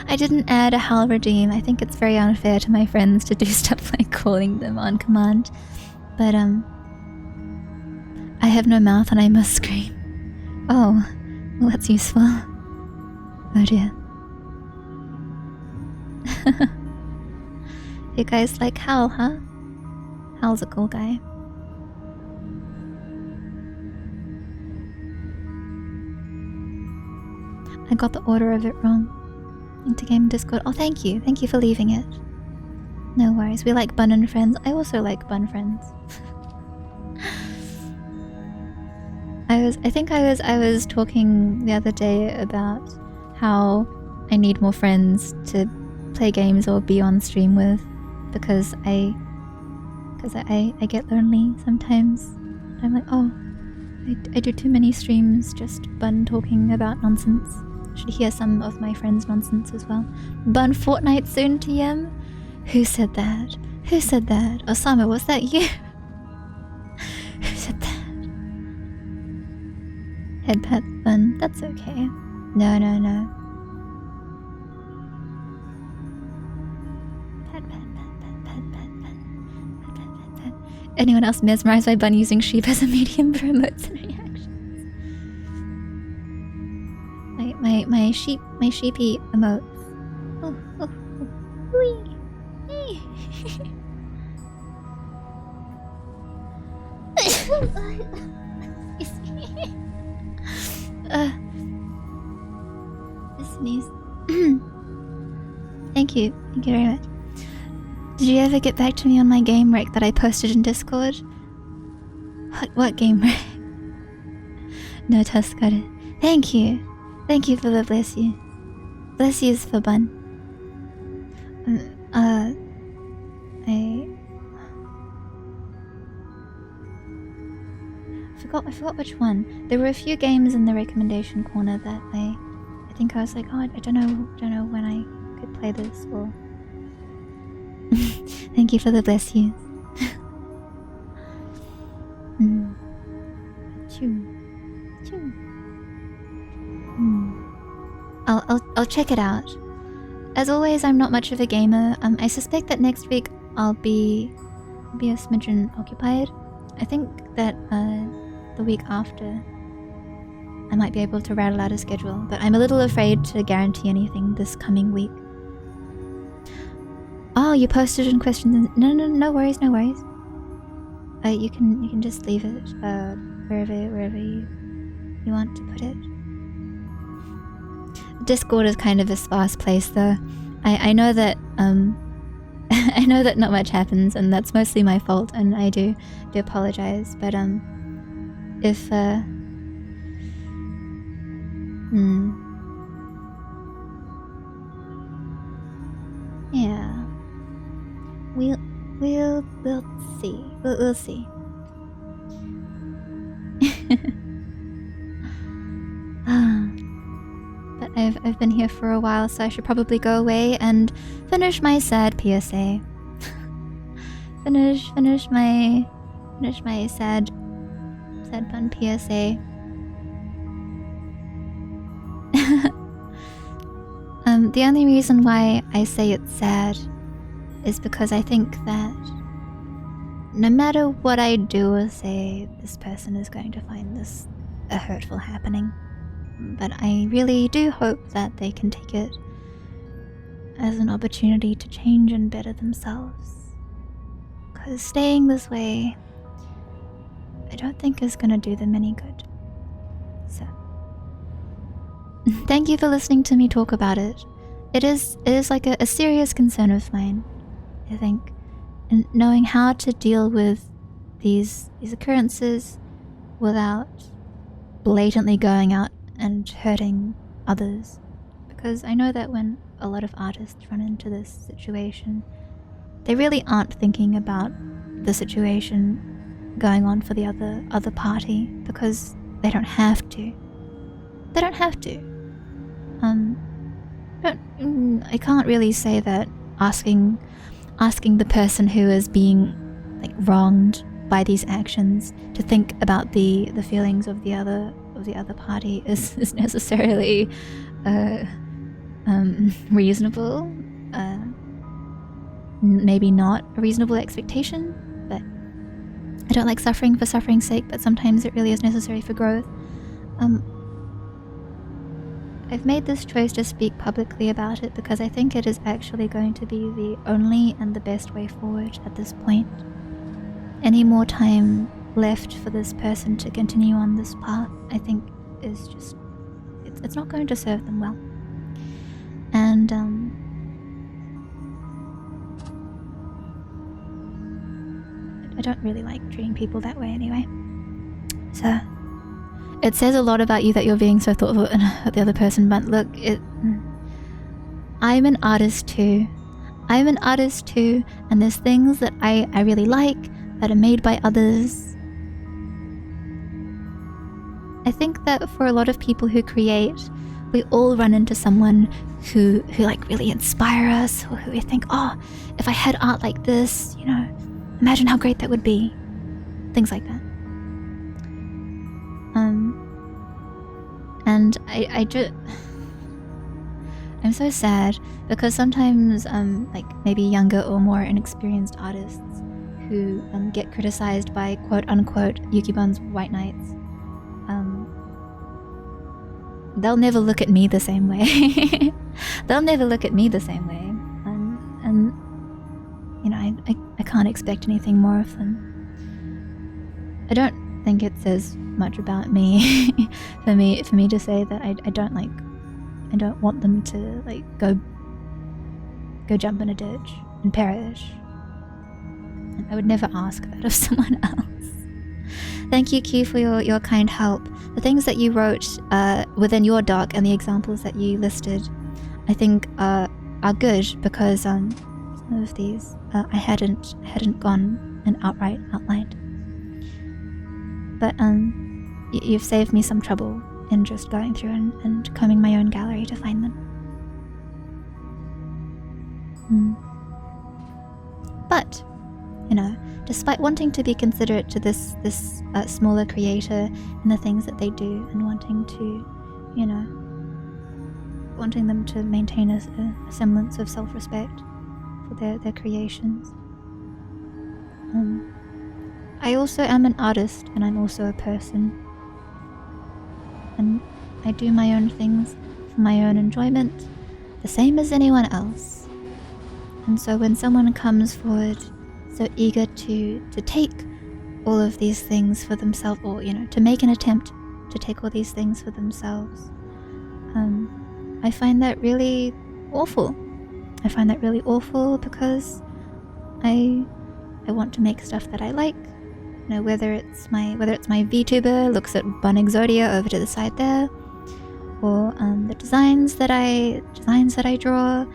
I didn't add a Hal Redeem. I think it's very unfair to my friends to do stuff like calling them on command. But I have no mouth and I must scream. Oh, well, that's useful. Oh dear. You guys like Hal, huh? Hal's a cool guy. I got the order of it wrong. Into game Discord. Oh, thank you. Thank you for leaving it. No worries. We like Bun and Friends. I also like Bun Friends. I was talking the other day about how I need more friends to play games or be on stream with, because I get lonely sometimes. I'm like, oh, I do too many streams just Bun talking about nonsense. Should hear some of my friends' nonsense as well. Bun Fortnite soon, TM? Who said that? Who said that? Osama, was that you? Who said that? Head pat Bun, that's okay. No. Pat. Anyone else mesmerized by Bun using sheep as a medium for emotes and reactions? My sheepy emotes. Oh. Wee. Excuse me. Sneeze. Thank you very much. Did you ever get back to me on my game rec that I posted in Discord? What game rec? No, Tusk got it. Thank you. Thank you for the bless you. Bless yous for bun. I forgot which one. There were a few games in the recommendation corner that I think I was like, oh, I don't know when I could play this or. Thank you for the bless yous. I'll check it out. As always, I'm not much of a gamer. I suspect that next week I'll be a smidgen occupied. I think that the week after I might be able to rattle out a schedule, but I'm a little afraid to guarantee anything this coming week. Oh, you posted in questions. No worries, no worries. You can just leave it wherever you want to put it. Discord is kind of a sparse place, though. I know that I know that not much happens, and that's mostly my fault, and I do apologize. But if yeah, we'll see. We'll see. But I've been here for a while, so I should probably go away and finish my sad PSA. finish my sad fun PSA. The only reason why I say it's sad is because I think that no matter what I do or say, this person is going to find this a hurtful happening. But I really do hope that they can take it as an opportunity to change and better themselves. Because staying this way, I don't think is going to do them any good. So, thank you for listening to me talk about it. It is like a serious concern of mine, I think. And knowing how to deal with these occurrences without blatantly going out and hurting others. Because I know that when a lot of artists run into this situation, they really aren't thinking about the situation going on for the other party, because they don't have to. They don't have to. I can't really say that asking the person who is being like wronged by these actions to think about the feelings of the other party is necessarily reasonable. Maybe not a reasonable expectation, but I don't like suffering for suffering's sake, but sometimes it really is necessary for growth. I've made this choice to speak publicly about it because I think it is actually going to be the only and the best way forward at this point. Any more time left for this person to continue on this path, I think, is just it's not going to serve them well. And I don't really like treating people that way anyway. So it says a lot about you that you're being so thoughtful about the other person, but look, I'm an artist too. I'm an artist too, and there's things that I really like that are made by others. I think that for a lot of people who create, we all run into someone who like really inspire us, or who we think, oh, if I had art like this, you know, imagine how great that would be. Things like that. And I'm so sad because sometimes like maybe younger or more inexperienced artists who get criticized by quote unquote Yukibun's white knights, they'll never look at me the same way. They'll never look at me the same way, and you know, I can't expect anything more of them. I don't think it says much about me for me to say that I don't want them to like go jump in a ditch and perish And I would never ask that of someone else. Thank you, Q, for your kind help. The things that you wrote within your doc and the examples that you listed, I think are good, because some of these I hadn't gone and outright outlined. But you've saved me some trouble in just going through and combing my own gallery to find them. But, you know, despite wanting to be considerate to this smaller creator and the things that they do, and wanting to, you know, wanting them to maintain a semblance of self-respect for their creations, I also am an artist, and I'm also a person, and I do my own things for my own enjoyment, the same as anyone else. And so when someone comes forward so eager to take all of these things for themselves, or, you know, to make an attempt to take all these things for themselves, I find that really awful. I find that really awful, because I want to make stuff that I like. You know, whether it's my VTuber looks at Bun Exodia over to the side there, or the designs that I draw,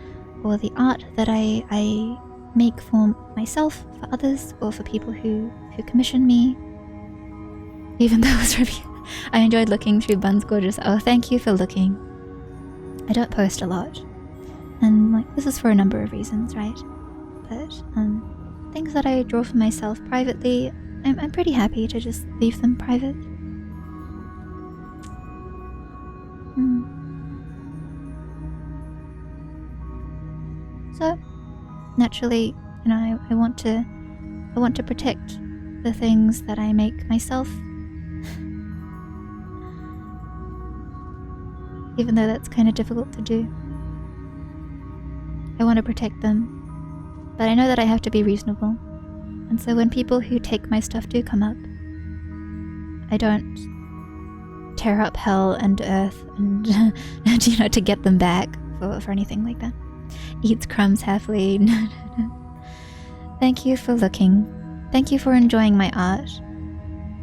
or the art that I make for myself, for others, or for people who commission me. Even those reviews, I enjoyed looking through Bun's gorgeous. Oh, thank you for looking. I don't post a lot, and like, this is for a number of reasons, right? But things that I draw for myself privately, I'm pretty happy to just leave them private. So naturally, you know, I want to protect the things that I make myself, even though that's kind of difficult to do. I want to protect them, but I know that I have to be reasonable. And so when people who take my stuff do come up, I don't tear up hell and earth and, and, you know, to get them back for anything like that. Eats crumbs happily. Thank you for looking. Thank you for enjoying my art.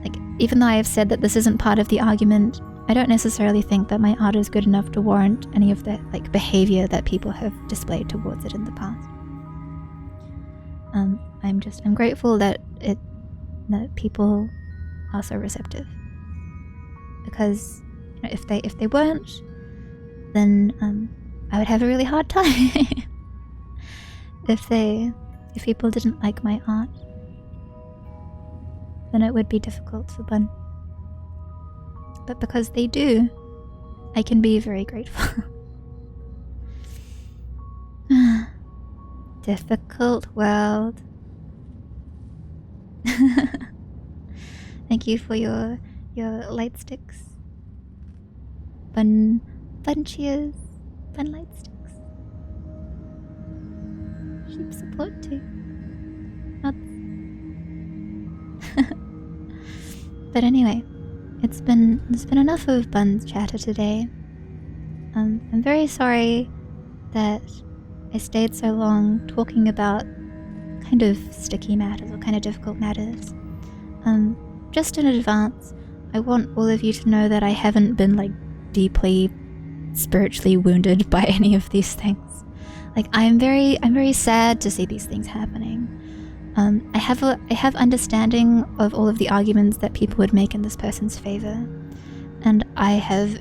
Like, even though I have said that this isn't part of the argument, I don't necessarily think that my art is good enough to warrant any of the like behavior that people have displayed towards it in the past. I'm grateful that people are so receptive, because, you know, if they weren't, then I would have a really hard time. If people didn't like my art, then it would be difficult for Bun. But because they do, I can be very grateful. Difficult world. Thank you for your light sticks. Bun cheers. Bun light sticks. Sheep support too. Nuts. But anyway, it's been enough of Bun's chatter today. I'm very sorry that I stayed so long talking about kind of sticky matters or kind of difficult matters. Just in advance, I want all of you to know that I haven't been like deeply spiritually wounded by any of these things. Like, I'm very sad to see these things happening. I have understanding of all of the arguments that people would make in this person's favor, and I have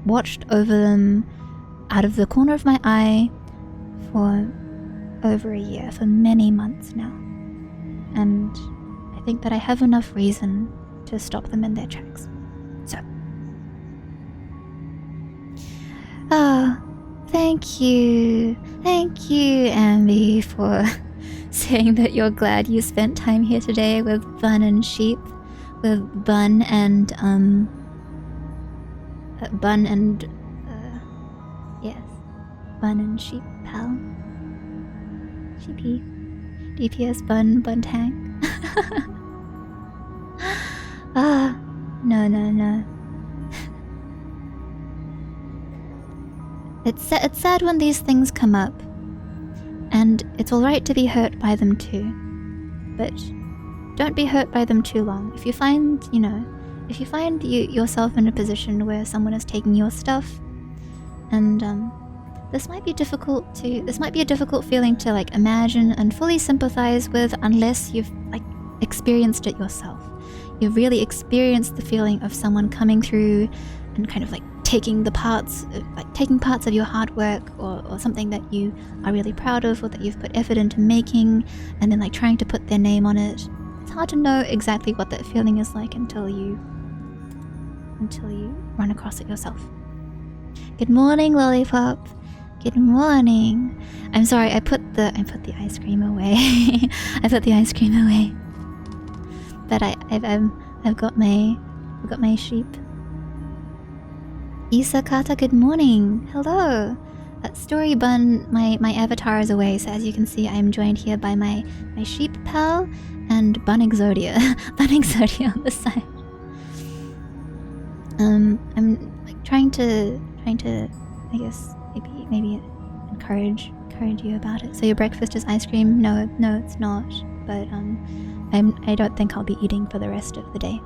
watched over them out of the corner of my eye for over a year, for many months now, and I think that I have enough reason to stop them in their tracks. So, thank you, Ambi, for saying that you're glad you spent time here today with Bun and Sheep, with Bun and yes, Bun and Sheep pal, Sheepy, DPS Bun Tank. No. It's sad when these things come up, and it's alright to be hurt by them too. but don't be hurt by them too long. If you find, if you find yourself in a position where someone is taking your stuff, and this might be a difficult feeling to like imagine and fully sympathize with unless you've like experienced it yourself. You've really experienced the feeling of someone coming through and kind of like taking parts of your hard work or something that you are really proud of or that you've put effort into making, and then like trying to put their name on it. It's hard to know exactly what that feeling is like until you run across it yourself. Good morning, Lollipop. Good morning. I'm sorry, I put the ice cream away. I put the ice cream away. But I've got my sheep. Isa Kata, good morning. Hello. Story Bun, my avatar is away, so as you can see, I am joined here by my sheep pal and Bun Exodia. Bun Exodia on the side. I'm like trying to I guess maybe encourage you about it. So your breakfast is ice cream? No, it's not. But I don't think I'll be eating for the rest of the day.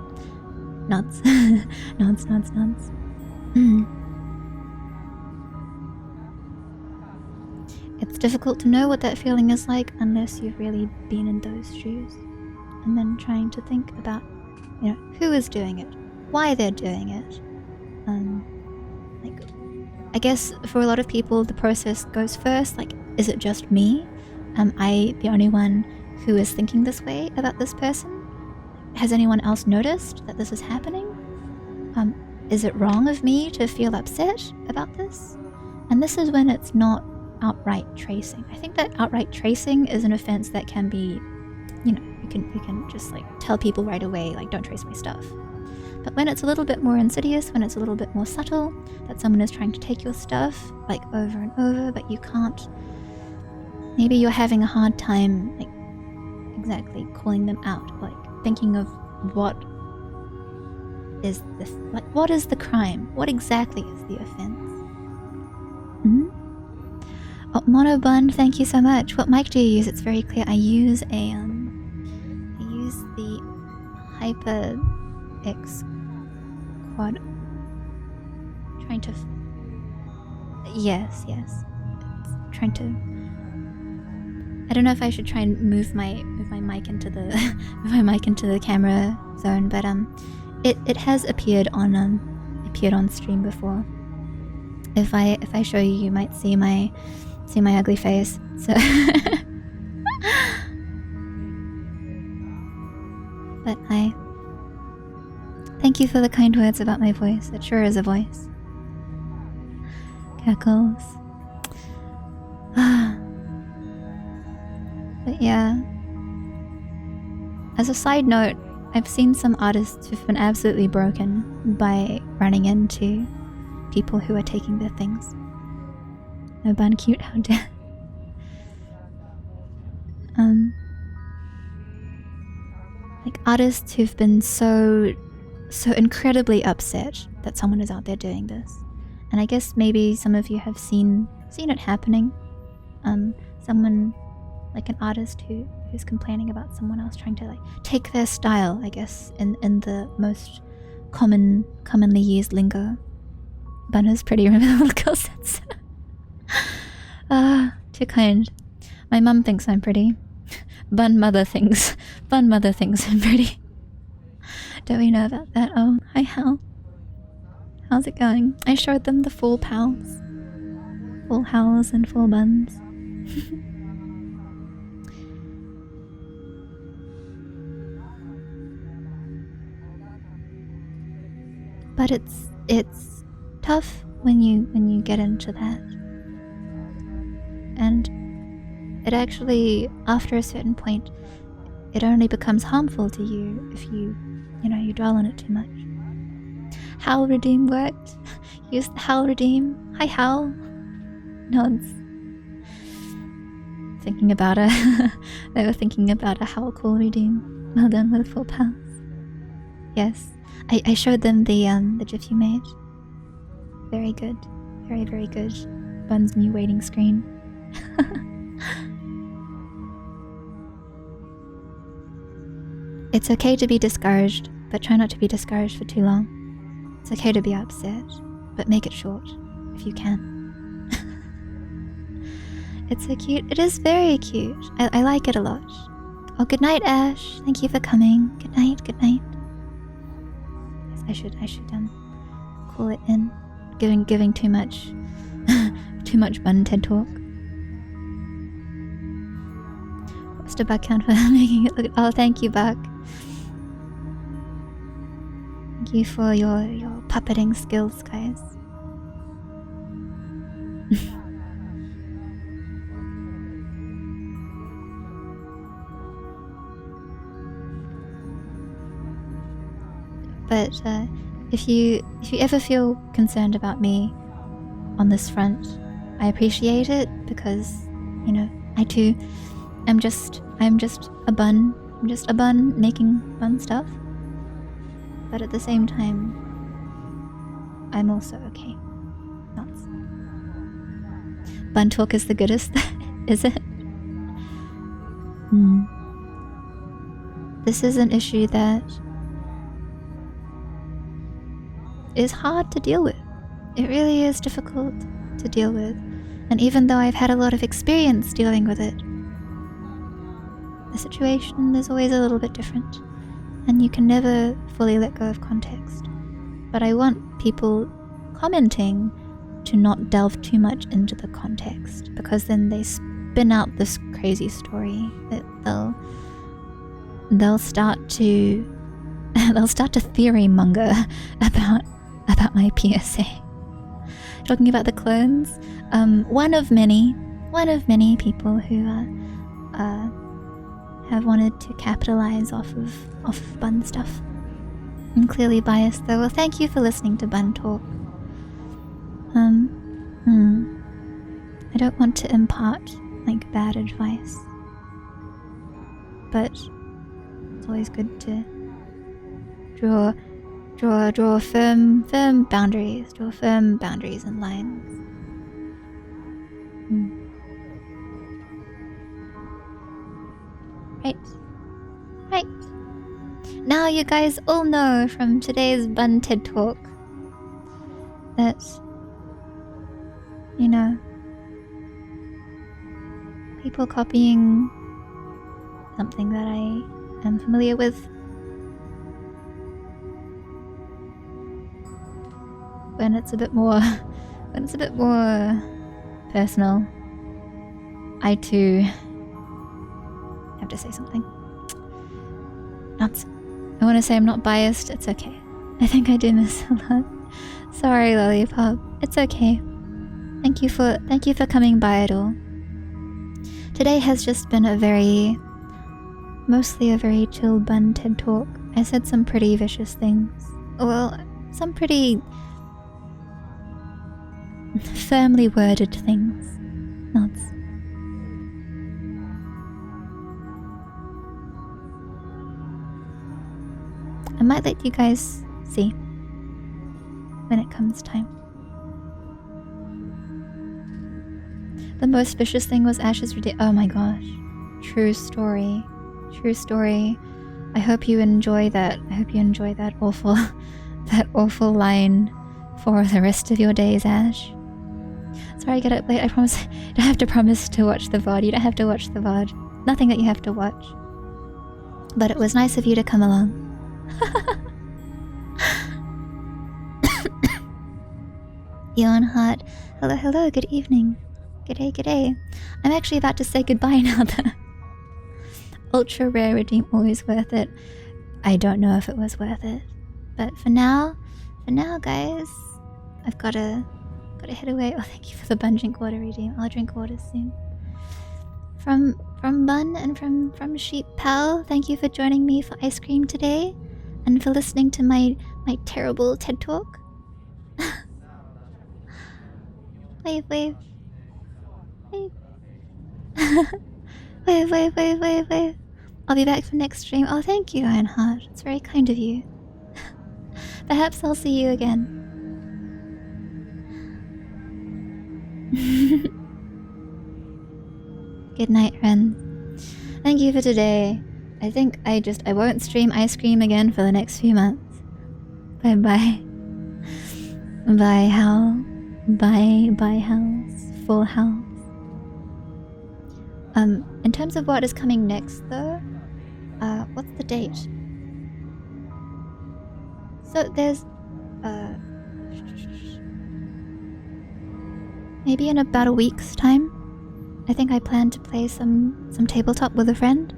Nuts. Nuts. It's difficult to know what that feeling is like unless you've really been in those shoes. And then trying to think about, who is doing it, why they're doing it. I guess for a lot of people, the process goes first. Like, is it just me? Am I the only one who is thinking this way about this person? Has anyone else noticed that this is happening? Is it wrong of me to feel upset about this? And this is when it's not outright tracing. I think that outright tracing is an offense that can be, you can just like tell people right away, like, don't trace my stuff. But when it's a little bit more insidious, when it's a little bit more subtle, that someone is trying to take your stuff like over and over, but you can't, maybe you're having a hard time like exactly calling them out, like thinking of what is this, like what is the crime? What exactly is the offense? Oh, Monobun, thank you so much. What mic do you use? It's very clear. I use the HyperX quad. Trying to yes. It's trying to. I don't know if I should try and move my mic into the the camera zone, but it has appeared on stream before. If I show you, you might see my ugly face. So but I thank you for the kind words about my voice. It sure is a voice. Cackles. But yeah. As a side note, I've seen some artists who've been absolutely broken by running into people who are taking their things. No bun cute, how dare. Like artists who've been so incredibly upset that someone is out there doing this. And I guess maybe some of you have seen it happening. Someone like an artist who's complaining about someone else trying to like take their style, I guess, in the most commonly used lingo. Bun is pretty, remember the little girl said so. Too kind. My mum thinks I'm pretty. Bun mother thinks I'm pretty. Don't we know about that? Oh, hi Hal. How's it going? I showed them the full pals. Full howls and full buns. But it's tough when you get into that. And it actually, after a certain point, it only becomes harmful to you if you dwell on it too much. Howl Redeem worked. Use the Howl Redeem. Hi Howl. Nods. Thinking about they were thinking about a Howl Call Redeem. Well done with full pals. Yes. I showed them the GIF you made. Very good. Very, very good. Bun's new waiting screen. It's okay to be discouraged, but try not to be discouraged for too long. It's okay to be upset, but make it short, if you can. It's so cute. It is very cute. I like it a lot. Oh, good night, Ash. Thank you for coming. Good night, good night. Yes, I should call it in. Giving too much too much bun TED talk. What's the Buck count for making it look? Oh, thank you, Buck. Thank you for your puppeting skills, guys. But if you ever feel concerned about me on this front, I appreciate it because, you know, I too I'm just a bun. I'm just a bun making bun stuff. But at the same time, I'm also okay. Nuts. Bun talk is the goodest, is it? This is an issue that is hard to deal with. It really is difficult to deal with. And even though I've had a lot of experience dealing with it, the situation is always a little bit different. And you can never fully let go of context. But I want people commenting to not delve too much into the context, because then they spin out this crazy story that they'll start to theory monger about my PSA. Talking about the clones, one of many people who have wanted to capitalize off of bun stuff. I'm clearly biased though. Well, thank you for listening to Bun Talk. I don't want to impart like bad advice, but it's always good to draw firm boundaries, and lines. Right. Now you guys all know from today's Bun TED Talk that, you know, people copying something that I am familiar with when it's a bit more personal, I too have to say something. I want to say I'm not biased. It's okay. I think I do miss a lot. Sorry, Lollipop. It's okay. Thank you for coming by at all. Today has just been mostly a very chill Bun TED Talk. I said some pretty vicious things. Well, some pretty firmly worded things. Nuts. I might let you guys see when it comes time. The most vicious thing was Ash's oh my gosh. True story. I hope you enjoy that. Awful line for the rest of your days, Ash. Sorry I get up late. I promise. You don't have to promise to watch the VOD. You don't have to watch the VOD. Nothing that you have to watch. But it was nice of you to come along. Yawn Heart. Hello, good evening. G'day. I'm actually about to say goodbye now though. Ultra rare redeem, always worth it. I don't know if it was worth it. But for now guys, I've gotta head away. Oh, thank you for the Bun drink water redeem. I'll drink water soon. From Bun and from Sheep Pal, thank you for joining me for ice cream today and for listening to my terrible TED Talk. Wave. Wave. I'll be back for next stream. Oh, thank you, Ironheart. It's very kind of you. Perhaps I'll see you again. Good night, friends. Thank you for today. I think I won't stream ice cream again for the next few months. Bye bye. Bye Hal. Bye house. Full house. In terms of what is coming next though, what's the date? So there's maybe in about a week's time. I think I plan to play some tabletop with a friend.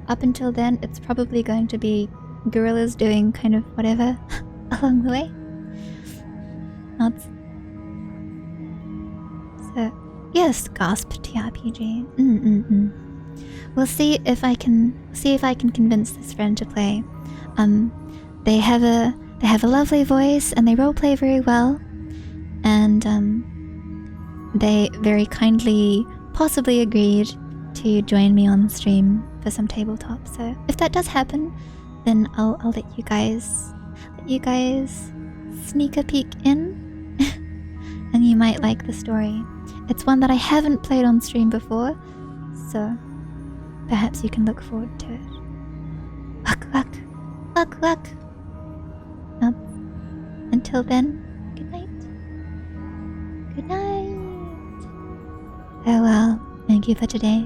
Up until then, it's probably going to be gorillas doing kind of whatever along the way. Nods. So, yes, gasp TRPG. We'll see if I can convince this friend to play. They have a lovely voice and they roleplay very well, and they very kindly possibly agreed to join me on stream for some tabletop. So if that does happen, then I'll let you guys sneak a peek in, and you might like the story. It's one that I haven't played on stream before, so perhaps you can look forward to it. Luck. Until then, good night. Good night. Farewell. Thank you for today.